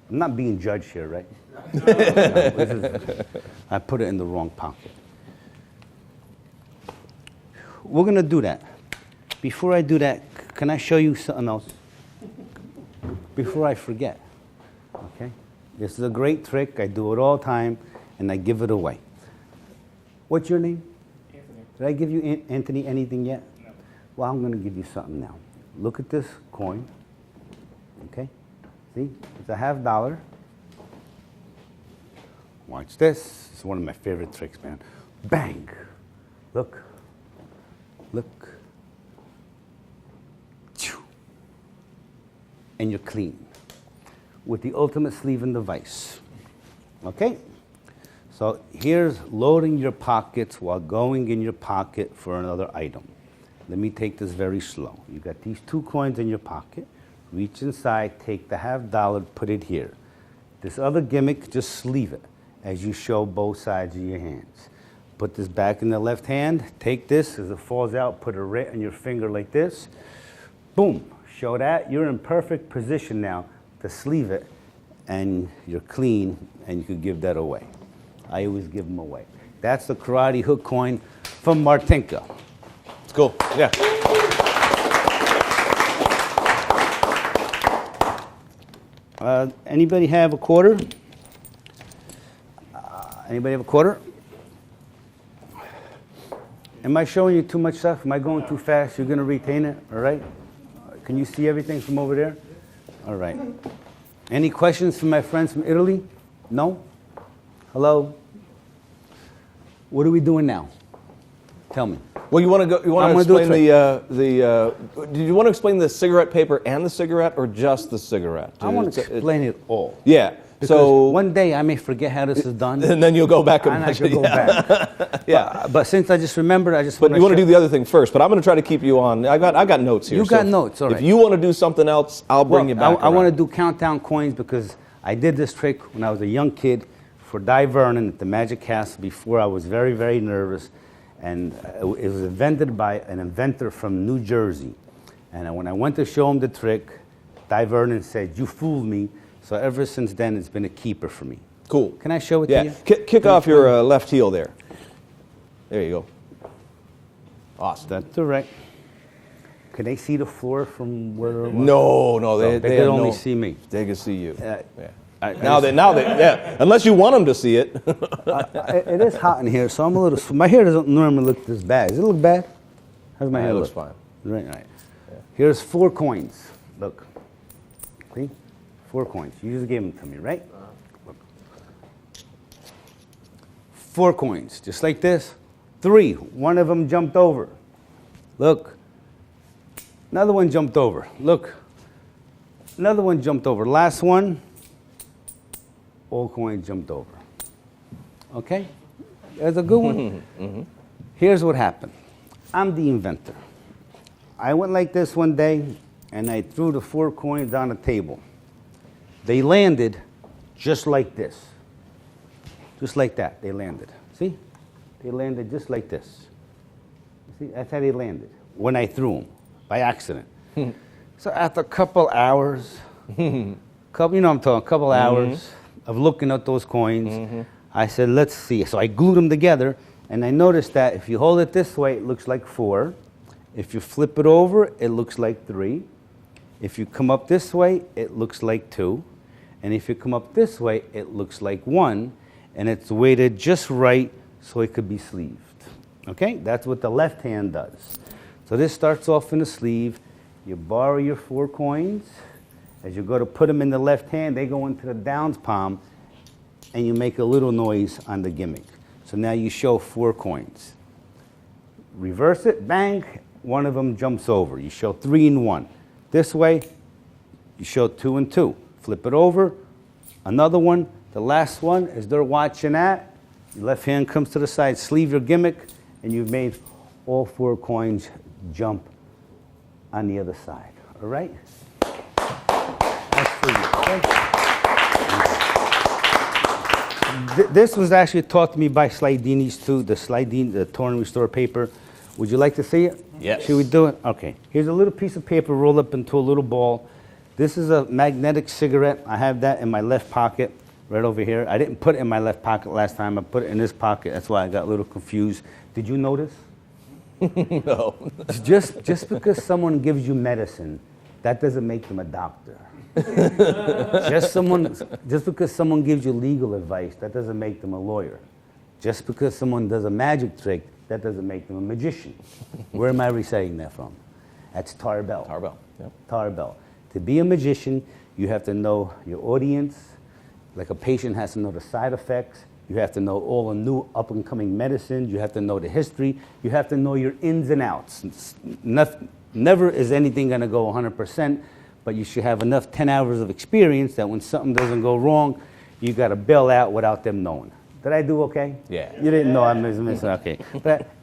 I'm not being judged here, right? I put it in the wrong pocket. We're going to do that. Before I do that, can I show you something else? Before I forget. Okay? This is a great trick. I do it all the time, and I give it away. What's your name? Anthony. Did I give you, Anthony, anything yet? No. Well, I'm going to give you something now. Look at this coin. Okay? See? It's a $50. Watch this. It's one of my favorite tricks, man. Bang! Look. Look. And you're clean. With the ultimate sleeving device. Okay? So here's loading your pockets while going in your pocket for another item. Let me take this very slow. You got these 2 coins in your pocket. Reach inside, take the $50, put it here. This other gimmick, just sleeve it as you show both sides of your hands. Put this back in the left hand. Take this as it falls out. Put it right on your finger like this. Boom. Show that. You're in perfect position now to sleeve it, and you're clean, and you could give that away. I always give them away. That's the karate hook coin from Martinka. It's cool. Yeah. Anybody have a quarter? Anybody have a quarter? Am I showing you too much stuff? Am I going too fast? You're going to retain it, all right? Can you see everything from over there? All right. Any questions from my friends from Italy? No? Hello? What are we doing now? Tell me. Well, you want to go? You want I'm to gonna do a explain Did you want to explain the cigarette paper and the cigarette, or just the cigarette? I want to explain it all. Yeah. Because So one day I may forget how this is done. and then you'll go back and And I watch should it. go back. Yeah. But since I just remembered, I just But you want to do show- the other thing first. But I'm going to try to keep you on. I got notes here. You got notes, all If right. you want to do something else, I'll bring you back. I want to around. do countdown coins because I did this trick when I was a young kid for Di Vernon at the Magic Castle before I was very, very nervous. And it was invented by an inventor from New Jersey. And when I went to show him the trick, Di Vernon said, "You fooled me." So ever since then, it's been a keeper for me. Cool. Can I show it to Yeah. you? Kick off your left heel there. There you go. Awesome. That's correct. Can they see the floor from where? No, They they can have only no- see me. They can see you. Yeah. Now they, yeah. Unless you want them to see it. It is hot in here, so I'm a little. My hair doesn't normally look this bad. Does it look bad? How's my hair It looks look? fine. Right, right. Here's 4 coins. Look. See? 4 coins. You just gave them to me, right? Look. 4 coins, just like this. 3. One of them jumped over. Look. Another one jumped over. Look. Another one jumped over. Last one. All coins jumped over. Okay? That's a good one. Here's what happened. I'm the inventor. I went like this one day, and I threw the 4 coins on the table. They landed just like this. Just like that, they landed. See? They landed just like this. See, that's how they landed when I threw them, by accident. So after a couple hours, you know what I'm talking, a couple hours of looking at those coins, I said, let's see. So I glued them together, and I noticed that if you hold it this way, it looks like 4. If you flip it over, it looks like 3. If you come up this way, it looks like 2. And if you come up this way, it looks like 1. And it's weighted just right so it could be sleeved. Okay? That's what the left hand does. So this starts off in the sleeve. You borrow your 4 coins. As you go to put them in the left hand, they go into the downs palm, and you make a little noise on the gimmick. So now you show 4 coins. Reverse it, bang, one of them jumps over. You show 3 and 1. This way, you show 2 and 2. Flip it over, another one. The last one, as they're watching that, your left hand comes to the side, sleeve your gimmick, and you've made all 4 coins jump on the other side. All right? That's for you. Okay? This was actually taught to me by Slidinis too, the torn and restore paper. Would you like to see it? Yes. Should we do it? Okay. Here's a little piece of paper rolled up into a little ball. This is a magnetic cigarette. I have that in my left pocket, right over here. I didn't put it in my left pocket last time. I put it in this pocket. That's why I got a little confused. Did you notice? No. Just because someone gives you medicine, that doesn't make them a doctor. Just because someone gives you legal advice, that doesn't make them a lawyer. Just because someone does a magic trick, that doesn't make them a magician. Where am I reciting that from? That's Tarbell. Tarbell. Yep. Tarbell. To be a magician, you have to know your audience. Like a patient has to know the side effects. You have to know all the new up-and-coming medicines. You have to know the history. You have to know your ins and outs. Never is anything going to go 100%, but you should have enough 10 hours of experience that when something doesn't go wrong, you got to bail out without them knowing. Did I do okay? Yeah. You didn't know I was missing. Okay.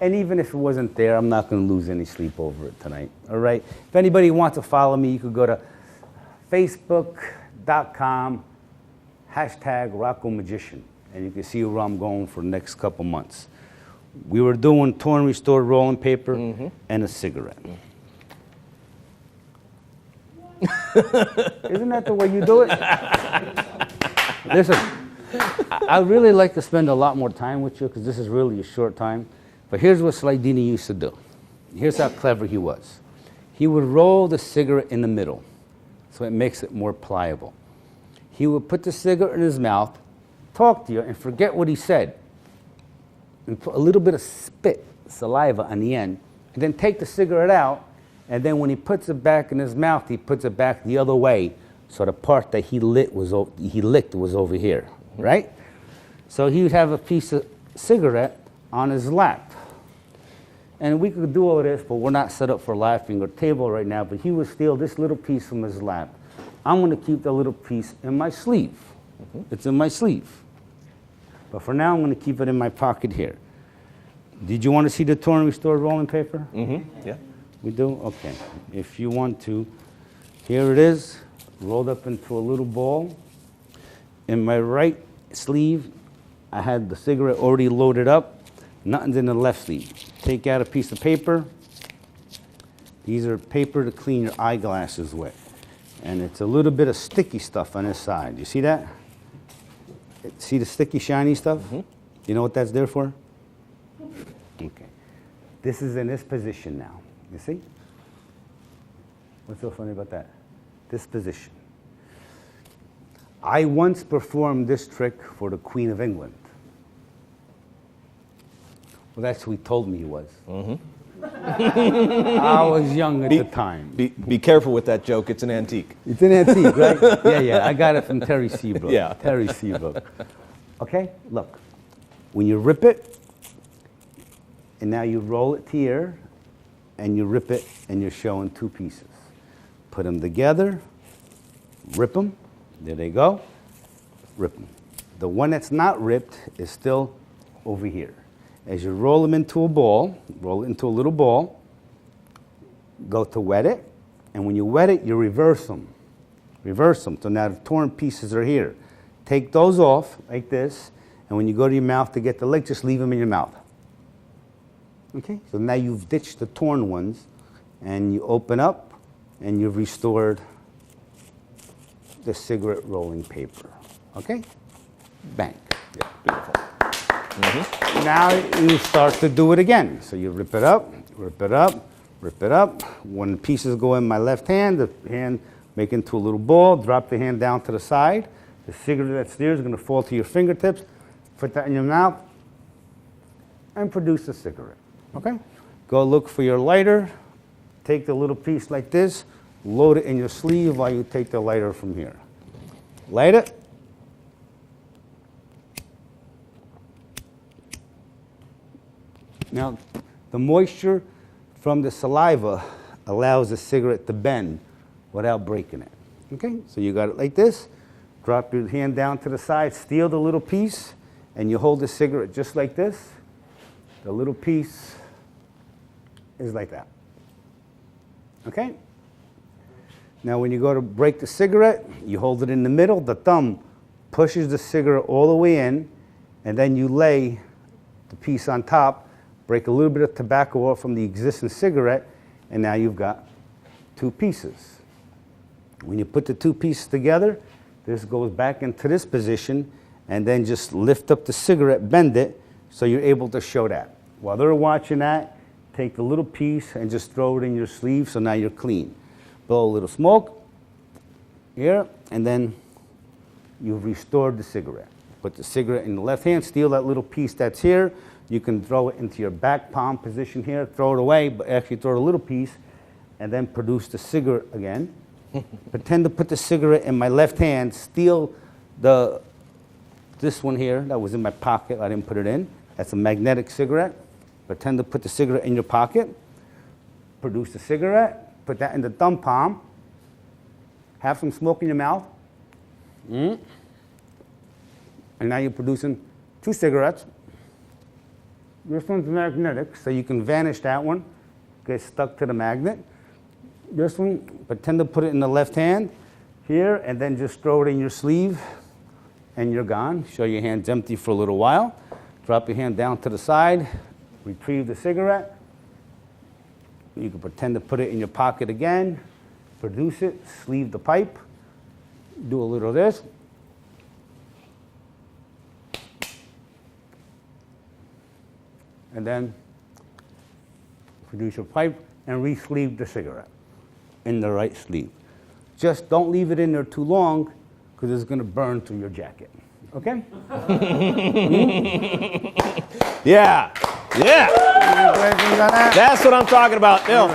And even if it wasn't there, I'm not going to lose any sleep over it tonight. All right? If anybody wants to follow me, you could go to facebook.com #Rocco Magician, and you can see where I'm going for the next couple months. We were doing torn restored rolling paper and a cigarette. Isn't that the way you do it? Listen, I'd really like to spend a lot more time with you because this is really a short time. But here's what Slidini used to do. Here's how clever he was. He would roll the cigarette in the middle so it makes it more pliable. He would put the cigarette in his mouth, talk to you, and forget what he said. And put a little bit of spit, saliva on the end, and then take the cigarette out, and then when he puts it back in his mouth, he puts it back the other way, so the part that he licked was over here, right? So he would have a piece of cigarette on his lap. And we could do all of this, but we're not set up for laughing or table right now, but he would steal this little piece from his lap. I'm going to keep the little piece in my sleeve. It's in my sleeve. But for now, I'm going to keep it in my pocket here. Did you want to see the torn and restored rolling paper? Yeah. We do? Okay. If you want to, here it is, rolled up into a little ball. In my right sleeve, I had the cigarette already loaded up. Nothing's in the left sleeve. Take out a piece of paper. These are paper to clean your eyeglasses with. And it's a little bit of sticky stuff on this side. You see that? See the sticky, shiny stuff? You know what that's there for? Okay. This is in this position now. You see? What's so funny about that? This position. I once performed this trick for the Queen of England. Well, that's who he told me he was. I was young at the time. Be careful with that joke. It's an antique. It's an antique, right? Yeah. I got it from Terry Seabrook. Yeah. Terry Seabrook. Okay, look. When you rip it, and now you roll it to here, and you rip it, and you're showing two pieces. Put them together, rip them. There they go. Rip them. The one that's not ripped is still over here. As you roll them into a ball, roll it into a little ball, go to wet it, and when you wet it, you reverse them. Reverse them. So now the torn pieces are here. Take those off like this, and when you go to your mouth to get the lick, just leave them in your mouth. Okay? So now you've ditched the torn ones, and you open up, and you've restored the cigarette rolling paper. Okay? Bang. Yeah, beautiful. Now you start to do it again. So you rip it up, rip it up, rip it up. When the pieces go in my left hand, the hand make into a little ball, drop the hand down to the side. The cigarette that's there is going to fall to your fingertips. Put that in your mouth and produce a cigarette. Okay? Go look for your lighter. Take the little piece like this, load it in your sleeve while you take the lighter from here. Light it. Now, the moisture from the saliva allows the cigarette to bend without breaking it. Okay? So you got it like this. Drop your hand down to the side, steal the little piece, and you hold the cigarette just like this. The little piece is like that. Okay? Now, when you go to break the cigarette, you hold it in the middle. The thumb pushes the cigarette all the way in, and then you lay the piece on top, break a little bit of tobacco off from the existing cigarette, and now you've got two pieces. When you put the two pieces together, this goes back into this position, and then just lift up the cigarette, bend it, so you're able to show that. While they're watching that, take the little piece and just throw it in your sleeve, so now you're clean. Blow a little smoke here, and then you've restored the cigarette. Put the cigarette in the left hand, steal that little piece that's here. You can throw it into your back palm position here, throw it away, but actually throw the little piece, and then produce the cigarette again. Pretend to put the cigarette in my left hand, steal this one here that was in my pocket, I didn't put it in. That's a magnetic cigarette. Pretend to put the cigarette in your pocket, produce the cigarette, put that in the thumb palm, have some smoke in your mouth, and now you're producing two cigarettes. This one's magnetic, so you can vanish that one, get stuck to the magnet. This one, pretend to put it in the left hand here, and then just throw it in your sleeve, and you're gone. Show your hands empty for a little while. Drop your hand down to the side, retrieve the cigarette. You can pretend to put it in your pocket again, produce it, sleeve the pipe, do a little of this. And then produce your pipe and re-sleeve the cigarette in the right sleeve. Just don't leave it in there too long because it's going to burn through your jacket. Okay? Yeah. That's what I'm talking about. You know,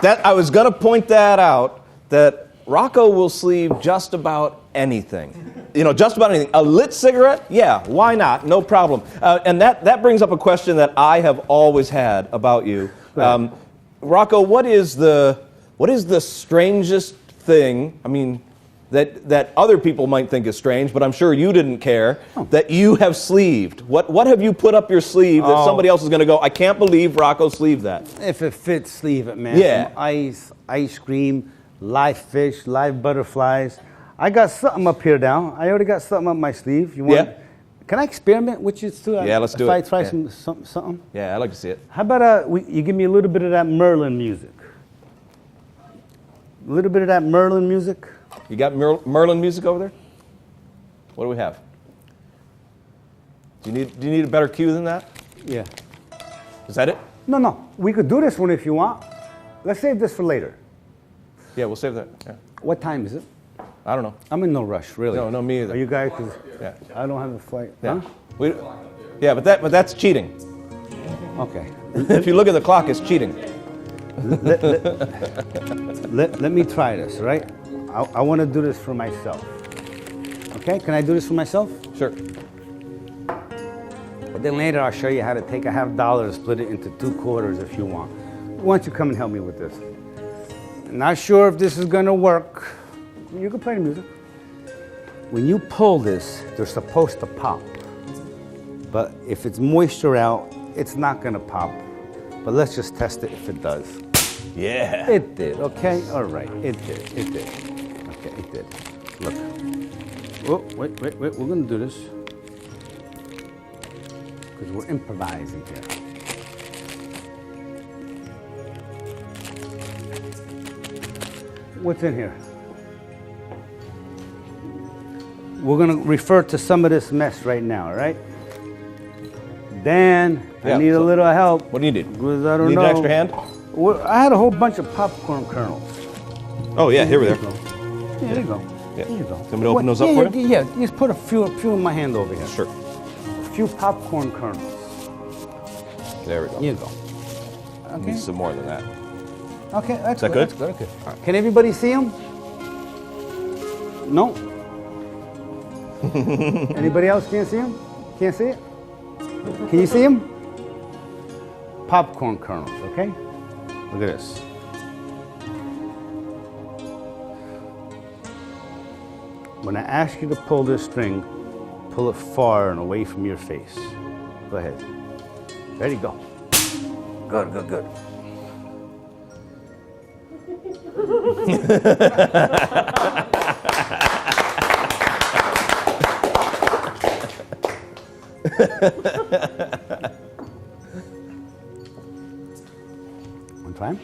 that I was going to point that out, that Rocco will sleeve just about anything. You know, just about anything. A lit cigarette? Yeah, why not? No problem. And that brings up a question that I have always had about you. Rocco, what is the strangest thing, I mean, that other people might think is strange, but I'm sure you didn't care, that you have sleeved? What have you put up your sleeve that somebody else is going to go, I can't believe Rocco sleeved that? If it fits, sleeve it, man. Yeah. Some ice cream, live fish, live butterflies. I got something up here now. I already got something up my sleeve. You want? Yeah. Can I experiment with you too? Yeah, let's do if it. I try something? Yeah, I'd like to see it. How about you give me a little bit of that Merlin music? A little bit of that Merlin music? You got Merlin music over there? What do we have? Do you need a better cue than that? Yeah. Is that it? No. We could do this one if you want. Let's save this for later. Yeah, we'll save that. Yeah. What time is it? I don't know. I'm in no rush, really. No, me either. Are you guys? 'Cause Yeah. I don't have a flight. Yeah. Huh? But that's cheating. Okay. If you look at the clock, it's cheating. Let me try this, all right? I want to do this for myself. Okay, can I do this for myself? Sure. But then later I'll show you how to take a $50 and split it into 2 quarters if you want. Why don't you come and help me with this? Not sure if this is going to work. You can play the music. When you pull this, they're supposed to pop. But if it's moisture out, it's not going to pop. But let's just test it if it does. Yeah. It did, okay? All right, it did. Okay, it did. Look. Oh, wait, we're going to do this. Because we're improvising here. What's in here? We're going to refer to some of this mess right now, all right? Dan, Yeah, I need a so- little help. What do you need? Because I don't Need know. an extra hand? Well, I had a whole bunch of popcorn kernels. Oh, yeah, here we are. There you go. Yeah. There you go. Want me to open those up yeah, for you? Yeah, just put a few in my hand over here. Sure. A few popcorn kernels. There we go. Here you go. Need Okay. some more than that. Okay, that's that good. good? That's good. Okay. Can everybody see them? No. Anybody else can't see them? Can't see it? Can you see them? Popcorn kernels. Okay. Look at this. When I ask you to pull this string, pull it far and away from your face. Go ahead. There you go. Good, good, good. One time.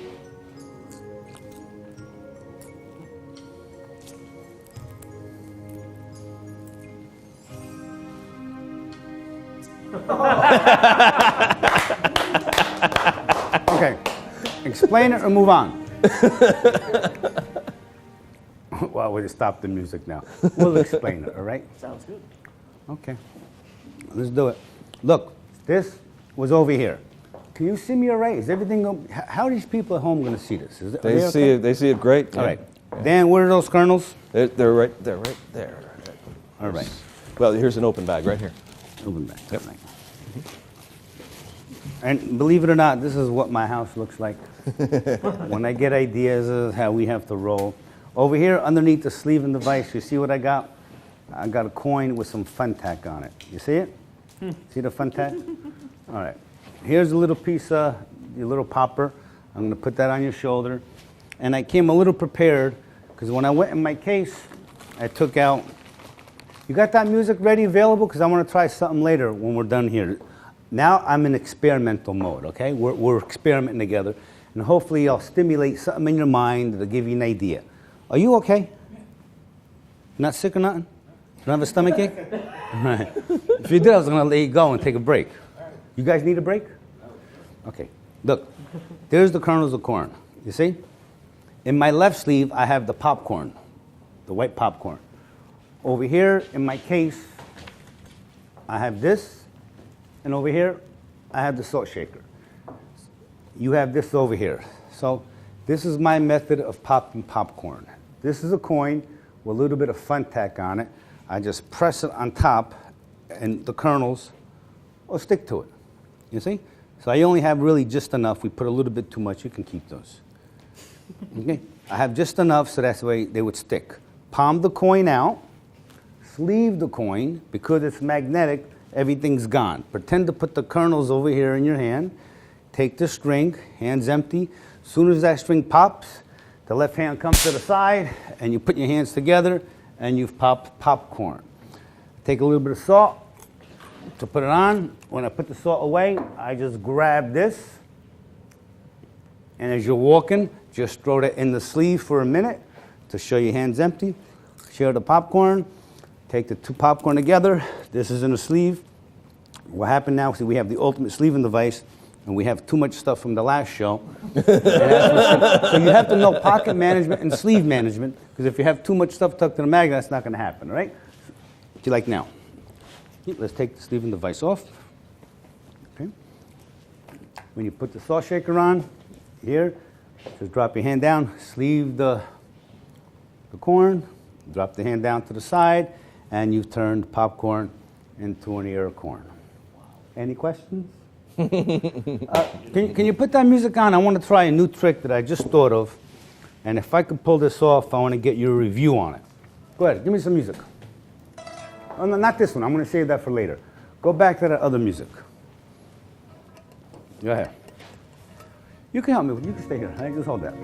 Okay. Explain it or move on. Well, we'll stop the music now. We'll explain it, all right? Sounds good. Okay. Let's do it. Look, this was over here. Can you see me all right? Is everything how are these people at home going to see this? Are They okay? see it. They see it great. All right. Dan, where are those kernels? They're right there. Right there. All right. Well, here's an open bag right here. Open back. Yep. And believe it or not, this is what my house looks like. When I get ideas, this is how we have to roll. Over here, underneath the sleeve and device, you see what I got? I got a coin with some fun tack on it. You see it? See the fun tack? All right. Here's a little piece of your little popper. I'm going to put that on your shoulder. And I came a little prepared because when I went in my case, I took out. You got that music ready, available? Because I want to try something later when we're done here. Now I'm in experimental mode, okay? We're experimenting together. And hopefully I'll stimulate something in your mind that'll give you an idea. Are you okay? Not sick or nothing? You don't have a stomach ache? All right. If you did, I was going to let you go and take a break. You guys need a break? Okay. Look, there's the kernels of corn. You see? In my left sleeve, I have the popcorn, the white popcorn. Over here in my case, I have this. And over here, I have the salt shaker. You have this over here. So this is my method of popping popcorn. This is a coin with a little bit of fun tack on it. I just press it on top, and the kernels will stick to it. You see? So I only have really just enough. We put a little bit too much. You can keep those. Okay? I have just enough so that's the way they would stick. Palm the coin out. Sleeve the coin. Because it's magnetic, everything's gone. Pretend to put the kernels over here in your hand. Take the string, hands empty. As soon as that string pops, the left hand comes to the side, and you put your hands together, and you've popped popcorn. Take a little bit of salt to put it on. When I put the salt away, I just grab this, and as you're walking, just throw that in the sleeve for a minute to show your hands empty. Share the popcorn. Take the two popcorn together. This is in the sleeve. What happened now, see, we have the ultimate sleeving device, and we have too much stuff from the last show. So you have to know pocket management and sleeve management, because if you have too much stuff tucked in the magnet, that's not going to happen, all right? What do you like now? Let's take the sleeving device off. Okay. when you put the salt shaker on, here, just drop your hand down, sleeve the corn, drop the hand down to the side, and you've turned popcorn into an ear of corn. Any questions? Can you put that music on? I want to try a new trick that I just thought of. And if I could pull this off, I want to get your review on it. Go ahead, give me some music. Oh, no, not this one. I'm going to save that for later. Go back to that other music. Go ahead. You can help me. You can stay here. Just hold that.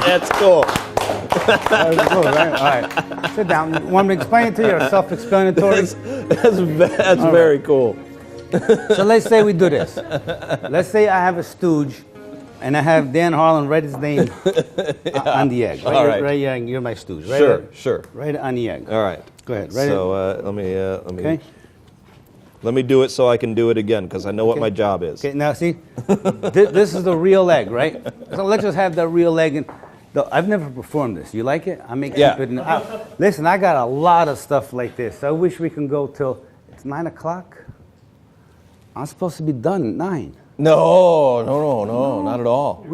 That's cool. That was good, right? All right. Sit down. Want me to explain it to you or self-explanatory? That's very cool. So let's say we do this. Let's say I have a stooge and I have Dan Harlan write his name on the egg. All right. Right, you're my stooge. Right Sure, sure. Write it on the egg. All right. Go ahead. Write So let Okay. me do it so I can do it again because I know what my job is. Okay, now see, this is the real egg, right? So let's just have that real egg. And I've never performed this. You like it? I may keep Yeah. it. Listen, I got a lot of stuff like this. I wish we can go till it's 9 o'clock. I'm supposed to be done at 9. No, not at all.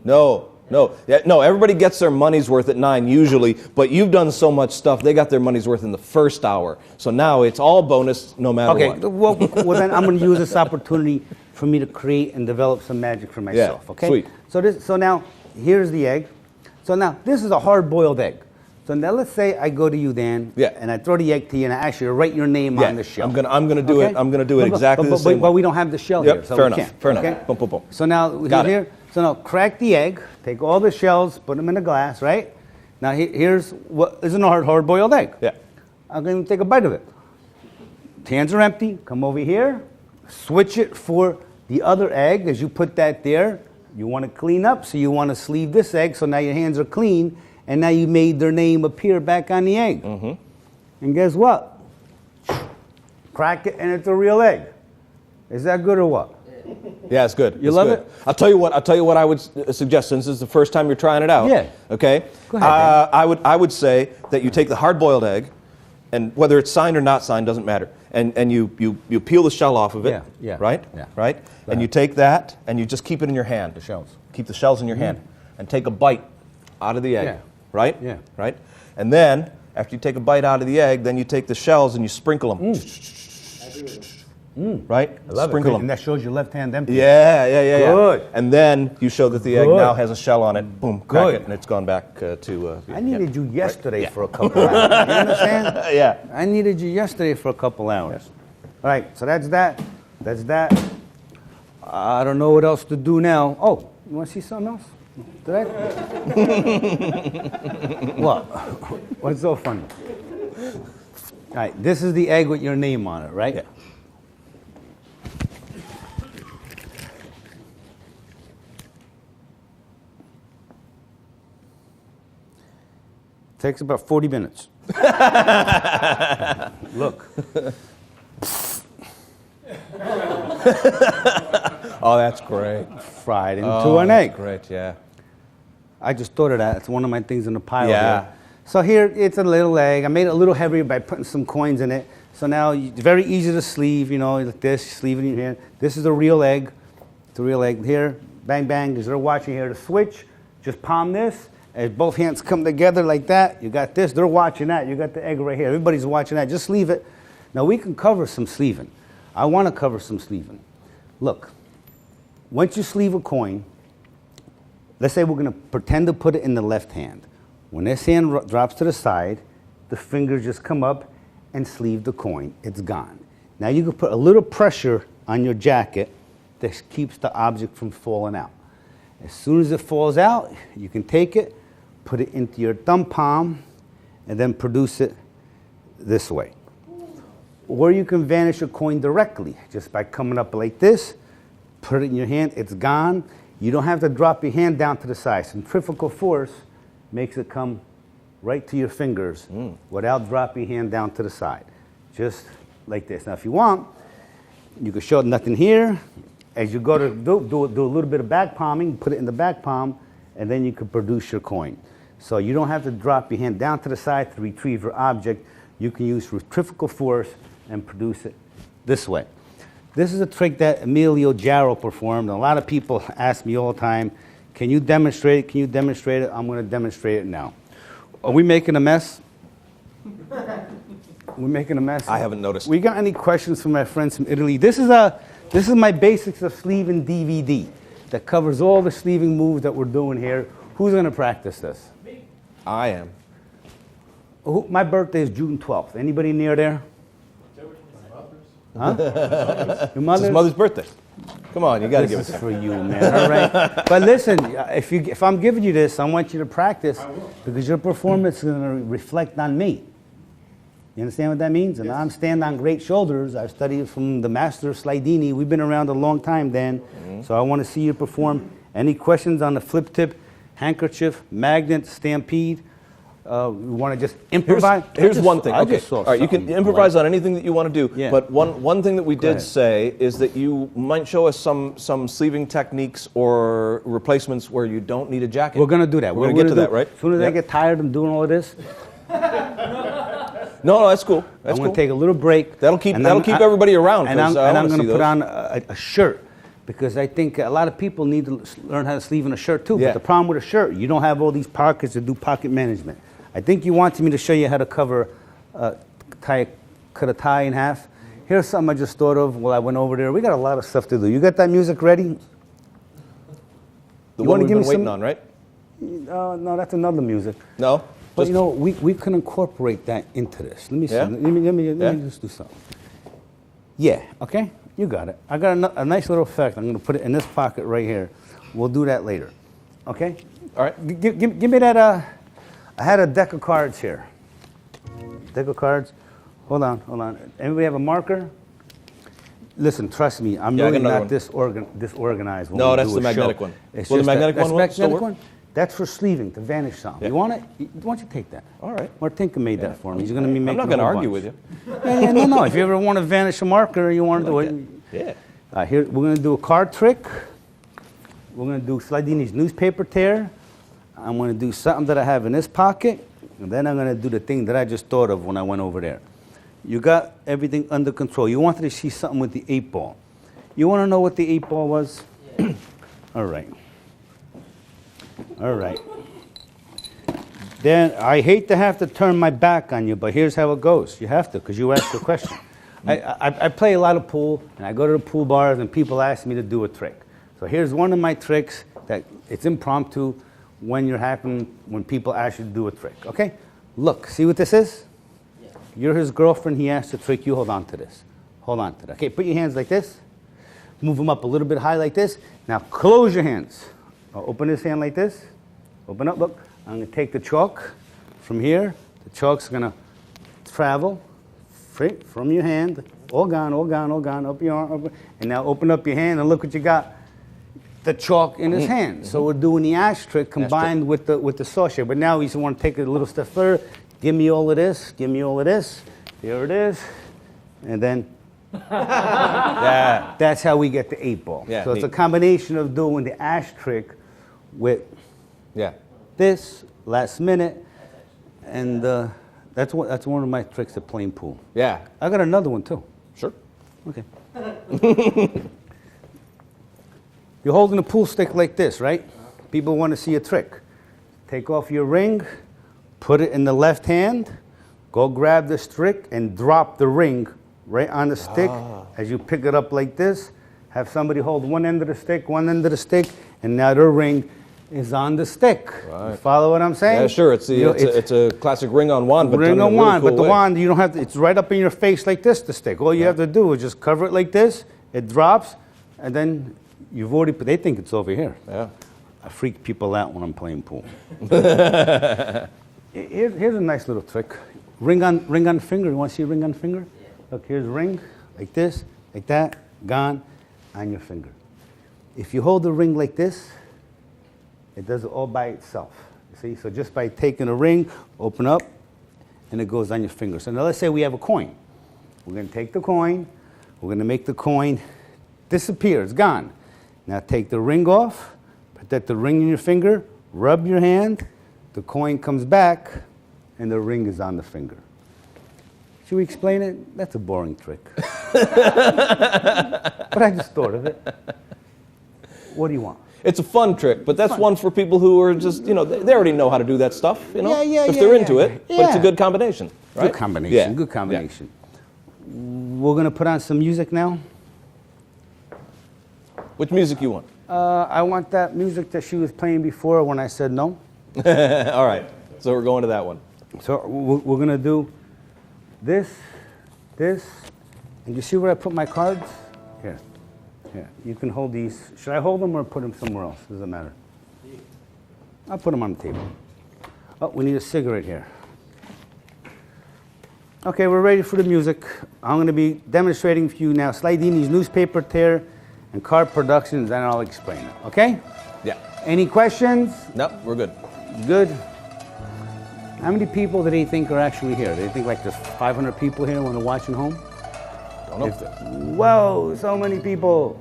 No, everybody gets their money's worth at 9 usually, but you've done so much stuff, they got their money's worth in the first hour. So now it's all bonus no matter Okay, what. well then I'm going to use this opportunity for me to create and develop some magic for myself, okay? sweet. So now, here's the egg. So now, this is a hard-boiled egg. So now let's say I go to you, Dan, Yeah. and I throw the egg to you, and I ask you to write your name Yeah, on the shell. I'm gonna do it. Okay? I'm gonna do it But- exactly but, the same But way. we don't have the shell Yep, here, so fair we enough, can't. fair enough. Okay? Boom, boom, boom. So now Got it. here. So now crack the egg. Take all the shells, put them in a glass, right? Now here's what isn't a hard-boiled egg. Yeah. I'm going to take a bite of it. Hands are empty. Come over here. Switch it for the other egg. As you put that there, you want to clean up, so you want to sleeve this egg. So now your hands are clean, and now you made their name appear back on the egg. Mm-hmm. And guess what? Crack it, and it's a real egg. Is that good or what? Yeah, it's good. You It's love good. it? I'll tell you what I would suggest, since this is the first time you're trying it out. Yeah. Okay. Go ahead, Dan. I would say that you take the hard-boiled egg, and whether it's signed or not signed doesn't matter. And you peel the shell off of it. Yeah. Right. Yeah. Right. And you take that and you just keep it in your hand. The shells. Keep the shells in your hand, and take a bite out of the egg. Yeah. Right. Yeah. Right. And then after you take a bite out of the egg, then you take the shells and you sprinkle them. Right. I love Sprinkle it. them. And that shows your left hand empty. Yeah. Good. And then you show that the egg Good. now has a shell on it. Boom, crack Good. it, and it's gone back to. I needed you yesterday for a couple hours. You understand? Yeah. I needed you yesterday for a couple hours. All right, so that's that. That's that. I don't know what else to do now. Oh, you want to see something else? Did I? What? What's so funny? All right, this is the egg with your name on it, right? Yeah. Takes about 40 minutes. Look. Oh, that's great. Fried into an egg. Great, yeah. I just thought of that. It's one of my things in the pile Yeah. here. So here, it's a little egg. I made it a little heavier by putting some coins in it. So now it's very easy to sleeve, like this, sleeve it in your hand. This is a real egg. It's a real egg here. Bang, bang. As they're watching here, to switch, just palm this. As both hands come together like that, you got this. They're watching that. You got the egg right here. Everybody's watching that. Just sleeve it. Now we can cover some sleeving. I want to cover some sleeving. Look, once you sleeve a coin, let's say we're going to pretend to put it in the left hand. When this hand drops to the side, the fingers just come up and sleeve the coin. It's gone. Now you can put a little pressure on your jacket that keeps the object from falling out. As soon as it falls out, you can take it, put it into your thumb palm, and then produce it this way. Or you can vanish a coin directly just by coming up like this, put it in your hand, it's gone. You don't have to drop your hand down to the side. Centrifugal force makes it come right to your fingers without dropping your hand down to the side. Just like this. Now if you want, you can show nothing here. As you go to do a little bit of back palming, put it in the back palm, and then you can produce your coin. So you don't have to drop your hand down to the side to retrieve your object. You can use centrifugal force and produce it this way. This is a trick that Emilio Jarro performed. A lot of people ask me all the time, can you demonstrate it? Can you demonstrate it? I'm going to demonstrate it now. Are we making a mess? We're making a mess. I haven't noticed. We got any questions from my friends from Italy? This is my basics of sleeving DVD that covers all the sleeving moves that we're doing here. Who's going to practice this? I am. My birthday is June 12th. Anybody near there? Huh? Your It's mother's? his mother's birthday. Come on, you got to give This it is to him. for you, man. All right. But listen, if I'm giving you this, I want you to practice because your performance is going to reflect on me. You understand what that means? And I'm standing on great shoulders. I've studied from the master Slidini. We've been around a long time, Dan. So I want to see you perform. Any questions on the flip tip, handkerchief, magnet, stampede? We want to just improvise. Here's one thing. Okay. All right, you can something improvise on anything that you want to do. Yeah. But one thing that we did ahead. say is that you might show us some sleeving techniques or replacements where you don't need a jacket. We're going to do that. We're going to get to that, right? As soon as I Yeah. get tired of doing all of this, No, that's cool. That's I'm cool. going to take a little break. That'll keep and that'll keep everybody around. And 'cause I'm I wanna going see to put those. on a shirt because I think a lot of people need to learn how to sleeve in a shirt too. Yeah. But the problem with a shirt, you don't have all these pockets to do pocket management. I think you wanted me to show you how to cut a tie in half. Here's something I just thought of while I went over there. We got a lot of stuff to do. You got that music ready? The you one wanna we've give been me waiting some- on, right? No, that's another music. No. But Just- you know, we can incorporate that into this. Let me see. Yeah? Let me Yeah? just do something. Yeah, okay? You got it. I got a nice little effect. I'm going to put it in this pocket right here. We'll do that later. Okay? All right. Give me that. I had a deck of cards here. Deck of cards. Hold on. Anybody have a marker? Listen, trust me, I'm Yeah, I got really another not one. disorganized. When No, we that's do the a magnetic show. one. It's Will the just magnetic that's one the still magnetic work? one? That's for sleeving, to vanish something. Yeah. You want it? Why don't you take that? All right. Martinka made that for me. He's going to be I'm making not going to a whole argue bunch. with you. Yeah, no. If you ever want to vanish a marker, you want to do it. Yeah. Here, we're going to do a card trick. We're going to do Slidini's newspaper tear. I'm going to do something that I have in this pocket. And then I'm going to do the thing that I just thought of when I went over there. You got everything under control. You wanted to see something with the 8-ball. You want to know what the 8-ball was? Yeah. All right. Then I hate to have to turn my back on you, but here's how it goes. You have to, because you asked the question. I play a lot of pool, and I go to the pool bars, and people ask me to do a trick. So here's one of my tricks that it's impromptu when people ask you to do a trick. Okay? Look, see what this is? Yeah. You're his girlfriend. He asked to trick you. Hold on to this. Hold on to that. Okay, put your hands like this. Move them up a little bit high like this. Now close your hands. I'll open this hand like this. Open up, look. I'm going to take the chalk from here. The chalk's going to travel from your hand. All gone, up your arm. And now open up your hand and look what you got. The chalk in his hand. So we're doing the ash trick combined with the saw shape. But now we just want to take it a little step further. Give me all of this. Here it is. And then that's how we get the 8-ball. Yeah, so it's a neat. combination of doing the ash trick with Yeah. this last minute, and that's one of my tricks at playing pool. Yeah. I got another one too. Sure. Okay. You're holding a pool stick like this, right? People want to see a trick. Take off your ring, put it in the left hand, go grab the stick and drop the ring right on the stick. As you pick it up like this, have somebody hold one end of the stick, and now the ring is on the stick. Right. You follow what I'm saying? Yeah, sure. It's a classic ring-on wand, but ring done in on a really wand, cool but the way. wand, you don't have to, it's right up in your face like this, the stick. All you have to do is just cover it like this, it drops, and then you've already, they think it's over here. Yeah. I freak people out when I'm playing pool. Here's a nice little trick. Ring on finger. You want to see a ring on finger? Yeah. Look, here's a ring, like this, like that, gone, on your finger. If you hold the ring like this, it does it all by itself. You see? So just by taking a ring, open up, and it goes on your finger. So now let's say we have a coin. We're going to take the coin. We're going to make the coin disappear. It's gone. Now take the ring off, put the ring in your finger, rub your hand, the coin comes back, and the ring is on the finger. Should we explain it? That's a boring trick. But I just thought of it. What do you want? It's a fun trick, but that's one for people who are just, they already know how to do that stuff, if they're into it. But it's a good combination, right? Good combination, Yeah. good combination. We're going to put on some music now. Which music you want? I want that music that she was playing before when I said no. All right, so we're going to that one. So we're going to do this, and you see where I put my cards? Here. You can hold these. Should I hold them or put them somewhere else? Doesn't matter. I'll put them on the table. Oh, we need a cigarette here. Okay, we're ready for the music. I'm going to be demonstrating for you now Slidini's newspaper tear and card productions, and I'll explain it. Okay? Yeah. Any questions? No, we're good. Good. How many people do they think are actually here? Do they think like there's 500 people here when they're watching home? Don't know. Whoa, so many people.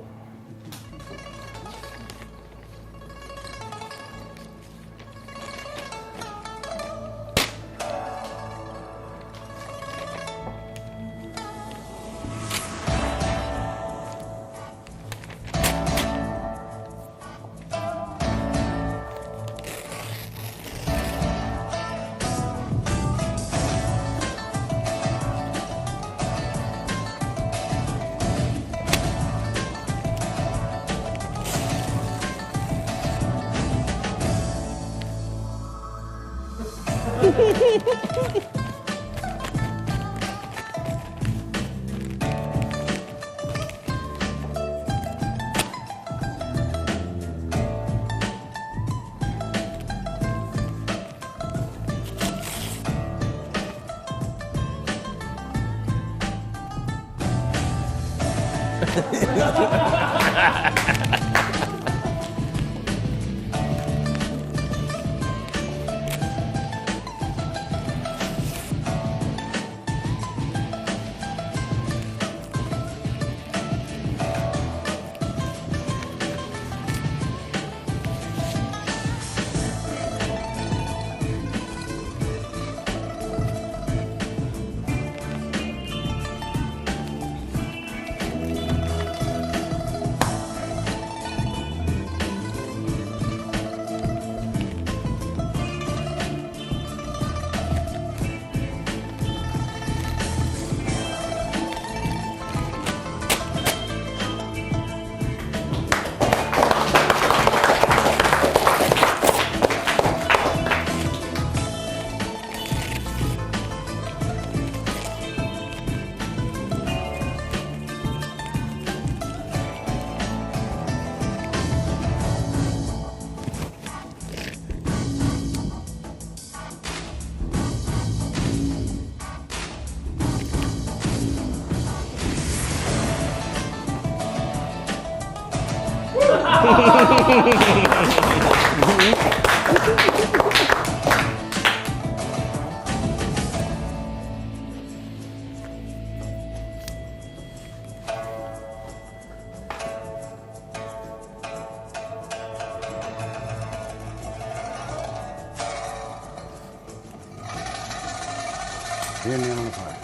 Hear me on the part.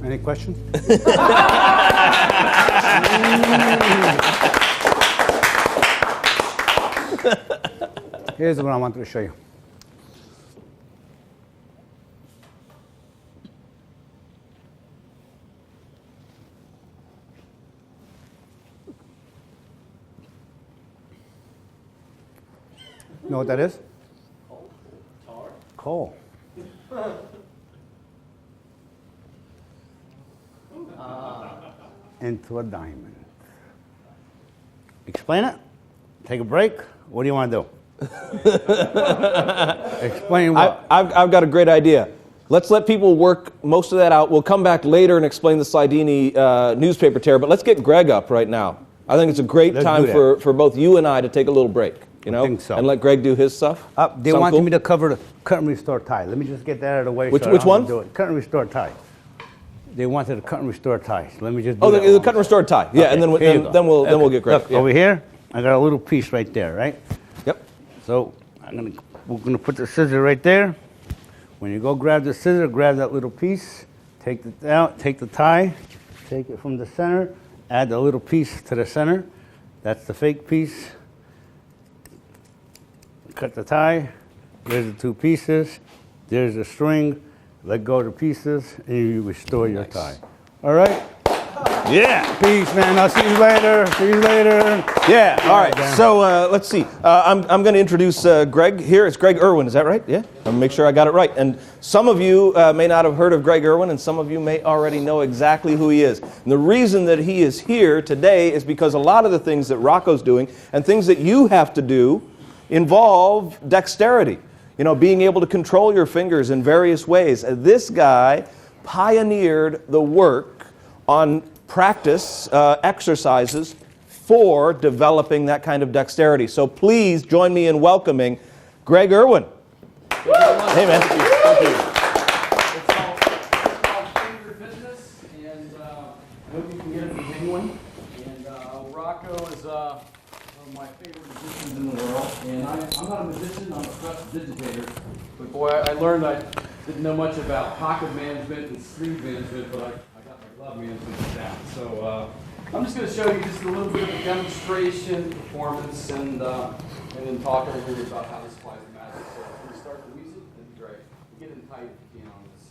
Any questions? Here's what I wanted to show you. Know what that is? Coal. Into a diamond. Explain it? Take a break? What do you want to do? Explain what? I've got a great idea. Let's let people work most of that out. We'll come back later and explain the Slidini newspaper tear, but let's get Greg up right now. I think it's a great Let's time do that. for both you and I to take a little break, you know, think so. and let Greg do his stuff. They Sound wanted cool? me to cover the cut and restore tie. Let me just get that out of the way. Which so I don't one? have to do it. Cut and restore tie. They wanted a cut and restore tie. So let me just do Oh, that the one. cut and restore tie. Yeah, Okay, and then here you go. then we'll Okay. get Greg. Look, Yeah. over here, I got a little piece right there, right? Yep. So we're gonna put the scissor right there. When you go grab the scissor, grab that little piece, take it out, take the tie, take it from the center, add the little piece to the center. That's the fake piece. Cut the tie. There's the two pieces. There's the string. Let go of the pieces, and you restore your tie. All right? Yeah. Peace, man. I'll see you later. See you later. Yeah. All right. Dan. So let's see. I'm going to introduce Greg here. It's Greg Irwin. Is that right? Yeah. I'm going to make sure I got it right. And some of you may not have heard of Greg Irwin, and some of you may already know exactly who he is. And the reason that he is here today is because a lot of the things that Rocco's doing and things that you have to do involve dexterity. You know, being able to control your fingers in various ways. This guy pioneered the work on practice exercises for developing that kind of dexterity. So please join me in welcoming Greg Irwin. Hey, man. Thank you. It's all finger fitness, and I hope you can get it from anyone. And Rocco is one of my favorite musicians in the world. And I'm not a musician, I'm a prestidigitator. But boy, I learned I didn't know much about pocket management and sleeve management, but I got my glove management down. So I'm just going to show you just a little bit of a demonstration, performance, and then talk a little bit about how this applies to magic. So if we start the music, that'd be great. Get in tight if you can on this.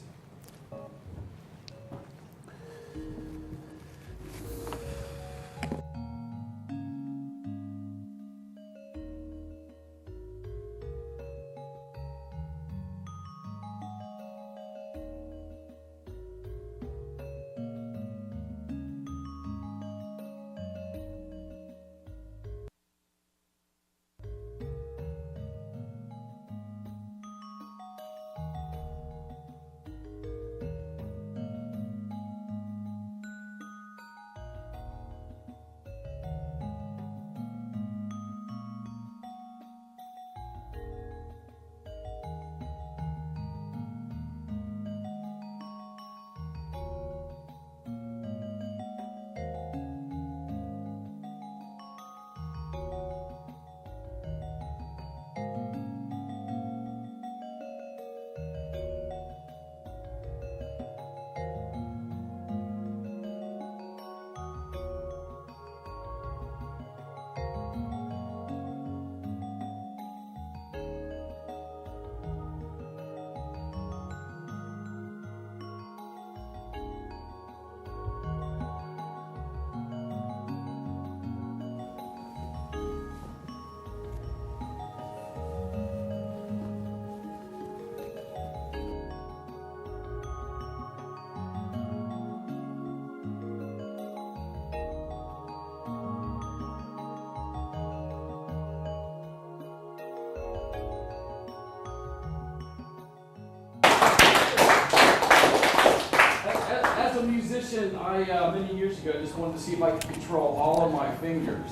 musician, many years ago, just wanted to see if I could control all of my fingers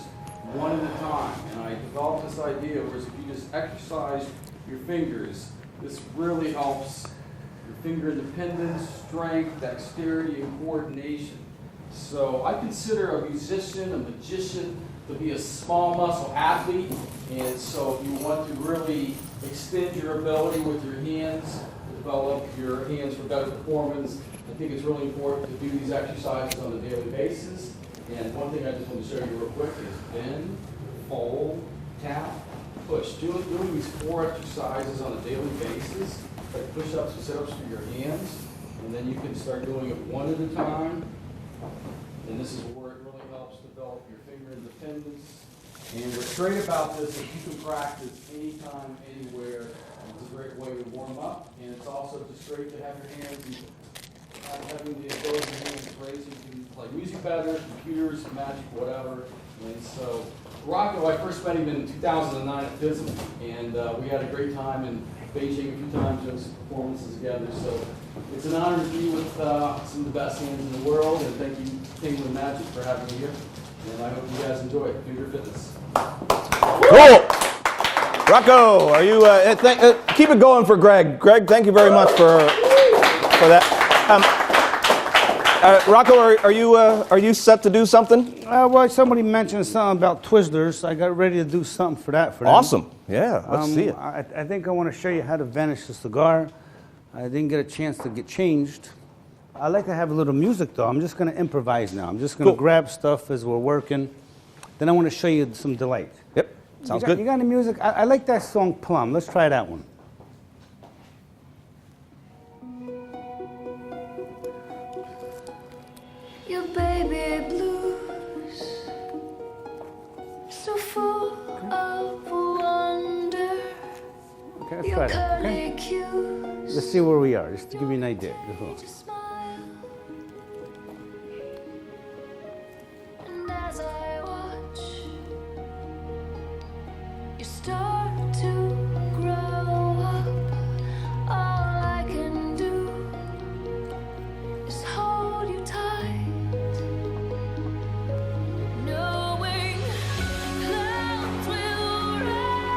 one at a time. And I developed this idea, whereas if you just exercise your fingers, this really helps your finger independence, strength, dexterity, and coordination. So I consider a musician, a magician, to be a small muscle athlete. And so if you want to really extend your ability with your hands, develop your hands for better performance, I think it's really important to do these exercises on a daily basis. And one thing I just want to show you real quick is bend, fold, tap, push. Doing these 4 exercises on a daily basis, like push-ups and sit-ups for your hands, and then you can start doing it one at a time. And this is where it really helps develop your finger independence. And what's great about this is you can practice anytime, anywhere. It's a great way to warm up, and it's also just great to have your hands having the ability to hands raised. You can play music better, computers, magic, whatever. And so Rocco, I first met him in 2009 at FISM, and we had a great time in Beijing a few times doing some performances together. So it's an honor to be with some of the best hands in the world, and thank you, Penguin Magic, for having me here. And I hope you guys enjoy it. Finger Fitness. Cool. Rocco, are you? Keep it going for Greg. Greg, thank you very much for that. Rocco, are you set to do something? Well, somebody mentioned something about Twizzlers. I got ready to do something for them. Awesome. Yeah, let's see it. I think I want to show you how to vanish the cigar. I didn't get a chance to get changed. I like to have a little music, though. I'm just going to improvise now. I'm just going to grab stuff as we're working. Then I want to show you some delight. Yep, sounds good. You got any music? I like that song, Plum. Let's try that one. Your baby blues, so full of wonder. Okay, let's Your try that. curly Okay? cues, Let's see where we are, just to give you an idea. to smile. And as I watch, you start to grow up. All I can do is hold you tight, knowing clouds will rise.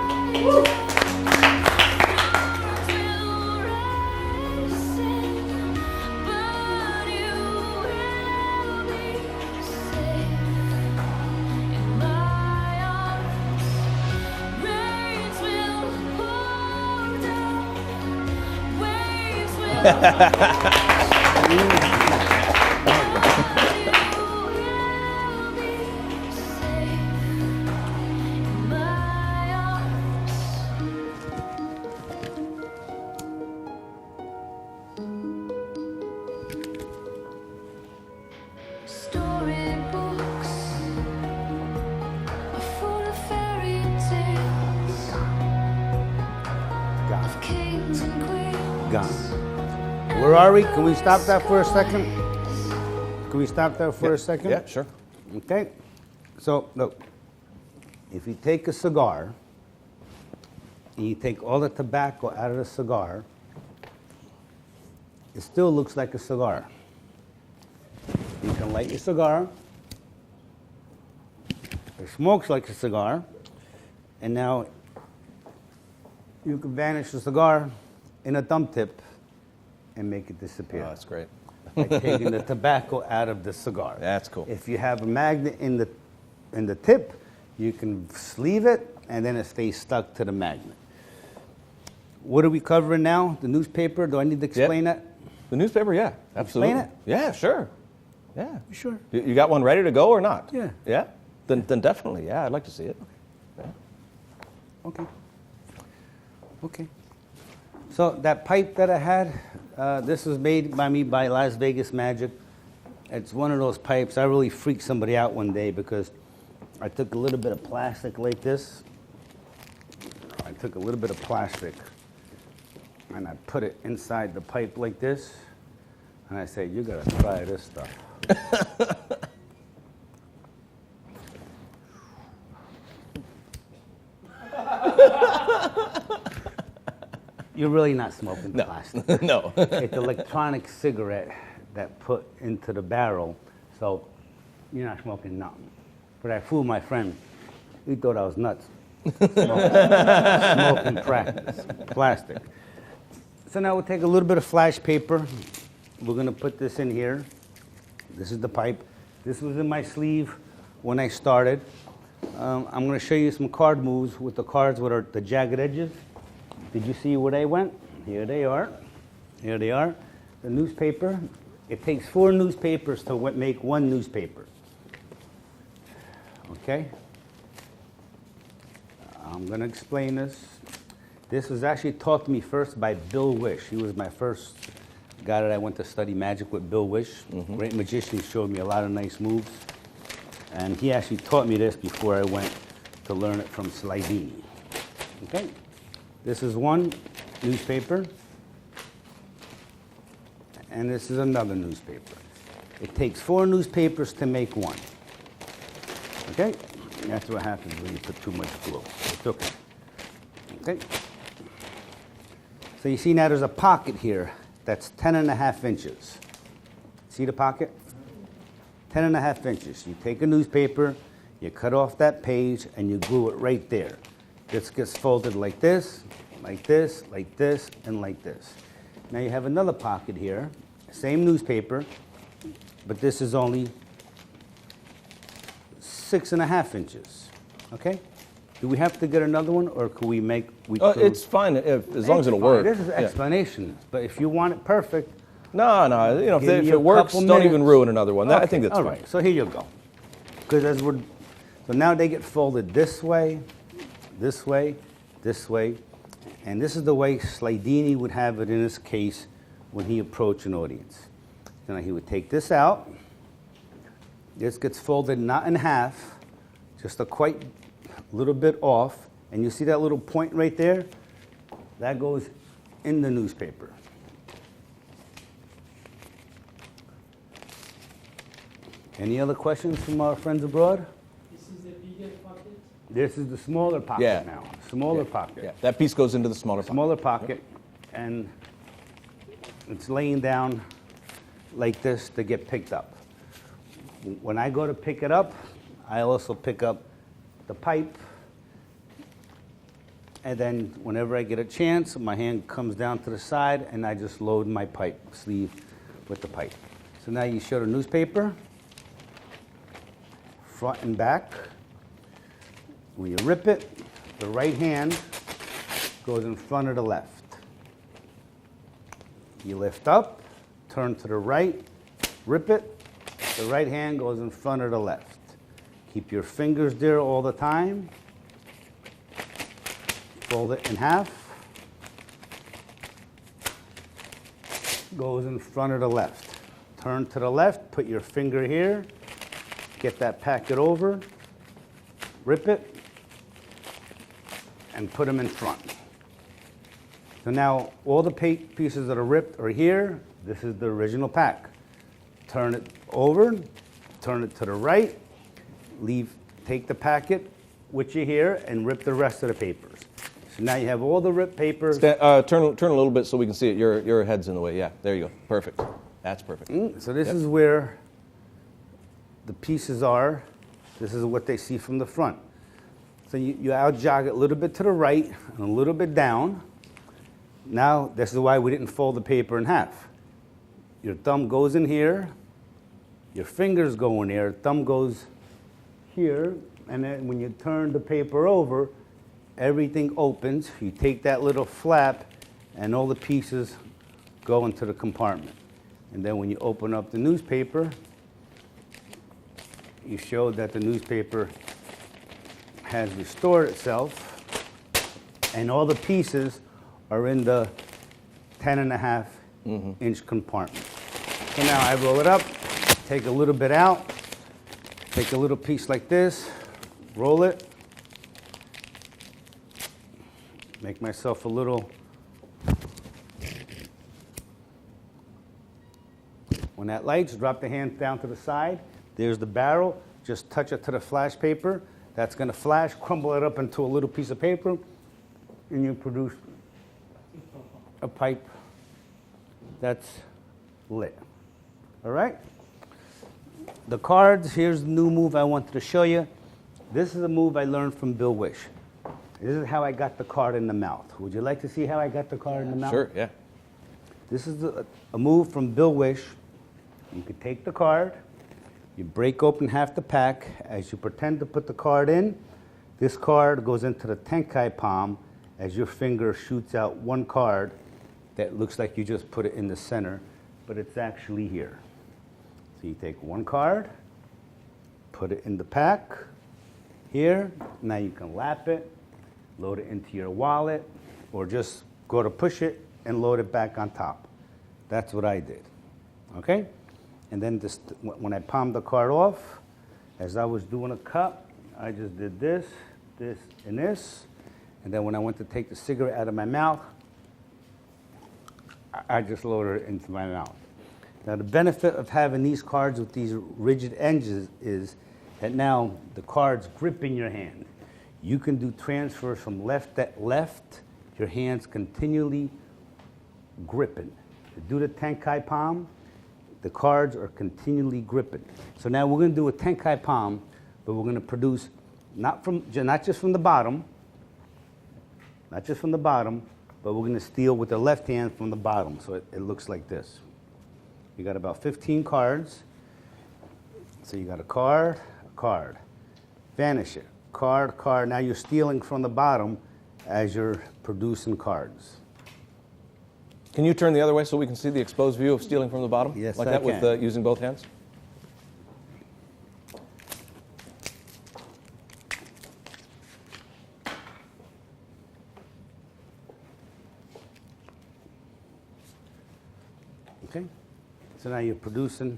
Storybooks are full of fairy tales of kings and queens. Gone. Where are we? Can we stop that for a second? Can we stop that for a second? Yeah, sure. Okay. So, look. If you take a cigar and you take all the tobacco out of the cigar, it still looks like a cigar. You can light your cigar. It smokes like a cigar. And now you can vanish the cigar in a thumb tip and make it disappear. Oh, that's great. By taking the tobacco out of the cigar. That's cool. If you have a magnet in the tip, you can sleeve it, and then it stays stuck to the magnet. What are we covering now? The newspaper? Do I need to explain that? The newspaper, yeah, absolutely. Explain it? Yeah, sure. Yeah. You sure? You got one ready to go or not? Yeah. Yeah? Then definitely, yeah, I'd like to see it. Yeah. Okay. Okay. So that pipe that I had, this was made by me by Las Vegas Magic. It's one of those pipes. I really freaked somebody out one day because I took a little bit of plastic like this. I took a little bit of plastic and I put it inside the pipe like this. And I said, you gotta try this stuff. You're really not smoking plastic. No. It's electronic cigarette that put into the barrel. So you're not smoking nothing. But I fooled my friend. He thought I was nuts. Smoking plastic. So now we'll take a little bit of flash paper. We're going to put this in here. This is the pipe. This was in my sleeve when I started. I'm going to show you some card moves with the cards with the jagged edges. Did you see where they went? Here they are. Here they are. The newspaper. It takes 4 newspapers to make 1 newspaper. Okay? I'm going to explain this. This was actually taught to me first by Bill Wish. He was my first guy that I went to study magic with, Bill Wish. Great magician. He showed me a lot of nice moves. And he actually taught me this before I went to learn it from Slidini. Okay? This is 1 newspaper. And this is another newspaper. It takes 4 newspapers to make 1. Okay? That's what happens when you put too much glue. It's okay. Okay? So you see now there's a pocket here that's 10.5 inches. See the pocket? 10.5 inches. You take a newspaper, you cut off that page, and you glue it right there. This gets folded like this, like this, like this, and like this. Now you have another pocket here, same newspaper, but this is only 6.5 inches. Okay? Do we have to get another one, or could we make? It's fine as long as it'll work. This is Yeah. explanation, but if you want it perfect, No, you know, Give if me it a works, couple don't even minutes. ruin another one. I Okay, think that's all fine. right. So here you go. Because so now they get folded this way, this way, this way, and this is the way Slidini would have it in his case when he approached an audience. So now he would take this out. This gets folded not in half, just a quite little bit off, and you see that little point right there? That goes in the newspaper. Any other questions from our friends abroad? This is the bigger pocket. This is the smaller pocket Yeah. now. Smaller pocket. Yeah, that piece goes into the smaller pocket. Smaller pocket, and it's laying down like this to get picked up. When I go to pick it up, I also pick up the pipe, and then whenever I get a chance, my hand comes down to the side, and I just load my pipe sleeve with the pipe. So now you show the newspaper, front and back. When you rip it, the right hand goes in front of the left. You lift up, turn to the right, rip it, the right hand goes in front of the left. Keep your fingers there all the time. Fold it in half. Goes in front of the left. Turn to the left, put your finger here, get that packet over, rip it, and put them in front. So now all the pieces that are ripped are here. This is the original pack. Turn it over, turn it to the right, take the packet with you here, and rip the rest of the papers. So now you have all the ripped papers. Turn a little bit so we can see it. Your head's in the way. Yeah, there you go. Perfect. That's perfect. So this is where the pieces are. This is what they see from the front. So you out jog it a little bit to the right and a little bit down. Now, this is why we didn't fold the paper in half. Your thumb goes in here, your fingers go in there, thumb goes here, and then when you turn the paper over, everything opens. You take that little flap, and all the pieces go into the compartment. And then when you open up the newspaper, you show that the newspaper has restored itself, and all the pieces are in the 10.5 inch compartment. So now I roll it up, take a little bit out, take a little piece like this, roll it, make myself a little. When that lights, drop the hand down to the side. There's the barrel. Just touch it to the flash paper. That's going to flash, crumble it up into a little piece of paper, and you produce a pipe that's lit. All right? The cards, here's the new move I wanted to show you. This is a move I learned from Bill Wish. This is how I got the card in the mouth. Would you like to see how I got the card in the mouth? Sure, yeah. This is a move from Bill Wish. You could take the card, you break open half the pack. As you pretend to put the card in, this card goes into the tenkai palm as your finger shoots out one card that looks like you just put it in the center, but it's actually here. So you take one card, put it in the pack, here. Now you can lap it, load it into your wallet, or just go to push it and load it back on top. That's what I did, okay? And then this, when I palmed the card off, as I was doing a cup, I just did this, this, and this. And then when I went to take the cigarette out of my mouth, I just loaded it into my mouth. Now the benefit of having these cards with these rigid edges is that now the card's grip in your hand. You can do transfers from left to left, your hands continually gripping. To do the tenkai palm, the cards are continually gripping. So now we're going to do a tenkai palm, but we're going to produce not just from the bottom, but we're going to steal with the left hand from the bottom. So it looks like this. You got about 15 cards. So you got a card, vanish it, card. Now you're stealing from the bottom as you're producing cards. Can you turn the other way so we can see the exposed view of stealing from the bottom? Yes, like I that can. with using both hands? Okay? So now you're producing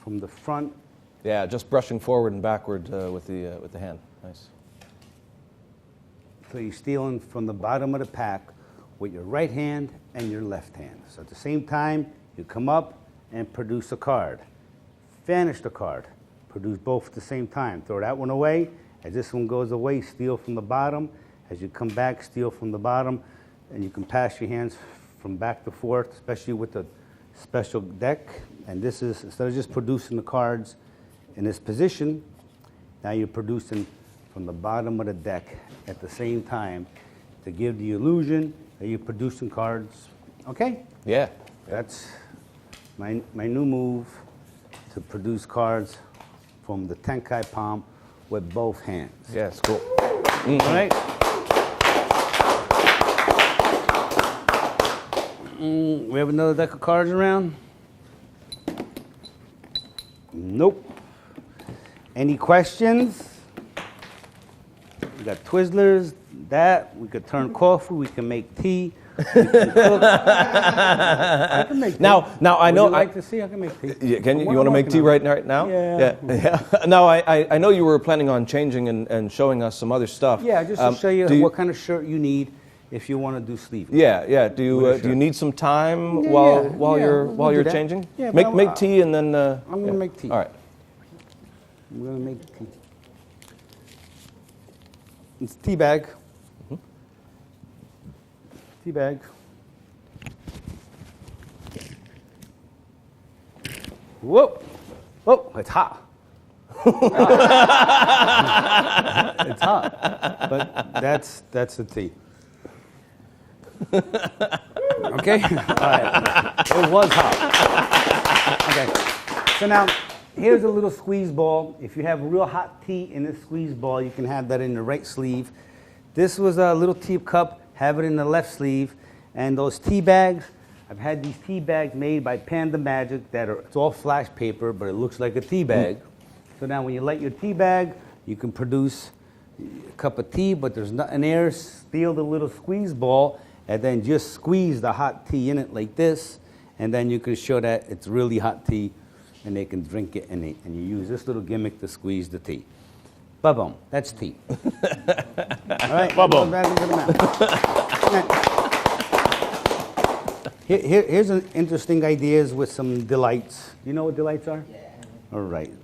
from the front. Yeah, just brushing forward and backward with the hand. Nice. So you're stealing from the bottom of the pack with your right hand and your left hand. So at the same time, you come up and produce a card. Vanish the card. Produce both at the same time. Throw that one away. As this one goes away, steal from the bottom. As you come back, steal from the bottom. And you can pass your hands from back to forth, especially with the special deck. And this is, instead of just producing the cards in this position, now you're producing from the bottom of the deck at the same time to give the illusion that you're producing cards. Okay? Yeah. That's my new move to produce cards from the tenkai palm with both hands. Yeah, it's cool. All right? We have another deck of cards around? Nope. Any questions? We got Twizzlers, that. We could turn coffee. We can make tea. We can cook. I can make tea. Now I know. Would you like to see? I can make tea. Yeah, can you? What You want to I'm make tea working right now? Yeah. Yeah. Now I know you were planning on changing and showing us some other stuff. Yeah, just to show you do what kind of shirt you need if you want to do sleeves. Yeah. Do you need some time while we'll you're do that. changing? Yeah, but make tea and then. I'm gonna make tea. All right. I'm going to make tea. It's tea bag. Tea bag. Whoa! Oh, it's hot. It's hot. But that's the tea. Okay? All right. It was hot. Okay. So now, here's a little squeeze ball. If you have real hot tea in this squeeze ball, you can have that in the right sleeve. This was a little tea cup. Have it in the left sleeve. And those tea bags, I've had these tea bags made by Panda Magic it's all flash paper, but it looks like a tea bag. So now when you light your tea bag, you can produce a cup of tea, but there's nothing there. Steal the little squeeze ball and then just squeeze the hot tea in it like this. And then you can show that it's really hot tea and they can drink it and you use this little gimmick to squeeze the tea. Ba-boom. That's tea. All right. Ba-boom. Back into the mouth. Here's an interesting ideas with some delights. You know what delights are? Yeah. All right.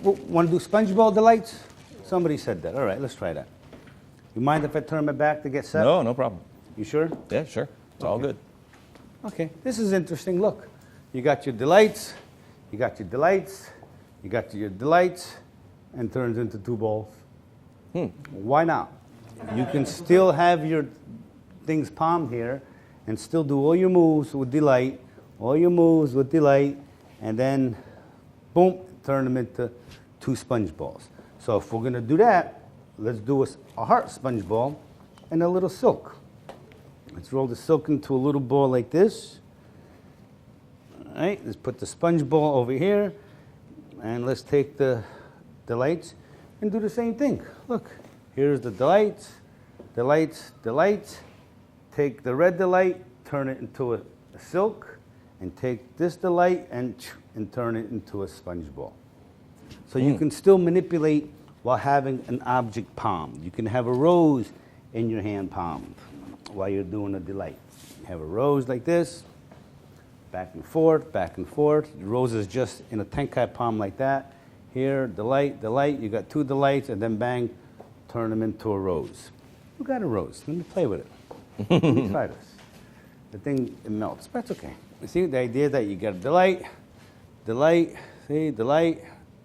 Want to do SpongeBob delights? Somebody said that. All right, let's try that. You mind if I turn my back to get set? No, no problem. You sure? Yeah, sure. It's all good. Okay, this is interesting. Look, you got your delights, you got your delights, you got your delights, and turns into 2 balls. Why not? You can still have your things palmed here and still do all your moves with delight, all your moves with delight, and then, boom, turn them into 2 sponge balls. So if we're going to do that, let's do a heart sponge ball and a little silk. Let's roll the silk into a little ball like this. All right, let's put the sponge ball over here, and let's take the delights and do the same thing. Look, here's the delights, delights, delights. Take the red delight, turn it into a silk, and take this delight and turn it into a sponge ball. So you can still manipulate while having an object palmed. You can have a rose in your hand palmed while you're doing a delight. You have a rose like this, back and forth, back and forth. The rose is just in a tenkai palm like that. Here, delight, delight. You got 2 delights, and then bang, turn them into a rose. Who got a rose? Let me play with it. Let me try this. The thing, it melts, but that's okay. You see, the idea that you get a delight, delight, see, delight,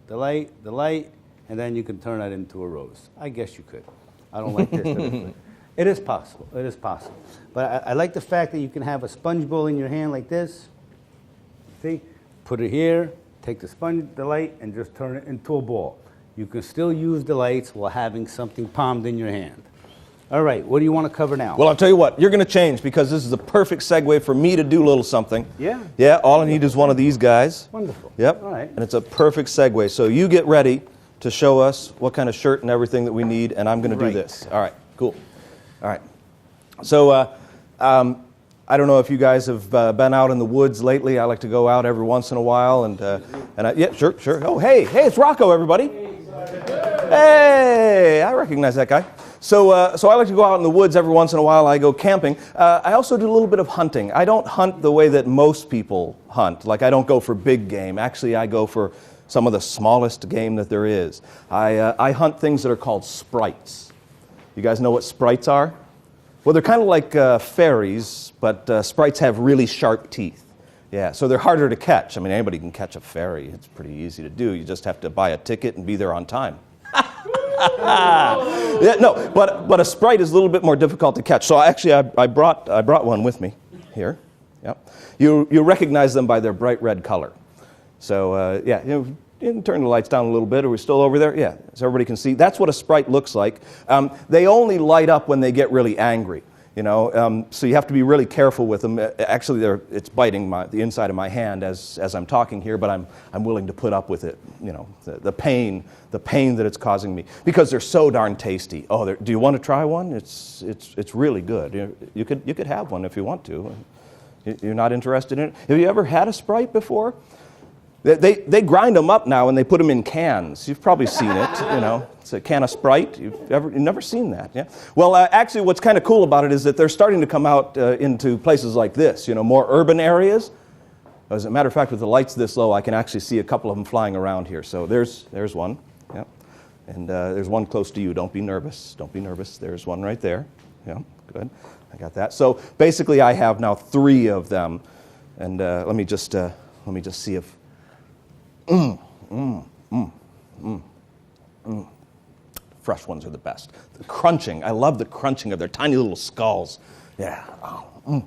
delight, delight, and then you can turn that into a rose. I guess you could. I don't like this. It is possible. It is possible. But I like the fact that you can have a sponge ball in your hand like this. See? Put it here, take the sponge delight, and just turn it into a ball. You can still use delights while having something palmed in your hand. All right, what do you want to cover now? Well, I'll tell you what, you're going to change because this is the perfect segue for me to do a little something. Yeah? Yeah, all I need is one of these guys. Wonderful. Yep. All right. And it's a perfect segue. So you get ready to show us what kind of shirt and everything that we need, and I'm going to do Right. this. All right, cool. All right. So I don't know if you guys have been out in the woods lately. I like to go out every once in a while, yeah, sure. Oh, hey, it's Rocco, everybody. Hey, I recognize that guy. So I like to go out in the woods every once in a while. I go camping. I also do a little bit of hunting. I don't hunt the way that most people hunt. Like, I don't go for big game. Actually, I go for some of the smallest game that there is. I hunt things that are called sprites. You guys know what sprites are? Well, they're kind of like fairies, but sprites have really sharp teeth. Yeah, so they're harder to catch. I mean, anybody can catch a fairy. It's pretty easy to do. You just have to buy a ticket and be there on time. Yeah, no, but a sprite is a little bit more difficult to catch. So actually, I brought one with me here. Yep. You recognize them by their bright red color. So yeah, you can turn the lights down a little bit. Are we still over there? Yeah, so everybody can see. That's what a sprite looks like. They only light up when they get really angry. You know, so you have to be really careful with them. Actually, it's biting the inside of my hand as I'm talking here, but I'm willing to put up with it. You know, the pain that it's causing me because they're so darn tasty. Oh, do you want to try one? It's really good. You could have one if you want to. You're not interested in it? Have you ever had a Sprite before? They grind them up now and they put them in cans. You've probably seen it, you know. It's a can of Sprite. You've never seen that, yeah? Well, actually, what's kind of cool about it is that they're starting to come out into places like this, you know, more urban areas. As a matter of fact, with the lights this low, I can actually see a couple of them flying around here. So there's one, yeah. And there's one close to you. Don't be nervous. Don't be nervous. There's one right there. Yeah, good. I got that. So basically, I have now 3 of them. And let me just see if... Fresh ones are the best. The crunching, I love the crunching of their tiny little skulls. Yeah. Now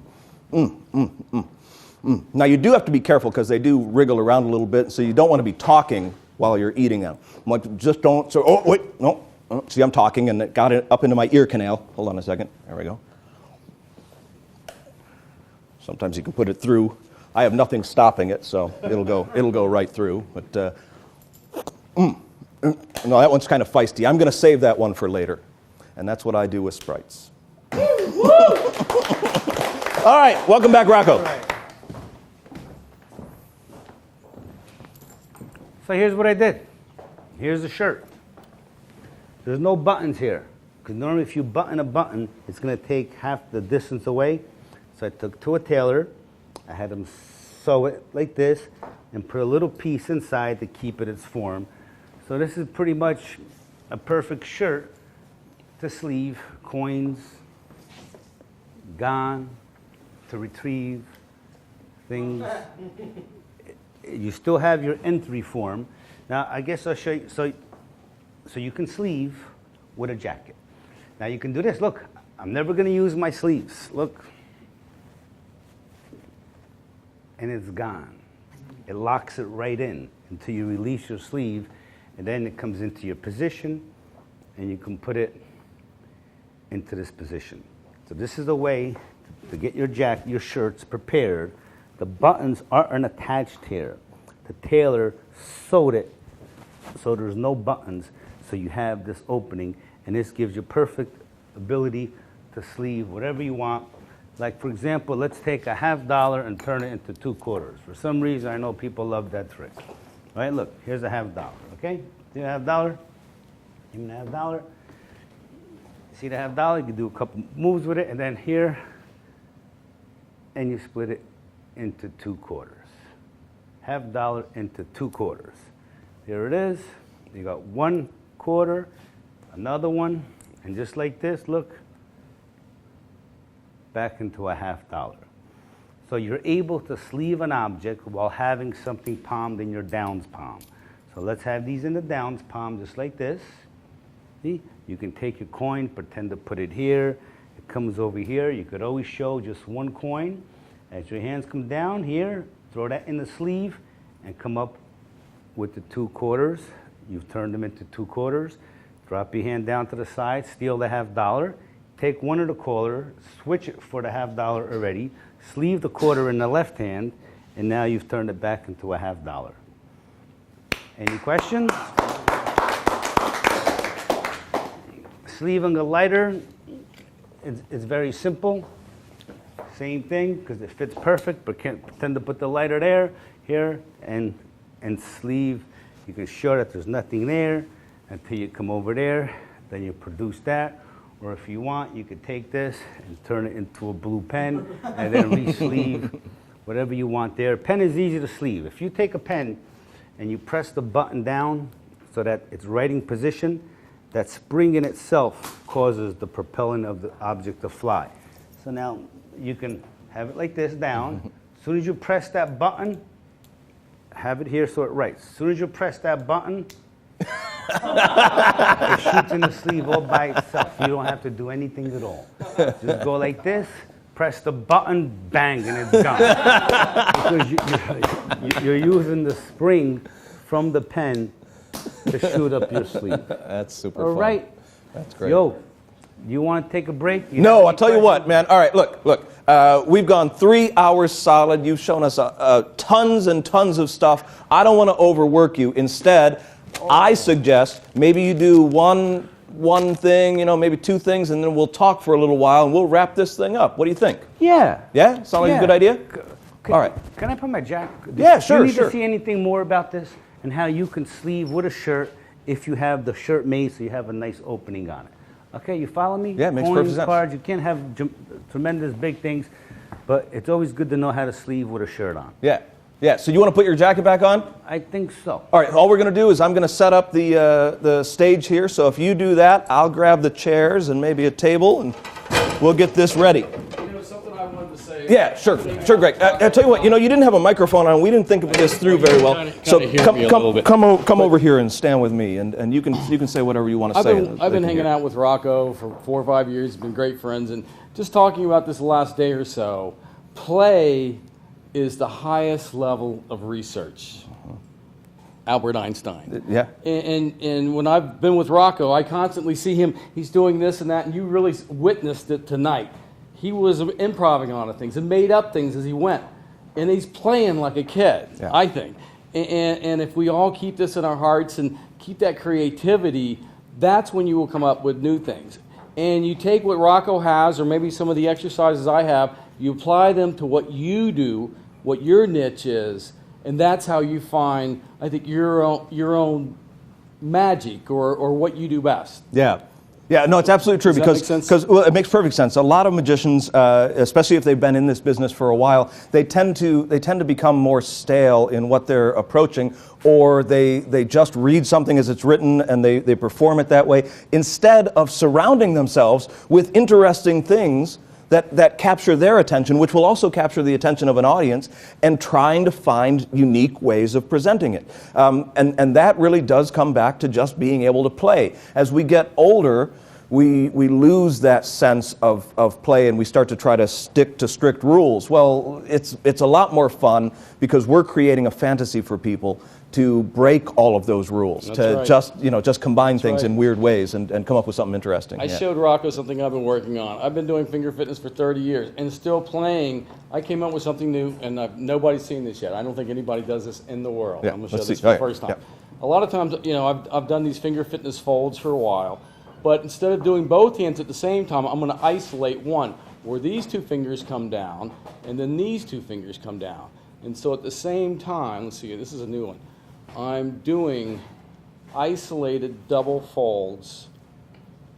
you do have to be careful because they do wriggle around a little bit, so you don't want to be talking while you're eating them. I'm like, just don't. So, oh wait, no. See, I'm talking and it got it up into my ear canal. Hold on a second. There we go. Sometimes you can put it through. I have nothing stopping it, so it'll go right through. But no, that one's kind of feisty. I'm going to save that one for later, and that's what I do with Sprites. All right, welcome back, Rocco. So here's what I did. Here's the shirt. There's no buttons here, because normally if you button a button, it's going to take half the distance away. So I took to a tailor. I had him sew it like this and put a little piece inside to keep it its form. So this is pretty much a perfect shirt to sleeve, coins, gone, to retrieve, things. You still have your entry form. Now, I guess I'll show you, so you can sleeve with a jacket. Now you can do this, look, I'm never gonna use my sleeves, look. And it's gone. It locks it right in until you release your sleeve, and then it comes into your position, and you can put it into this position. So this is the way to get your shirts prepared. The buttons aren't attached here. The tailor sewed it so there's no buttons, so you have this opening, and this gives you perfect ability to sleeve whatever you want. Like, for example, let's take a $50 and turn it into 2 quarters. For some reason, I know people love that trick. All right, look, here's a $50, okay? See the $50? Even a $50. See the $50? You can do a couple moves with it, and then here, and you split it into 2 quarters. $50 into 2 quarters. Here it is. You got 1 quarter, another one, and just like this, look, back into a $50. So you're able to sleeve an object while having something palmed in your downs palm. So let's have these in the downs palm just like this. See? You can take your coin, pretend to put it here. It comes over here. You could always show just 1 coin. As your hands come down here, throw that in the sleeve and come up with the 2 quarters. You've turned them into 2 quarters. Drop your hand down to the side, steal the $50. Take one of the quarter, switch it for the $50 already, sleeve the quarter in the left hand, and now you've turned it back into a $50. Any questions? Sleeving a lighter is very simple. Same thing, because it fits perfect, but can't pretend to put the lighter there, here, and sleeve. You can show that there's nothing there until you come over there, then you produce that. Or if you want, you could take this and turn it into a blue pen and then re-sleeve whatever you want there. Pen is easy to sleeve. If you take a pen and you press the button down so that it's writing position, that spring in itself causes the propelling of the object to fly. So now you can have it like this down. As soon as you press that button, have it here so it writes. As soon as you press that button, it shoots in the sleeve all by itself. You don't have to do anything at all. Just go like this, press the button, bang, and it's gone. Because you're using the spring from the pen to shoot up your sleeve. That's super All fun. right. That's great. Yo, you want to take a break? No, I'll tell you what, man. All right, look. We've gone 3 hours solid. You've shown us tons and tons of stuff. I don't want to overwork you. Instead, I suggest maybe you do one thing, maybe 2 things, and then we'll talk for a little while, and we'll wrap this thing up. What do you think? Yeah. Yeah? Sound like a good idea? All right. Can I put my jacket? Yeah, sure, Do you need sure. to see anything more about this and how you can sleeve with a shirt if you have the shirt made so you have a nice opening on it? Okay, you follow me? Yeah, it makes Coins, perfect sense. cards, you can't have tremendous big things, but it's always good to know how to sleeve with a shirt on. Yeah. Yeah, so you want to put your jacket back on? I think so. All right, all we're going to do is I'm going to set up the stage here. So if you do that, I'll grab the chairs and maybe a table, and we'll get this ready. Something I wanted to say. Yeah, sure, Greg. I'll tell you what, you didn't have a microphone on. We didn't think of this through very well. So come over here and stand with me, and you can say whatever you want to say. I've been hanging out with Rocco for 4 or 5 years. Been great friends, and just talking about this last day or so, play is the highest level of research. Albert Einstein. Yeah. And when I've been with Rocco, I constantly see him, he's doing this and that, and you really witnessed it tonight. He was improvising a lot of things and made up things as he went. And he's playing like a kid, Yeah. I think. And if we all keep this in our hearts and keep that creativity, that's when you will come up with new things. And you take what Rocco has, or maybe some of the exercises I have, you apply them to what you do, what your niche is, and that's how you find, I think, your own magic or what you do best. Yeah. Yeah, no, it's absolutely true Does that because make sense? because well, it makes perfect sense. A lot of magicians, especially if they've been in this business for a while, they tend to become more stale in what they're approaching, or they just read something as it's written and they perform it that way instead of surrounding themselves with interesting things that capture their attention, which will also capture the attention of an audience, and trying to find unique ways of presenting it. And that really does come back to just being able to play. As we get older, we lose that sense of play and we start to try to stick to strict rules. Well, it's a lot more fun because we're creating a fantasy for people to break all of those rules, That's to right. just combine things right. in weird ways and come up with something interesting. I Yeah. showed Rocco something I've been working on. I've been doing finger fitness for 30 years and still playing. I came up with something new, and nobody's seen this yet. I don't think anybody does this in the world. Yeah, I'm going to show let's this see. for the Oh, yeah, first time. yeah. A lot of times, I've done these finger fitness folds for a while, but instead of doing both hands at the same time, I'm going to isolate one, where these two fingers come down, and then these two fingers come down. And so at the same time, let's see, this is a new one. I'm doing isolated double folds,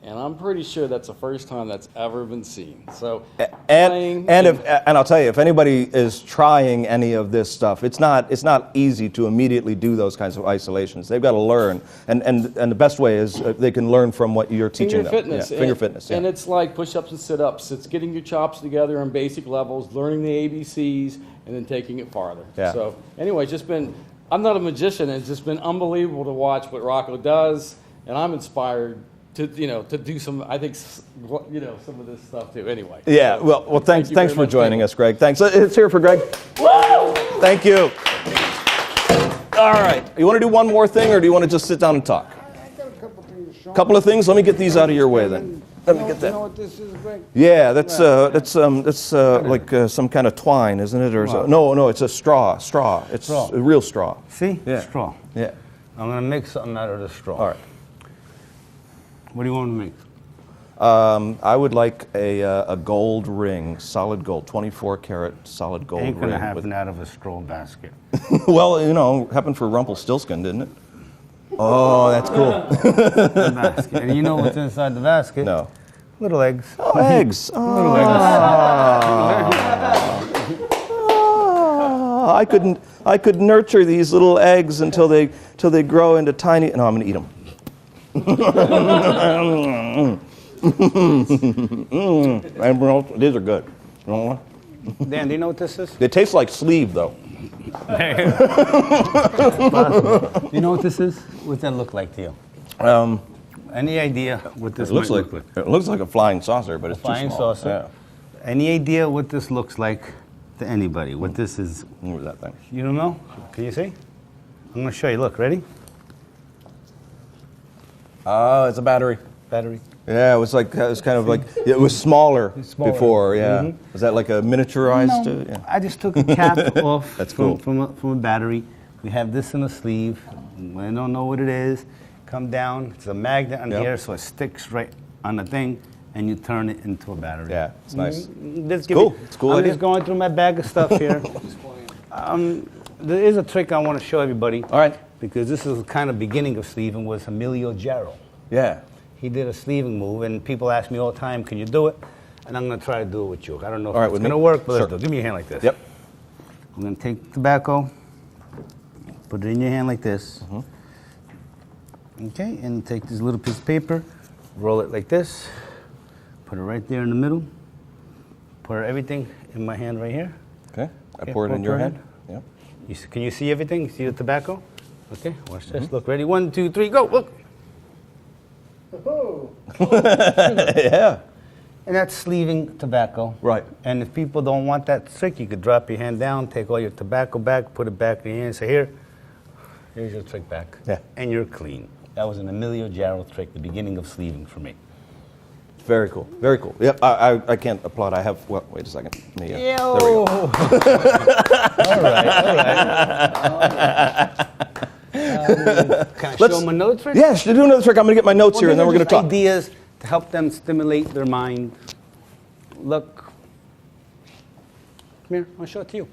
and I'm pretty sure that's the first time that's ever been seen. So, playing And I'll tell you, if anybody is trying any of this stuff, it's not easy to immediately do those kinds of isolations. They've got to learn, and the best way is they can learn from what you're teaching finger them. fitness, Yeah, finger fitness. Yeah. and it's like push-ups and sit-ups. It's getting your chops together on basic levels, learning the ABCs, and then taking it farther. Yeah. So, anyway, it's just been. I'm not a magician. It's just been unbelievable to watch what Rocco does, and I'm inspired to do some. I think some of this stuff too. Anyway. Yeah. So, Well, thanks you very for much, joining David. us, Greg. Thanks. It's here for Greg. Woo! Thank you. All right. You want to do one more thing, or do you want to just sit down and talk? Couple of things. Let me get these out of your way then. Let me get that. You know what this is, Greg? Yeah, that's like some kind of twine, isn't it? Or no, it's a straw. It's Straw. a real straw. See? Yeah. Straw. Yeah. I'm going to make something out of the straw. All right. What do you want to make? I would like a gold ring, solid gold, 24 karat solid gold Ain't going to ring. happen out of a straw basket. Well, happened for Rumpelstiltskin, didn't it? Oh, that's cool. The basket. And you know what's inside the basket? No. Little eggs. Oh, eggs. Little eggs. I could nurture these little eggs until they grow into tiny. No, I'm going to eat them. These are good. You want one? Dan, do you know what this is? They taste like sleeve, though. You know what this is? What's that look like to you? Any idea what this It looks might like look like? it looks like a flying saucer, but it's Flying too small. saucer. Any idea what this looks like to anybody? What this is? Yeah. What was that thing? You don't know? Can you see? I'm going to show you. Look, ready? Oh, it's a battery. Battery. Yeah, it was kind of like it was smaller, Smaller. before. Yeah, was that like a miniaturized? No, Yeah. I just took a cap off That's from, cool. from a battery. We have this in a sleeve. I don't know what it is. Come down. It's a magnet on Yep. here, so it sticks right on the thing, and you turn it into a battery. Yeah, it's nice. It's cool. It's a cool I'm idea. just going through my bag of stuff here. There is a trick I want to show everybody. All right. Because this is the kind of beginning of sleeving was Emilio Jarro. Yeah. He did a sleeving move, and people ask me all the time, can you do it? And I'm going to try to do it with you. I don't know if All right, it's with going to me? work, but Sure. let's do it. Give me your hand like this. Yep. I'm going to take tobacco, put it in your hand like this. Okay, and take this little piece of paper, roll it like this, put it right there in the middle, pour everything in my hand right here. Okay. I Okay, pour it in your pour it hand. Yeah. Can you see everything? See the tobacco? Okay, watch this. Look, ready? 1, 2, 3, go. Look. Yeah. And that's sleeving tobacco. Right. And if people don't want that trick, you could drop your hand down, take all your tobacco back, put it back in your hand, and say, here's your trick back. Yeah. And you're clean. That was an Emilio Jarro trick, the beginning of sleeving for me. Very cool. Very cool. Yep. I can't applaud. I have. Well, wait a second. Let me, there we go. all right. Can I show them another trick? Yeah, should I do another trick? I'm going to get my notes here, and then we're going to talk. Ideas to help them stimulate their mind. Look. Come here, I'll show it to you.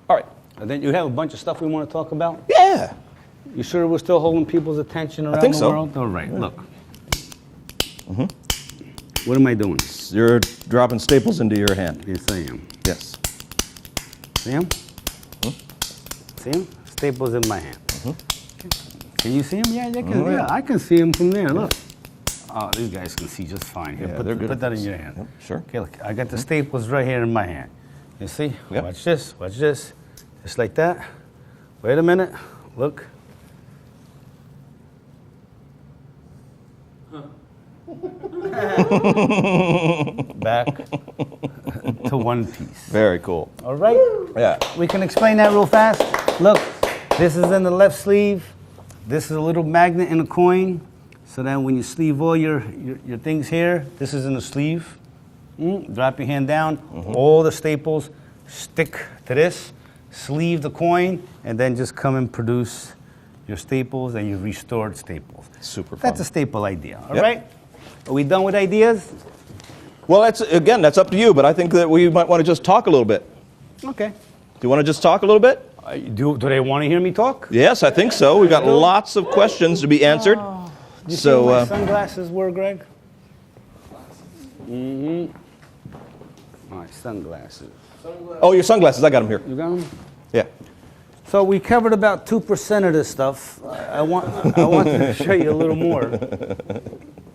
All right. And then you have a bunch of stuff we want to talk about? Yeah. You sure we're still holding people's attention around think the so. world? All right, look. What am I doing? You're dropping staples into your hand. Yes, I am. Yes. See him? See him? Staples in my hand. Can you see him? Yeah, I can see him from there. Look. Oh, these guys can see just fine. Here, Yeah, put, they're good put at that in this. your hand. Yep, sure. Okay, look, I got the staples right here in my hand. You see? Yep. Watch this. Watch this. Just like that. Wait a minute. Look. Back to one piece. Very cool. All right? Yeah. We can explain that real fast. Look, this is in the left sleeve. This is a little magnet in a coin. So then when you sleeve all your things here, this is in the sleeve. Drop your hand down. All the staples stick to this. Sleeve the coin, and then just come and produce your staples and your restored staples. Super fun. That's a staple idea, all Yep. right? Are we done with ideas? Well, that's up to you, but I think that we might want to just talk a little bit. Okay. Do you want to just talk a little bit? Do they want to hear me talk? Yes, I think so. We've got lots of questions to be answered. You see what my So, sunglasses were, Greg? My sunglasses. oh, your sunglasses. I got them here. You got them? Yeah. So we covered about 2% of this stuff. I wanted to show you a little more.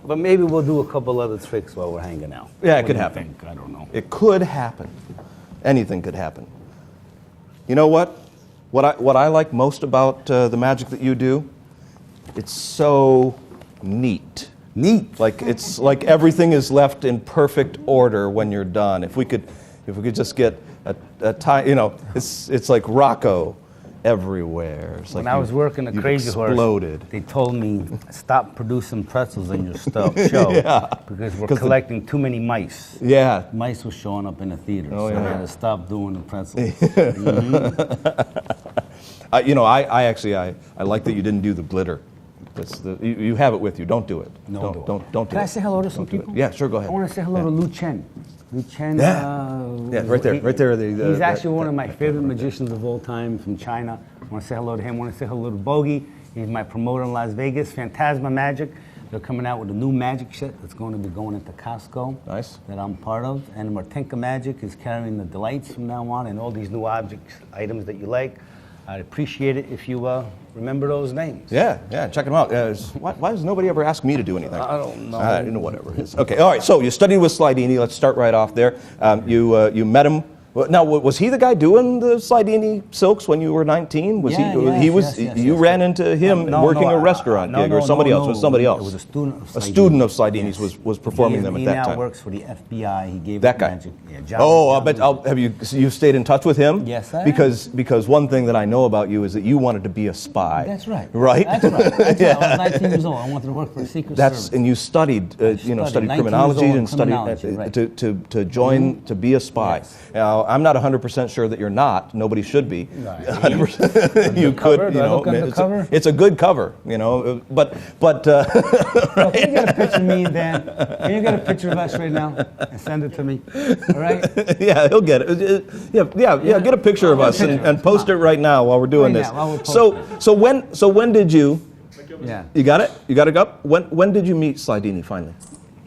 But maybe we'll do a couple other tricks while we're hanging out. Yeah, it What could do you happen. think? I don't know. It could happen. Anything could happen. You know what? What I like most about the magic that you do, it's so neat. Neat. Like it's like everything is left in perfect order when you're done. If we could just get a time, it's like Rocco everywhere. It's When like I was working at you've Crazy exploded. Horse, they told me, stop producing pretzels in your show because we're collecting too many mice. Yeah. Mice were showing up in the theater, Oh, so yeah. I had to stop doing the pretzels. I like that you didn't do the glitter. You have it with you. Don't do it. No, don't do it. Can I say hello to some Don't do it. people? Yeah, sure. Go ahead. I want to say hello to Lu Chen. Lu Chen. Yeah, right there, right there. He's actually one of my favorite magicians of all time from China. I want to say hello to him. I want to say hello to Bogey. He's my promoter in Las Vegas, Phantasma Magic. They're coming out with a new magic set that's going to be going into Costco. Nice. That I'm part of. And Martinka Magic is carrying the delights from now on and all these new objects, items that you like. I'd appreciate it if you remember those names. Yeah, check them out. Why does nobody ever ask me to do anything? I don't know. Whatever it is. Okay, all right, so you studied with Slidini. Let's start right off there. You met him. Now, was he the guy doing the Slidini silks when you were 19? Was you ran into him working a restaurant gig, or somebody else? Was somebody else? It was a student of Slidini. A student of Slidini's was performing them at that He now time. works for the FBI. He gave That up guy. magic. Yeah, Have you stayed in touch with him? Yes, I have. Because one thing that I know about you is that you wanted to be a spy. That's right. Right? That's right. That's right. I was 19 years old. I wanted to work for the Secret Service. And you studied, studied 19 criminology years old and studied criminology, right. to join to be a spy. Yes. Now, I'm not 100% sure that you're not. Nobody should be. Right. 100%. You cover? could, Do I look undercover? it's a good cover, but Can you get a picture of me and Dan? Can you get a picture of us right now and send it to me? All right? yeah, he'll get it. Yeah. Get a picture of us and post it right now while we're doing Right this. now, while we're posting. So when did you? Yeah. You got it? You got it up? When did you meet Slidini finally?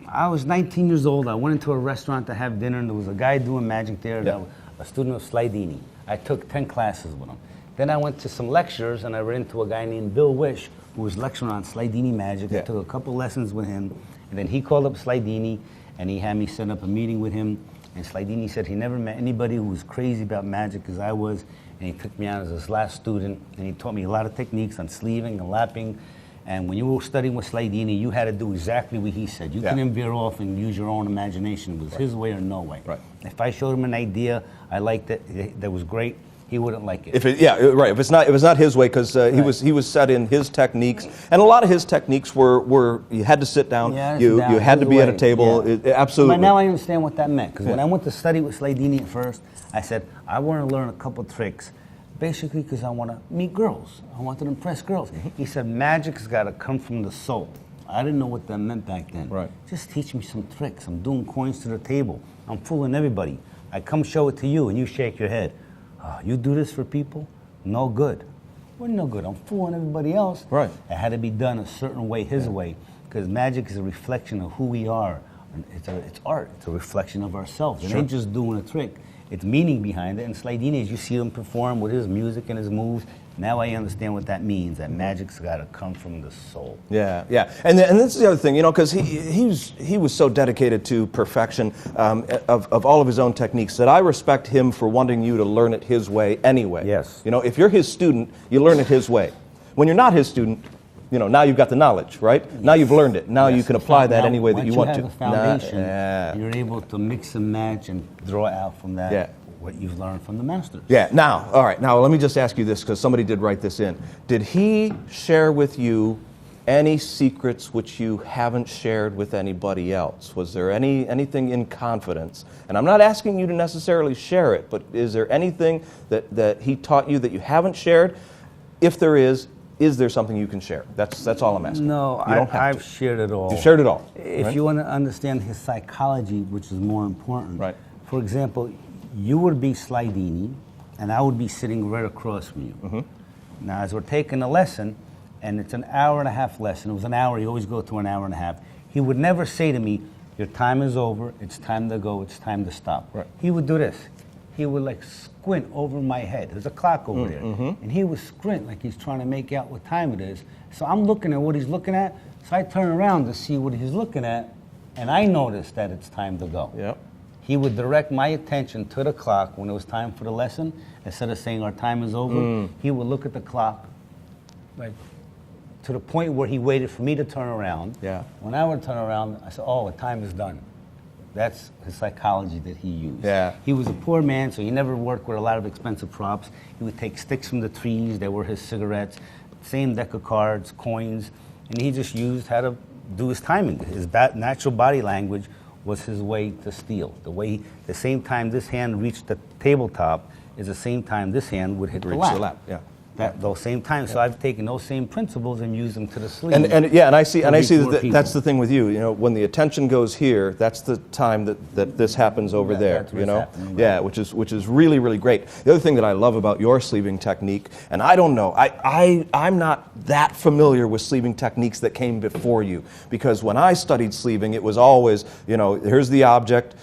I was 19 years old. I went into a restaurant to have dinner, and there was a guy doing magic there, Yeah. a student of Slidini. I took 10 classes with him. Then I went to some lectures, and I ran into a guy named Bill Wish, who was lecturing on Slidini magic. Yeah. I took a couple lessons with him, and then he called up Slidini, and he had me set up a meeting with him. And Slidini said he never met anybody who was crazy about magic as I was, and he took me on as his last student, and he taught me a lot of techniques on sleeving and lapping. And when you were studying with Slidini, you had to do exactly what he said. You couldn't veer off and use your own imagination. It was his way or no way. Right. If I showed him an idea, I liked it, that was great, he wouldn't like it. If it was not his way, because he was set in his techniques, and a lot of his techniques were you had to sit down, you had to be at a table, absolutely. But now I understand what that meant, because when I went to study with Slidini at first, I said I want to learn a couple tricks, basically because I want to meet girls, I want to impress girls. He said magic's got to come from the soul. I didn't know what that meant back then. Right. Just teach me some tricks. I'm doing coins to the table. I'm fooling everybody. I come show it to you, and you shake your head. Oh, you do this for people? No good. Well, no good. I'm fooling everybody else. Right. It had to be done a certain way, his way. because magic is a reflection of who we are. And it's art. It's a reflection of ourselves. It ain't just doing a trick. It's meaning behind it. And Slidini, as you see him perform with his music and his moves, now I understand what that means. That magic's got to come from the soul. Yeah, yeah. And this is the other thing, you know, because he was so dedicated to perfection of all of his own techniques that I respect him for wanting you to learn it his way anyway. Yes. You know, if you're his student, you learn it his way. When you're not his student, you know, now you've got the knowledge, right? Yes. Now you've learned it. Now you can apply that any way that you want to. Once you have the foundation, you're able to mix and match and draw out from that what you've learned from the masters. Yeah. Now, all right. Now, let me just ask you this, because somebody did write this in. Did he share with you any secrets which you haven't shared with anybody else? Was there anything in confidence? And I'm not asking you to necessarily share it, but is there anything that he taught you that you haven't shared? If there is there something you can share? That's all I'm asking. No, I've shared it all. You shared it all. If right? you want to understand his psychology, which is more important. Right. For example, you would be Slidini, and I would be sitting right across from you. Mm-hmm. Now, as we're taking a lesson, and it's an hour-and-a-half lesson, it was an hour, you always go through an hour and a half, he would never say to me, your time is over, it's time to go, it's time to stop. Right. He would do this. He would like squint over my head. There's a clock over there. And he would squint like he's trying to make out what time it is. So I'm looking at what he's looking at, so I turn around to see what he's looking at, and I notice that it's time to go. Yep. He would direct my attention to the clock when it was time for the lesson. Instead of saying our time is over, he would look at the clock, like to the point where he waited for me to turn around. Yeah. When I would turn around, I said, oh, the time is done. That's his psychology that he used. Yeah. He was a poor man, so he never worked with a lot of expensive props. He would take sticks from the trees that were his cigarettes, same deck of cards, coins, and he just used how to do his timing. His natural body language was his way to steal. The same time this hand reached the tabletop is the same time this hand would hit the lap. Yeah. Those same times. So I've taken those same principles and used them to the sleeve. And I see that's the thing with you. You know, when the attention goes here, that's the time that this happens over there. That's you know, right. which is really, really great. The other thing that I love about your sleeving technique, and I don't know, I'm not that familiar with sleeving techniques that came before you, because when I studied sleeving, it was always, you know, here's the object,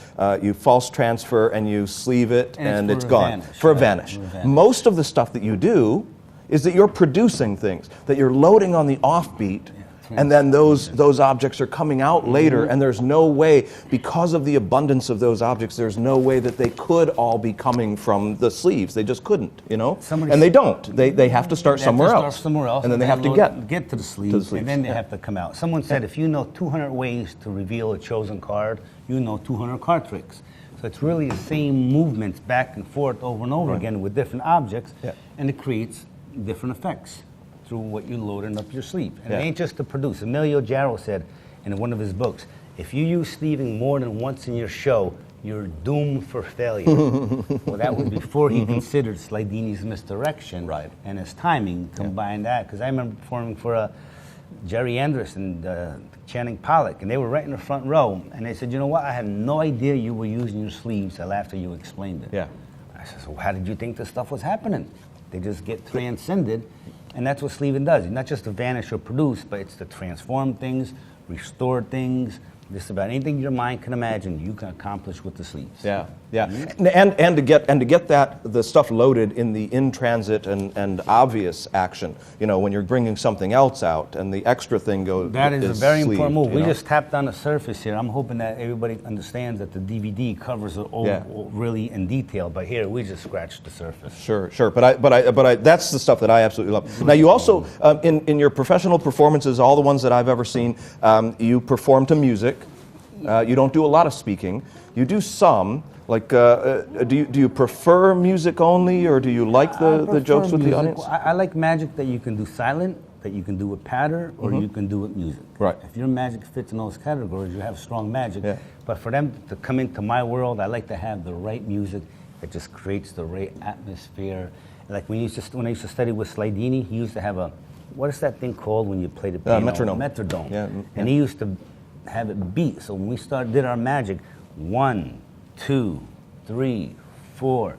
you false transfer and you sleeve it, and it's gone for a vanish. Most of the stuff that you do is that you're producing things, that you're loading on the offbeat, and then those objects are coming out later, and there's no way, because of the abundance of those objects, there's no way that they could all be coming from the sleeves. They just couldn't, you know? And they don't. They have to start somewhere else. And then they have to get to the sleeves, and then they have to come out. Someone said, if you know 200 ways to reveal a chosen card, you know 200 card tricks. So it's really the same movements back and forth over and over again with different objects, and it creates different effects through what you loading up your sleeve. And it ain't just to produce. Emilio Jarro said in one of his books, if you use sleeving more than once in your show, you're doomed for failure. Well, that was before he considered Slidini's misdirection and his timing, combined that. Because I remember performing for Jerry Anderson, Channing Pollock, and they were right in the front row, and they said, you know what, I had no idea you were using your sleeves till after you explained it. Yeah. I said, so how did you think this stuff was happening? They just get transcended, and that's what sleeving does. Not just to vanish or produce, but it's to transform things, restore things. Just about anything your mind can imagine, you can accomplish with the sleeves. Yeah, yeah, and to get the stuff loaded in the in transit and obvious action. You know, when you're bringing something else out, and the extra thing goes. That is a very important move. We know? just tapped on the surface here. I'm hoping that everybody understands that the DVD covers it all really in detail. But here we just scratched the surface. Sure. But that's the stuff that I absolutely love. Now you also in your professional performances, all the ones that I've ever seen, you perform to music. You don't do a lot of speaking. You do some. Like, do you prefer music only, or do you like the jokes with the audience? I like magic that you can do silent, that you can do with patter, or you can do with music. Right. If your magic fits in those categories, you have strong magic. Yeah. But for them to come into my world, I like to have the right music that just creates the right atmosphere. Like when I used to study with Slidini, he used to have what is that thing called when you play the piano? Metronome. Metronome. Yeah. And he used to have it beat. So when we did our magic, 1, 2, 3, 4,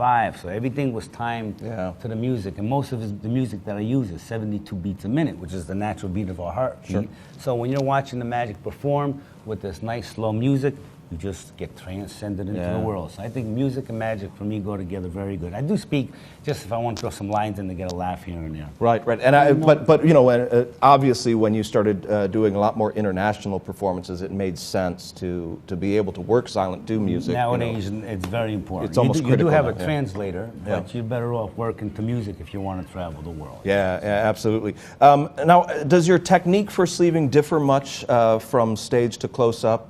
5. So everything was timed Yeah. to the music. And most of the music that I use is 72 beats a minute, which is the natural beat of our heartbeat. Sure. So when you're watching the magic perform with this nice slow music, you just get transcended into Yeah. the world. So I think music and magic for me go together very good. I do speak just if I want to throw some lines in to get a laugh here and there. Right, right. And but you know, obviously, when you started doing a lot more international performances, it made sense to be able to work silent, do music. Nowadays, it's very important. It's almost you do critical have now, a yeah. translator, but Yeah. you're better off working to music if you want to travel the world. Yeah, yeah, absolutely. Now, does your technique for sleeving differ much from stage to close up?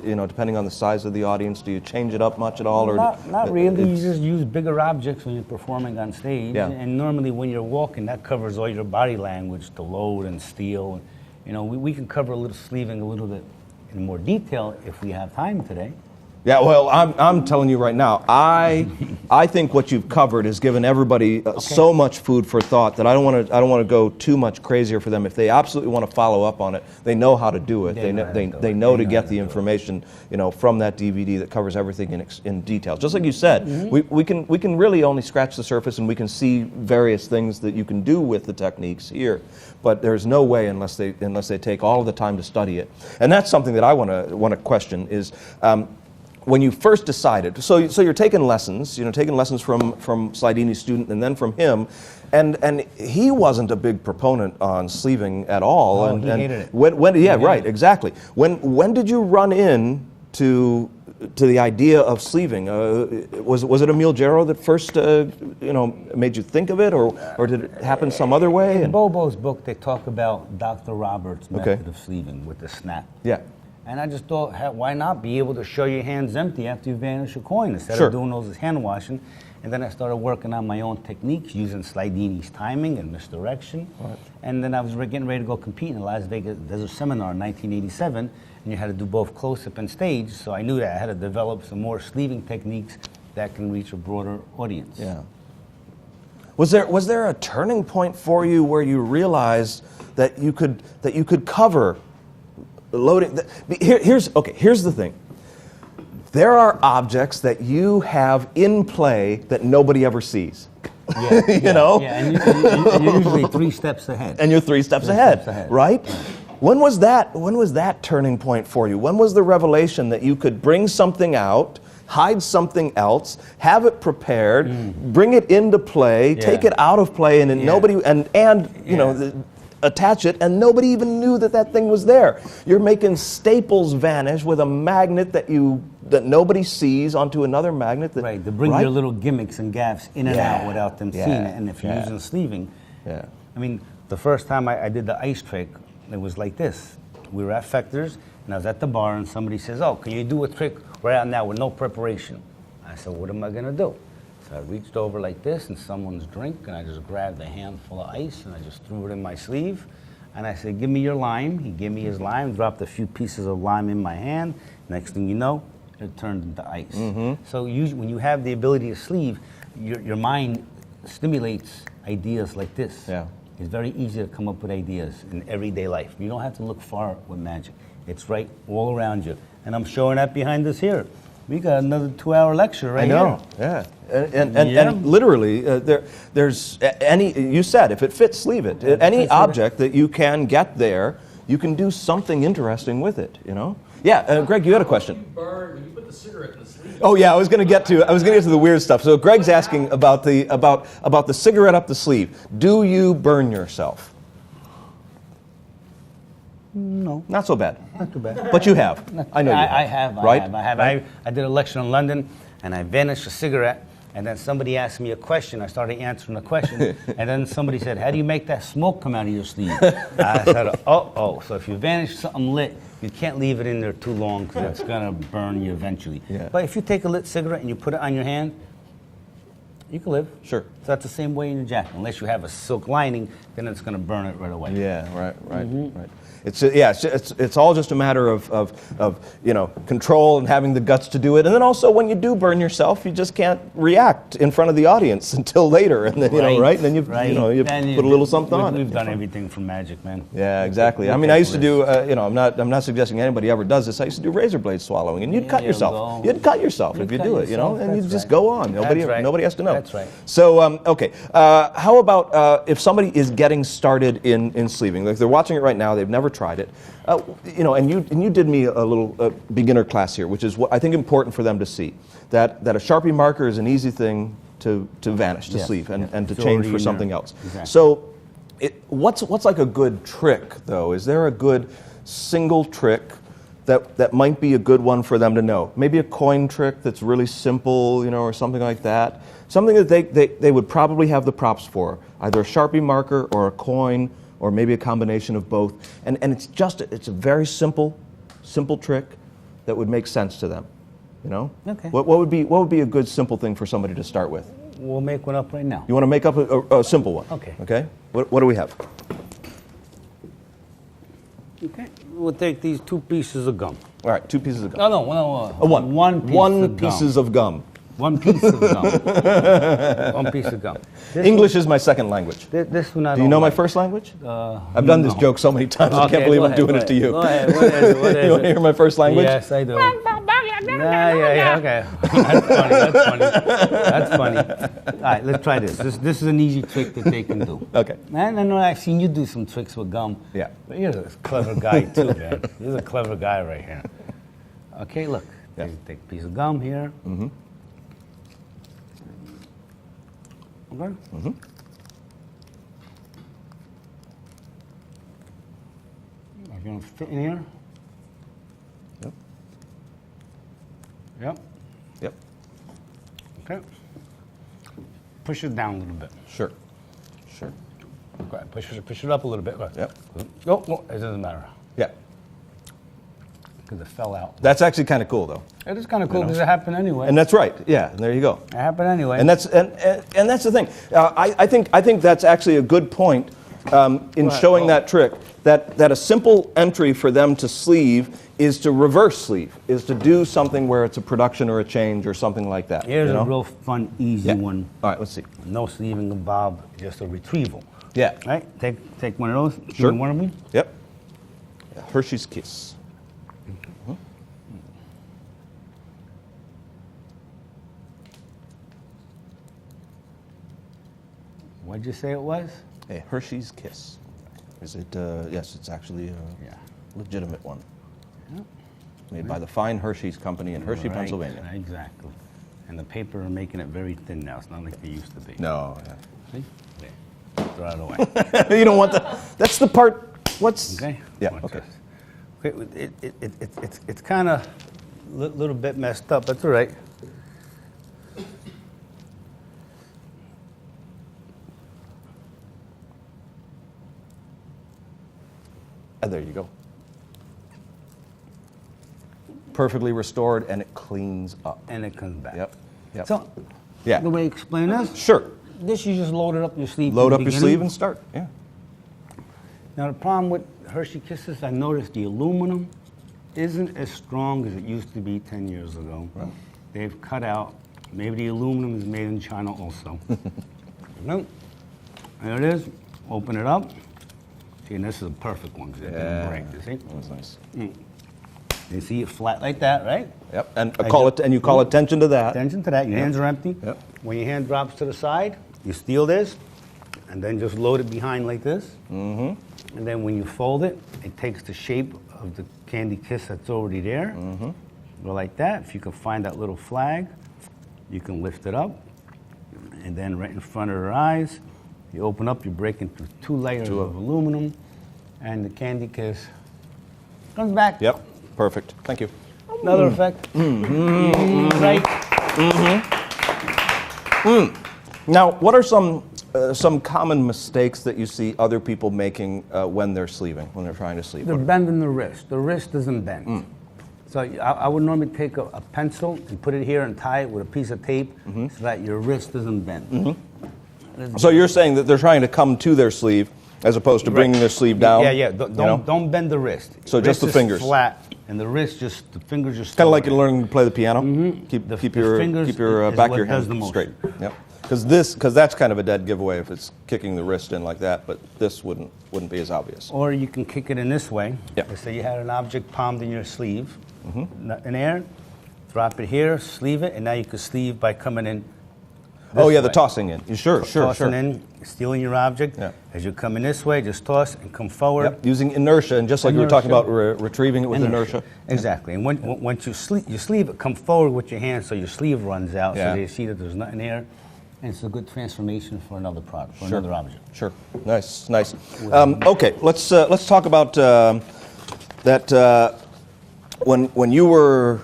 You know, depending on the size of the audience, do you change it up much at all? Or Not really. You it's- just use bigger objects when you're performing on stage. Yeah. And normally when you're walking, that covers all your body language, to load and steal. You know, we can cover a little sleeving a little bit in more detail if we have time today. Yeah, well, I'm telling you right now, I think what you've covered has given everybody so much food for thought that I don't want to go too much crazier for them. If they absolutely want to follow up on it, they know how to do it. They know to get the information, you know, from that DVD that covers everything in detail. Just like you said, we can really only scratch the surface, and we can see various things that you can do with the techniques here. But there's no way unless they take all of the time to study it. And that's something that I want to question is. When you first decided, so you're taking lessons, taking lessons from Slidini's student and then from him, and he wasn't a big proponent on sleeving at all. Oh, and he hated it. Right, exactly. When did you run in to the idea of sleeving? Was it Emile Jarrow that first made you think of it, or did it happen some other way? In Bobo's book, they talk about Dr. Roberts' method of sleeving with the snap. Yeah. And I just thought, why not be able to show your hands empty after you vanish a coin instead Sure. of doing those as hand washing? And then I started working on my own techniques using Slidini's timing and misdirection. Right. And then I was getting ready to go compete in Las Vegas Desert Seminar in 1987, and you had to do both close-up and stage. So I knew that I had to develop some more sleeving techniques that can reach a broader audience. Yeah. Was there a turning point for you where you realized that you could cover loading? Here's the thing. There are objects that you have in play that nobody ever sees. Yeah, you know? Yeah, and you're usually 3 steps ahead. And you're 3 steps Three ahead, steps ahead. right? Yeah. When was that turning point for you? When was the revelation that you could bring something out, hide something else, have it prepared, bring it into play, take it out of play, and nobody attach it, and nobody even knew that thing was there. You're making staples vanish with a magnet that nobody sees onto another magnet. Right, to bring your little gimmicks and gaffes in and out without them seeing it. And if you're using sleeving, I mean, the first time I did the ice trick, it was like this. We were at Fechter's, and I was at the bar, and somebody says, "Oh, can you do a trick right out now with no preparation?" I said, "What am I going to do?" So I reached over like this in someone's drink, and I just grabbed a handful of ice, and I just threw it in my sleeve. And I said, "Give me your lime." He gave me his lime, dropped a few pieces of lime in my hand. Next thing you know, it turned into ice. So when you have the ability to sleeve, your mind stimulates ideas like this. Yeah. It's very easy to come up with ideas in everyday life. You don't have to look far with magic. It's right all around you. And I'm showing that behind us here. We got another 2-hour lecture right here. Yeah. And literally, there's any, you said, if it fits, sleeve it. Any object that you can get there, you can do something interesting with it, you know? Yeah, Greg, you had a question. When you put the cigarette in the sleeve. Oh yeah, I was going to get to the weird stuff. So Greg's asking about the cigarette up the sleeve. Do you burn yourself? No. Not so bad. Not too bad. But you have. I know you have. I have. Right? I have. I did a lecture in London, and I vanished a cigarette, and then somebody asked me a question. I started answering the question, and then somebody said, "How do you make that smoke come out of your sleeve?" I said, "Oh, so if you vanish something lit, you can't leave it in there too long because it's going to burn you eventually. Yeah. But if you take a lit cigarette and you put it on your hand, You can live. Sure. So that's the same way in your jacket. Unless you have a silk lining, then it's going to burn it right away. Yeah, right. It's all just a matter of control and having the guts to do it. And then also when you do burn yourself, you just can't react in front of the audience until later. And then And then you put a little something on it. We've done everything from magic, man. Yeah, exactly. I mean, I used to do. I'm not suggesting anybody ever does this. I used to do razor blade swallowing, and you'd cut yourself. You'd cut yourself if you do it, and you just go on. Nobody has to know. That's right. So, okay. How about if somebody is getting started in sleeving? Like they're watching it right now, they've never tried it. And you did me a little beginner class here, which is what I think important for them to see. That a Sharpie marker is an easy thing to vanish, to sleeve, and to change for something else. Exactly. So, what's like a good trick though? Is there a good single trick that might be a good one for them to know? Maybe a coin trick that's really simple, or something like that. Something that they would probably have the props for, either a Sharpie marker or a coin, or maybe a combination of both. And it's a very simple trick that would make sense to them. Okay. What would be a good simple thing for somebody to start with? We'll make one up right now. You want to make up a simple one? Okay. Okay. What do we have? Okay. We'll take these 2 pieces of gum. All right, 2 pieces of gum. No. One. One pieces of gum. 1 piece of gum. 1 piece of gum. English is my second language. This one I Do you know my first language? I've done this joke so many times, I can't believe I'm doing it to you. Go ahead. What is it? You want to hear my first language? Yes, I do. Yeah, okay. That's funny. All right, let's try this. This is an easy trick that they can do. Okay. Man, I know I've seen you do some tricks with gum. Yeah. But you're a clever guy too, man. You're a clever guy right here. Okay, look. Yeah. Take a piece of gum here. Mm-hmm. Okay. Mm-hmm. I'm going to fit in here. Yep. Yep. Yep. Okay. Push it down a little bit. Sure. Okay. Push it up a little bit. Right. Yep. No, it doesn't matter. Yeah. Because it fell out. That's actually kind of cool, though. It is kind of cool because it happened anyway. And that's right. Yeah. And there you go. It happened anyway. And that's the thing. I think that's actually a good point in showing that trick. That a simple entry for them to sleeve is to reverse sleeve, is to do something where it's a production or a change or something like that. Here's a real fun, easy one. All right. Let's see. No sleeving of bob, just a retrieval. Yeah. Right. Take one of those. Sure. One of them. Yep. Yeah, Hershey's Kiss. What'd you say it was? A Hershey's Kiss. Is it? Yes, it's actually a legitimate one. Yep. Made by the fine Hershey's Company in Hershey, Right, Pennsylvania. Exactly. And the paper are making it very thin now. It's not like they used to be. No. See? There. Throw it away. You don't want that. That's the part. What's? Okay. Yeah. Watch Okay. this. Okay. It's kind of a little bit messed up. That's all right. And there you go. Perfectly restored, and it cleans up. And it comes back. Yep. So, Yeah. the way you explain this, Sure. this you just load it up your sleeve. Load from up the your beginning. sleeve and start. Yeah. Now the problem with Hershey Kisses, I noticed the aluminum isn't as strong as it used to be 10 years ago. Right. They've cut out, maybe the aluminum is made in China also. Nope. There it is. Open it up. See, and this is a perfect one because it didn't break. You see? That was nice. You see it flat like that, right? Yep. And you call attention to that. Attention to that. Your hands are empty. Yep. When your hand drops to the side, you steal this, and then just load it behind like this. Mm-hmm. And then when you fold it, it takes the shape of the candy kiss that's already there. Mm-hmm. Go like that. If you can find that little flag, you can lift it up. And then right in front of her eyes, you open up, you're breaking through 2 layers of aluminum, and the candy kiss comes back. Yep. Perfect. Thank you. Another effect. Mm-hmm. Right. Now, what are some common mistakes that you see other people making when they're sleeving, when they're trying to sleeve? They're bending the wrist. The wrist doesn't bend. So I would normally take a pencil and put it here and tie it with a piece of tape so that your wrist doesn't bend. So you're saying that they're trying to come to their sleeve as opposed to bringing their sleeve down? Yeah. Don't bend the wrist. So just the Wrist is fingers. flat, and the wrist the fingers just. Kind of like you're learning to play the piano. Keep The your fingers is back of what your does hand the motion. straight. Yep. Because that's kind of a dead giveaway if it's kicking the wrist in like that. But this wouldn't be as obvious. Or you can kick it in this way. Yeah. Let's say you had an object palmed in your sleeve, in air, drop it here, sleeve it, and now you can sleeve by coming in. Oh yeah, way. the tossing in. Sure. Tossing in, stealing your object. Yeah. As you come in this way, just toss and come forward. Yep. Using inertia, and just like you were talking Inertia. about retrieving it with inertia. Exactly. And once you sleeve it, come forward with your hand so your sleeve runs out Yeah. so you see that there's nothing there. And it's a good transformation for another product, for another object. Sure. Nice. Okay, let's talk about that. When you were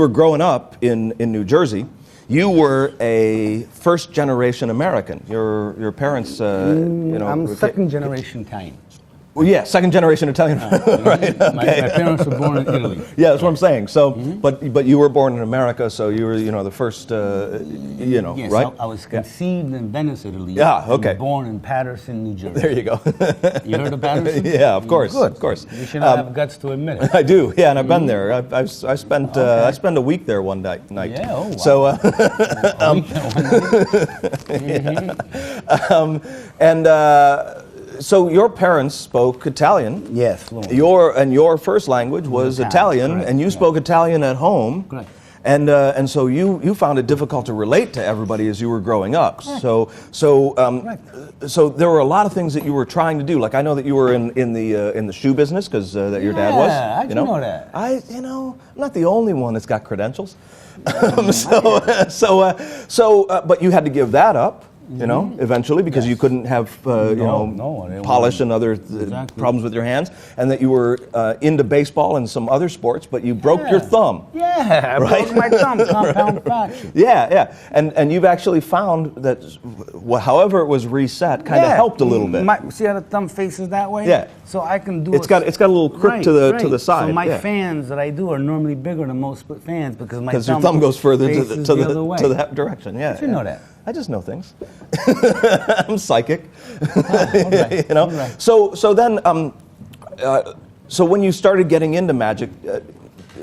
growing up in New Jersey, you were a first generation American. Your parents, I'm second generation Italian. Well, yeah, second generation Italian. Right. My parents were born in Italy. Yeah, that's what I'm saying. So, but you were born in America, so you were the first, Yes, right? I was conceived in Venice, Italy. Yeah, okay. And born in Patterson, New Jersey. There you go. You heard of Patterson? Yeah, of course. Good. Of course. You should have guts to admit it. I do, yeah, and I've been there. I spent I spent a week there one night. Yeah, oh, wow. So, so your parents spoke Italian. Yes, fluent. Your first language was Italian, correct, and you spoke Italian at home. Correct. And so you found it difficult to relate to everybody as you were growing up. So there were a lot of things that you were trying to do. Like I know that you were in the shoe business because that your dad was. Yeah, how'd you know that? I'm not the only one that's got credentials. But you had to give that up. Eventually, because you couldn't have, polish and other problems with your hands, and that you were into baseball and some other sports, but you broke your thumb. Yeah, I Right? broke my thumb, compound fracture. Yeah. And you've actually found that, however it was reset, kind of helped a little bit. See how the thumb faces that way? Yeah. So I can do It's got a little crook to the side. So my yeah. fans that I do are normally bigger than most fans because my Because your thumb goes further faces to the other way. that direction. Yeah. How'd you know that? I just know things. I'm psychic. right. Right. So then, so when you started getting into magic,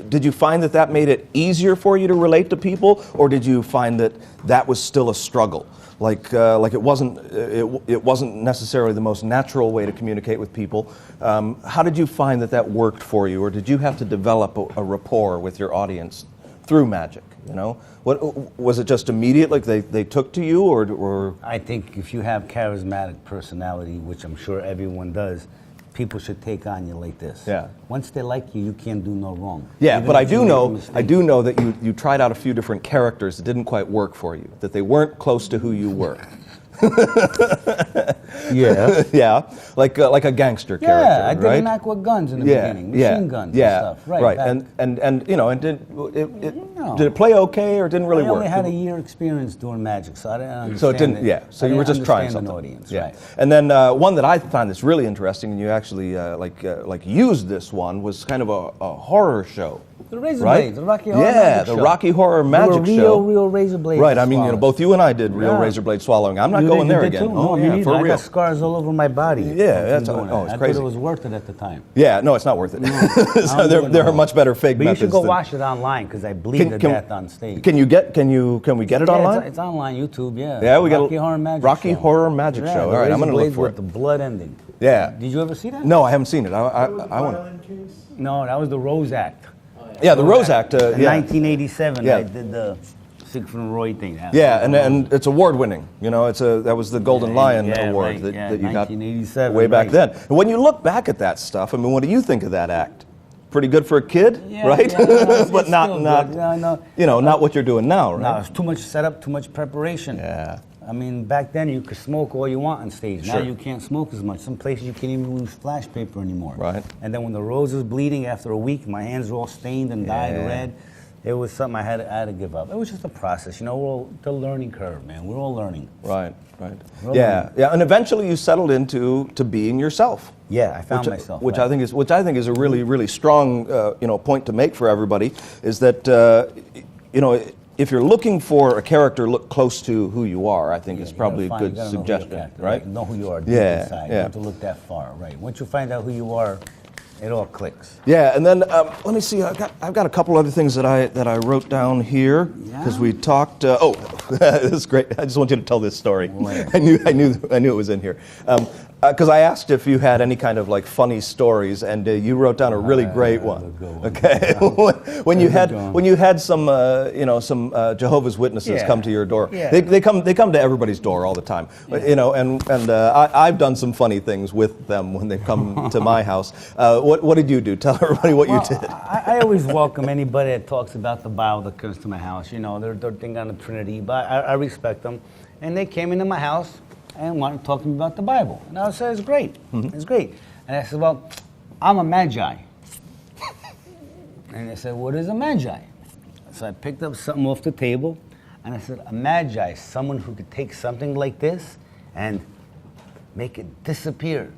did you find that made it easier for you to relate to people, or did you find that was still a struggle? Like it wasn't necessarily the most natural way to communicate with people. How did you find that worked for you, or did you have to develop a rapport with your audience through magic? What was it? Just immediate, like they took to you, or? I think if you have charismatic personality, which I'm sure everyone does, people should take on you like this. Yeah. Once they like you, you can't do no wrong. Yeah, Even but I if you do make a know mistake. that you tried out a few different characters that didn't quite work for you, that they weren't close to who you were. Yeah. Yeah, like a gangster character, Yeah, I did right? an act with guns in the beginning, machine guns and stuff. Right. And did it play okay or didn't really I work? only had a year experience doing magic, so I didn't understand. So it didn't. it. Yeah. So I you were didn't just trying understand something. An audience, Yeah. right? And then one that I find that's really interesting, and you actually like used this one, was kind of a horror show. The Razor Right? Blades, the Rocky Horror Yeah, Magic the Show. Rocky Horror Magic They were Show. real razor blades. Right. I mean, both you and I did real Yeah. razor blade swallowing. I'm not You going did- there you did again. too? Oh, No, me yeah, neither. for I real. got scars all over my body. Yeah, that's from doing it's that. I crazy. thought it was worth it at the time. Yeah, no, it's not worth it. So I'm doing there it are all. much better fake But you methods. should go than- watch it online because I bleed to death on stage. Can we get it Yeah, online? It's online, YouTube. Yeah. Yeah, we got Rocky Horror Magic Rocky Show. Horror Magic Yeah, Show. the All right, I'm razor going to look blades for with it. the blood ending. Yeah. Did you ever see that? No, I haven't seen it. I want. No, that was the Rose Act. Yeah, the Rose Act. In Yeah. 1987, Yeah. I did the Sigmund Roy thing. Yeah, and it's award winning. That was the Golden Lion Award right, that yeah, you got 1987, way back right. then. And when you look back at that stuff, I mean, what do you think of that act? Pretty good for a kid, Yeah, right? yeah, no, it's But not still good. Yeah, no. not what you're doing now, right? No, it's too much setup, too much preparation. Yeah. I mean, back then you could smoke all you want on stage. Now Sure. you can't smoke as much. Some places you can't even use flash paper anymore. Right. And then when the rose is bleeding after a week, my hands are all stained and dyed Yeah. red. It was something I had to give up. It was just a process, you know. We're all the learning curve, man. We're all learning. Right, right. We're Yeah, yeah. And eventually you settled into being yourself. Yeah, I found myself. Which right. I think is a really, really strong, point to make for everybody. Is that if you're looking for a character, look close to who you are. I think is probably a good suggestion, right? Know who you are deep Yeah, inside. yeah. You don't have to look that far, right? Once you find out who you are, it all clicks. Yeah, and then let me see. I've got a couple other things that I wrote down here because we talked. This is great. I just want you to tell this story. I knew it was in here. Because I asked if you had any kind of like funny stories, and you wrote down a really great one. Okay, when you had some Jehovah's Witnesses come to your door. Yeah. They come to everybody's door all the time. And I've done some funny things with them when they come to my house. What did you do? Tell everybody what you did. I always welcome anybody that talks about the Bible that comes to my house. You know, they're thinking on the Trinity, but I respect them. And they came into my house and wanted to talk to me about the Bible. And I said, it's great. Mm-hmm. It's great. And I said, well, I'm a magi. And they said, what is a magi? So I picked up something off the table, and I said, a magi, someone who could take something like this and make it disappear.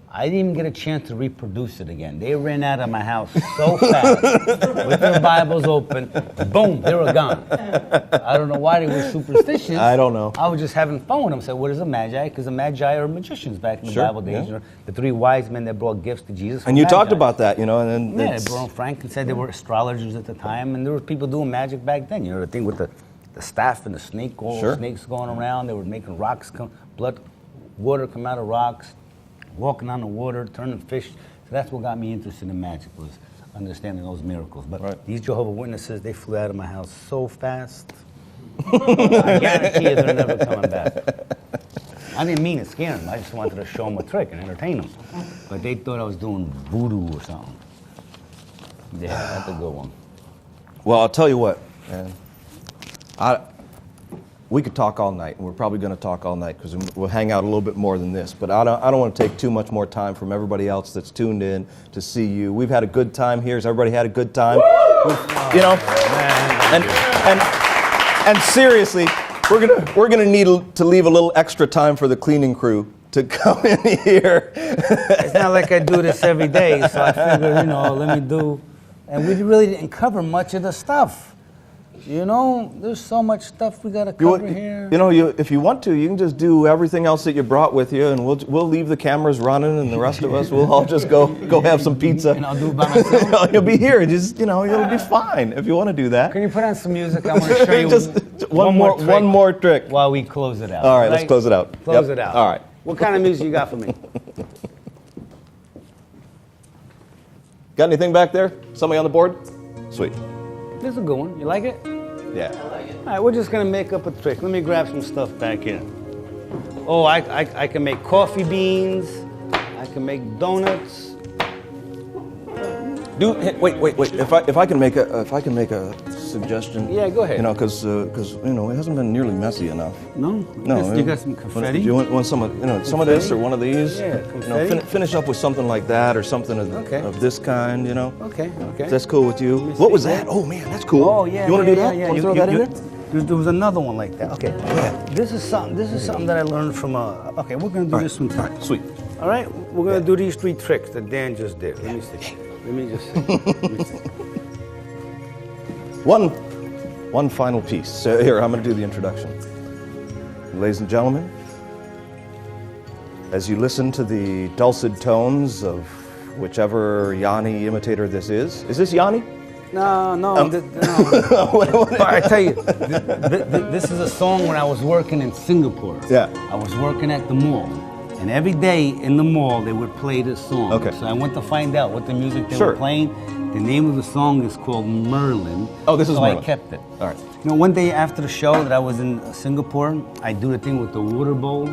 I didn't even get a chance to reproduce it again. They ran out of my house so fast with their Bibles open. Boom, they were gone. I don't know why they were superstitious. I don't know. I was just having fun with them. Said, what is a magi? Because the magi are magicians back in the Bible days. Yeah. You know, the three wise men that brought gifts to Jesus. And you magi. talked about that, and then Yeah, Baron Franklin said they were astrologers at the time, and there were people doing magic back then. You know, the thing with the staff and the snake, all the snakes going around. They were making rocks water come out of rocks. Walking on the water, turning fish. So that's what got me interested in magic, was understanding those miracles. But these Jehovah's Witnesses, they flew out of my house so fast. I guarantee you they're never coming back. I didn't mean to scare them. I just wanted to show them a trick and entertain them. But they thought I was doing voodoo or something. Yeah, that's a good one. Well, I'll tell you what, man. We could talk all night, and we're probably going to talk all night because we'll hang out a little bit more than this. But I don't want to take too much more time from everybody else that's tuned in to see you. We've had a good time here. Has everybody had a good time? And seriously, we're gonna need to leave a little extra time for the cleaning crew to come in here. It's not like I do this every day, so I figured, let me do. And we really didn't cover much of the stuff. There's so much stuff we gotta cover here. If you want to, you can just do everything else that you brought with you, and we'll leave the cameras running, and the rest of us will all just go have some pizza. And I'll do it by myself. You'll be here, just it'll be fine if you want to do that. Can you put on some music? I want to show you just one more trick while we close it out. All right, let's close it out. Close it out. All right. What kind of music you got for me? Got anything back there? Somebody on the board? Sweet. This is a good one. You like it? Yeah. All right, we're just gonna make up a trick. Let me grab some stuff back here. Oh, I can make coffee beans. I can make donuts. Wait. If I can make a suggestion. Yeah, go ahead. Because it hasn't been nearly messy enough. No. You got some confetti. Do you want some of this or one of these? Yeah, confetti. Finish up with something like that or something of this kind. Okay. If that's cool with you. What was that? Oh man, that's cool. Oh yeah. You want to do that? Yeah. Want to throw that in there? There was another one like that. Okay. Yeah. This is something that I learned from okay, we're gonna do this one too. All right, sweet. All right, we're gonna do these 3 tricks that Dan just did. Let me see. Let me just see. One final piece. So here, I'm going to do the introduction. Ladies and gentlemen, as you listen to the dulcet tones of whichever Yanni imitator this is this Yanni? No. No. I tell you, this is a song when I was working in Singapore. Yeah. I was working at the mall. And every day in the mall, they would play this song. Okay. So I went to find out what the music they were playing. The name of the song is called Merlin. Oh, this is Merlin. So I kept it. All right. One day after the show that I was in Singapore, I do the thing with the water bowls.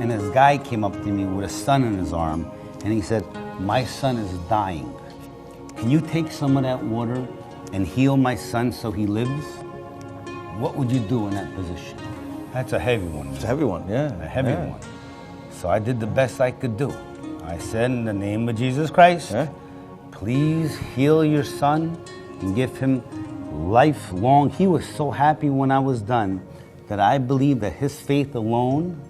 And this guy came up to me with a son in his arm. And he said, my son is dying. Can you take some of that water and heal my son so he lives? What would you do in that position? That's a heavy one. It's a heavy one, yeah. A heavy one. So I did the best I could do. I said, in the name of Jesus Christ, please heal your son and give him lifelong. He was so happy when I was done that I believe that his faith alone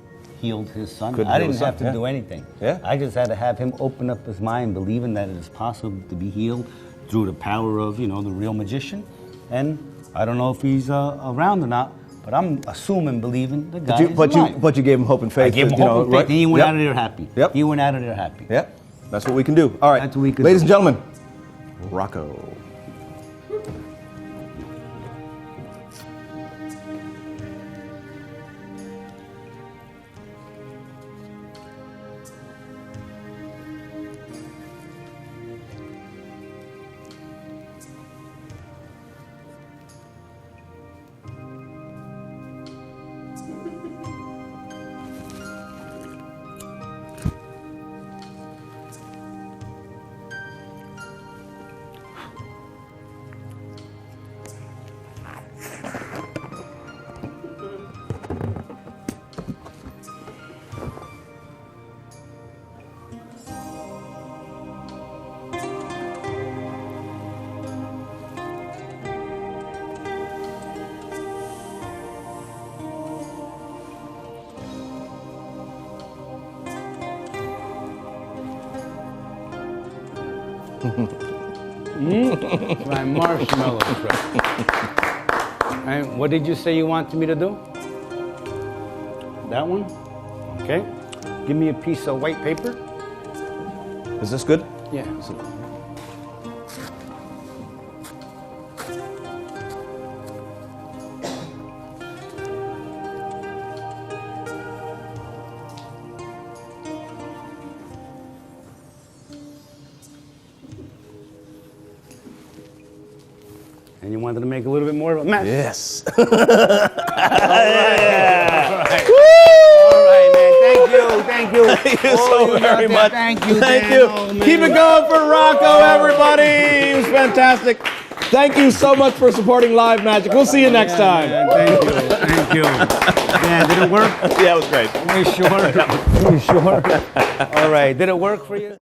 healed his son. Could I heal didn't his son, have to yeah. do anything. Yeah. I just had to have him open up his mind, believing that it is possible to be healed through the power of, the real magician. And I don't know if he's around or not, but I'm assuming, believing the guy is alive. But you gave him hope and faith. I gave him hope and faith, and he went out of there happy. Yep. He went out of there happy. Yep. That's what we can do. All right. That's what we can Ladies do. and gentlemen, Rocco. My marshmallows, right? And what did you say you wanted me to do? That one? Okay. Give me a piece of white paper. Is this good? Yeah. And you wanted to make a little bit more of a mess. Yes. All right, man. Thank you. Thank you so very much. Thank you. Thank Dan. you. Oh, man. Keep it going for Rocco, everybody. He was fantastic. Thank you so much for supporting Live Magic. We'll see you next time. Man, thank you. Thank you. Yeah, did it work? Yeah, it was great. Are you sure? Are you sure? All right. Did it work for you?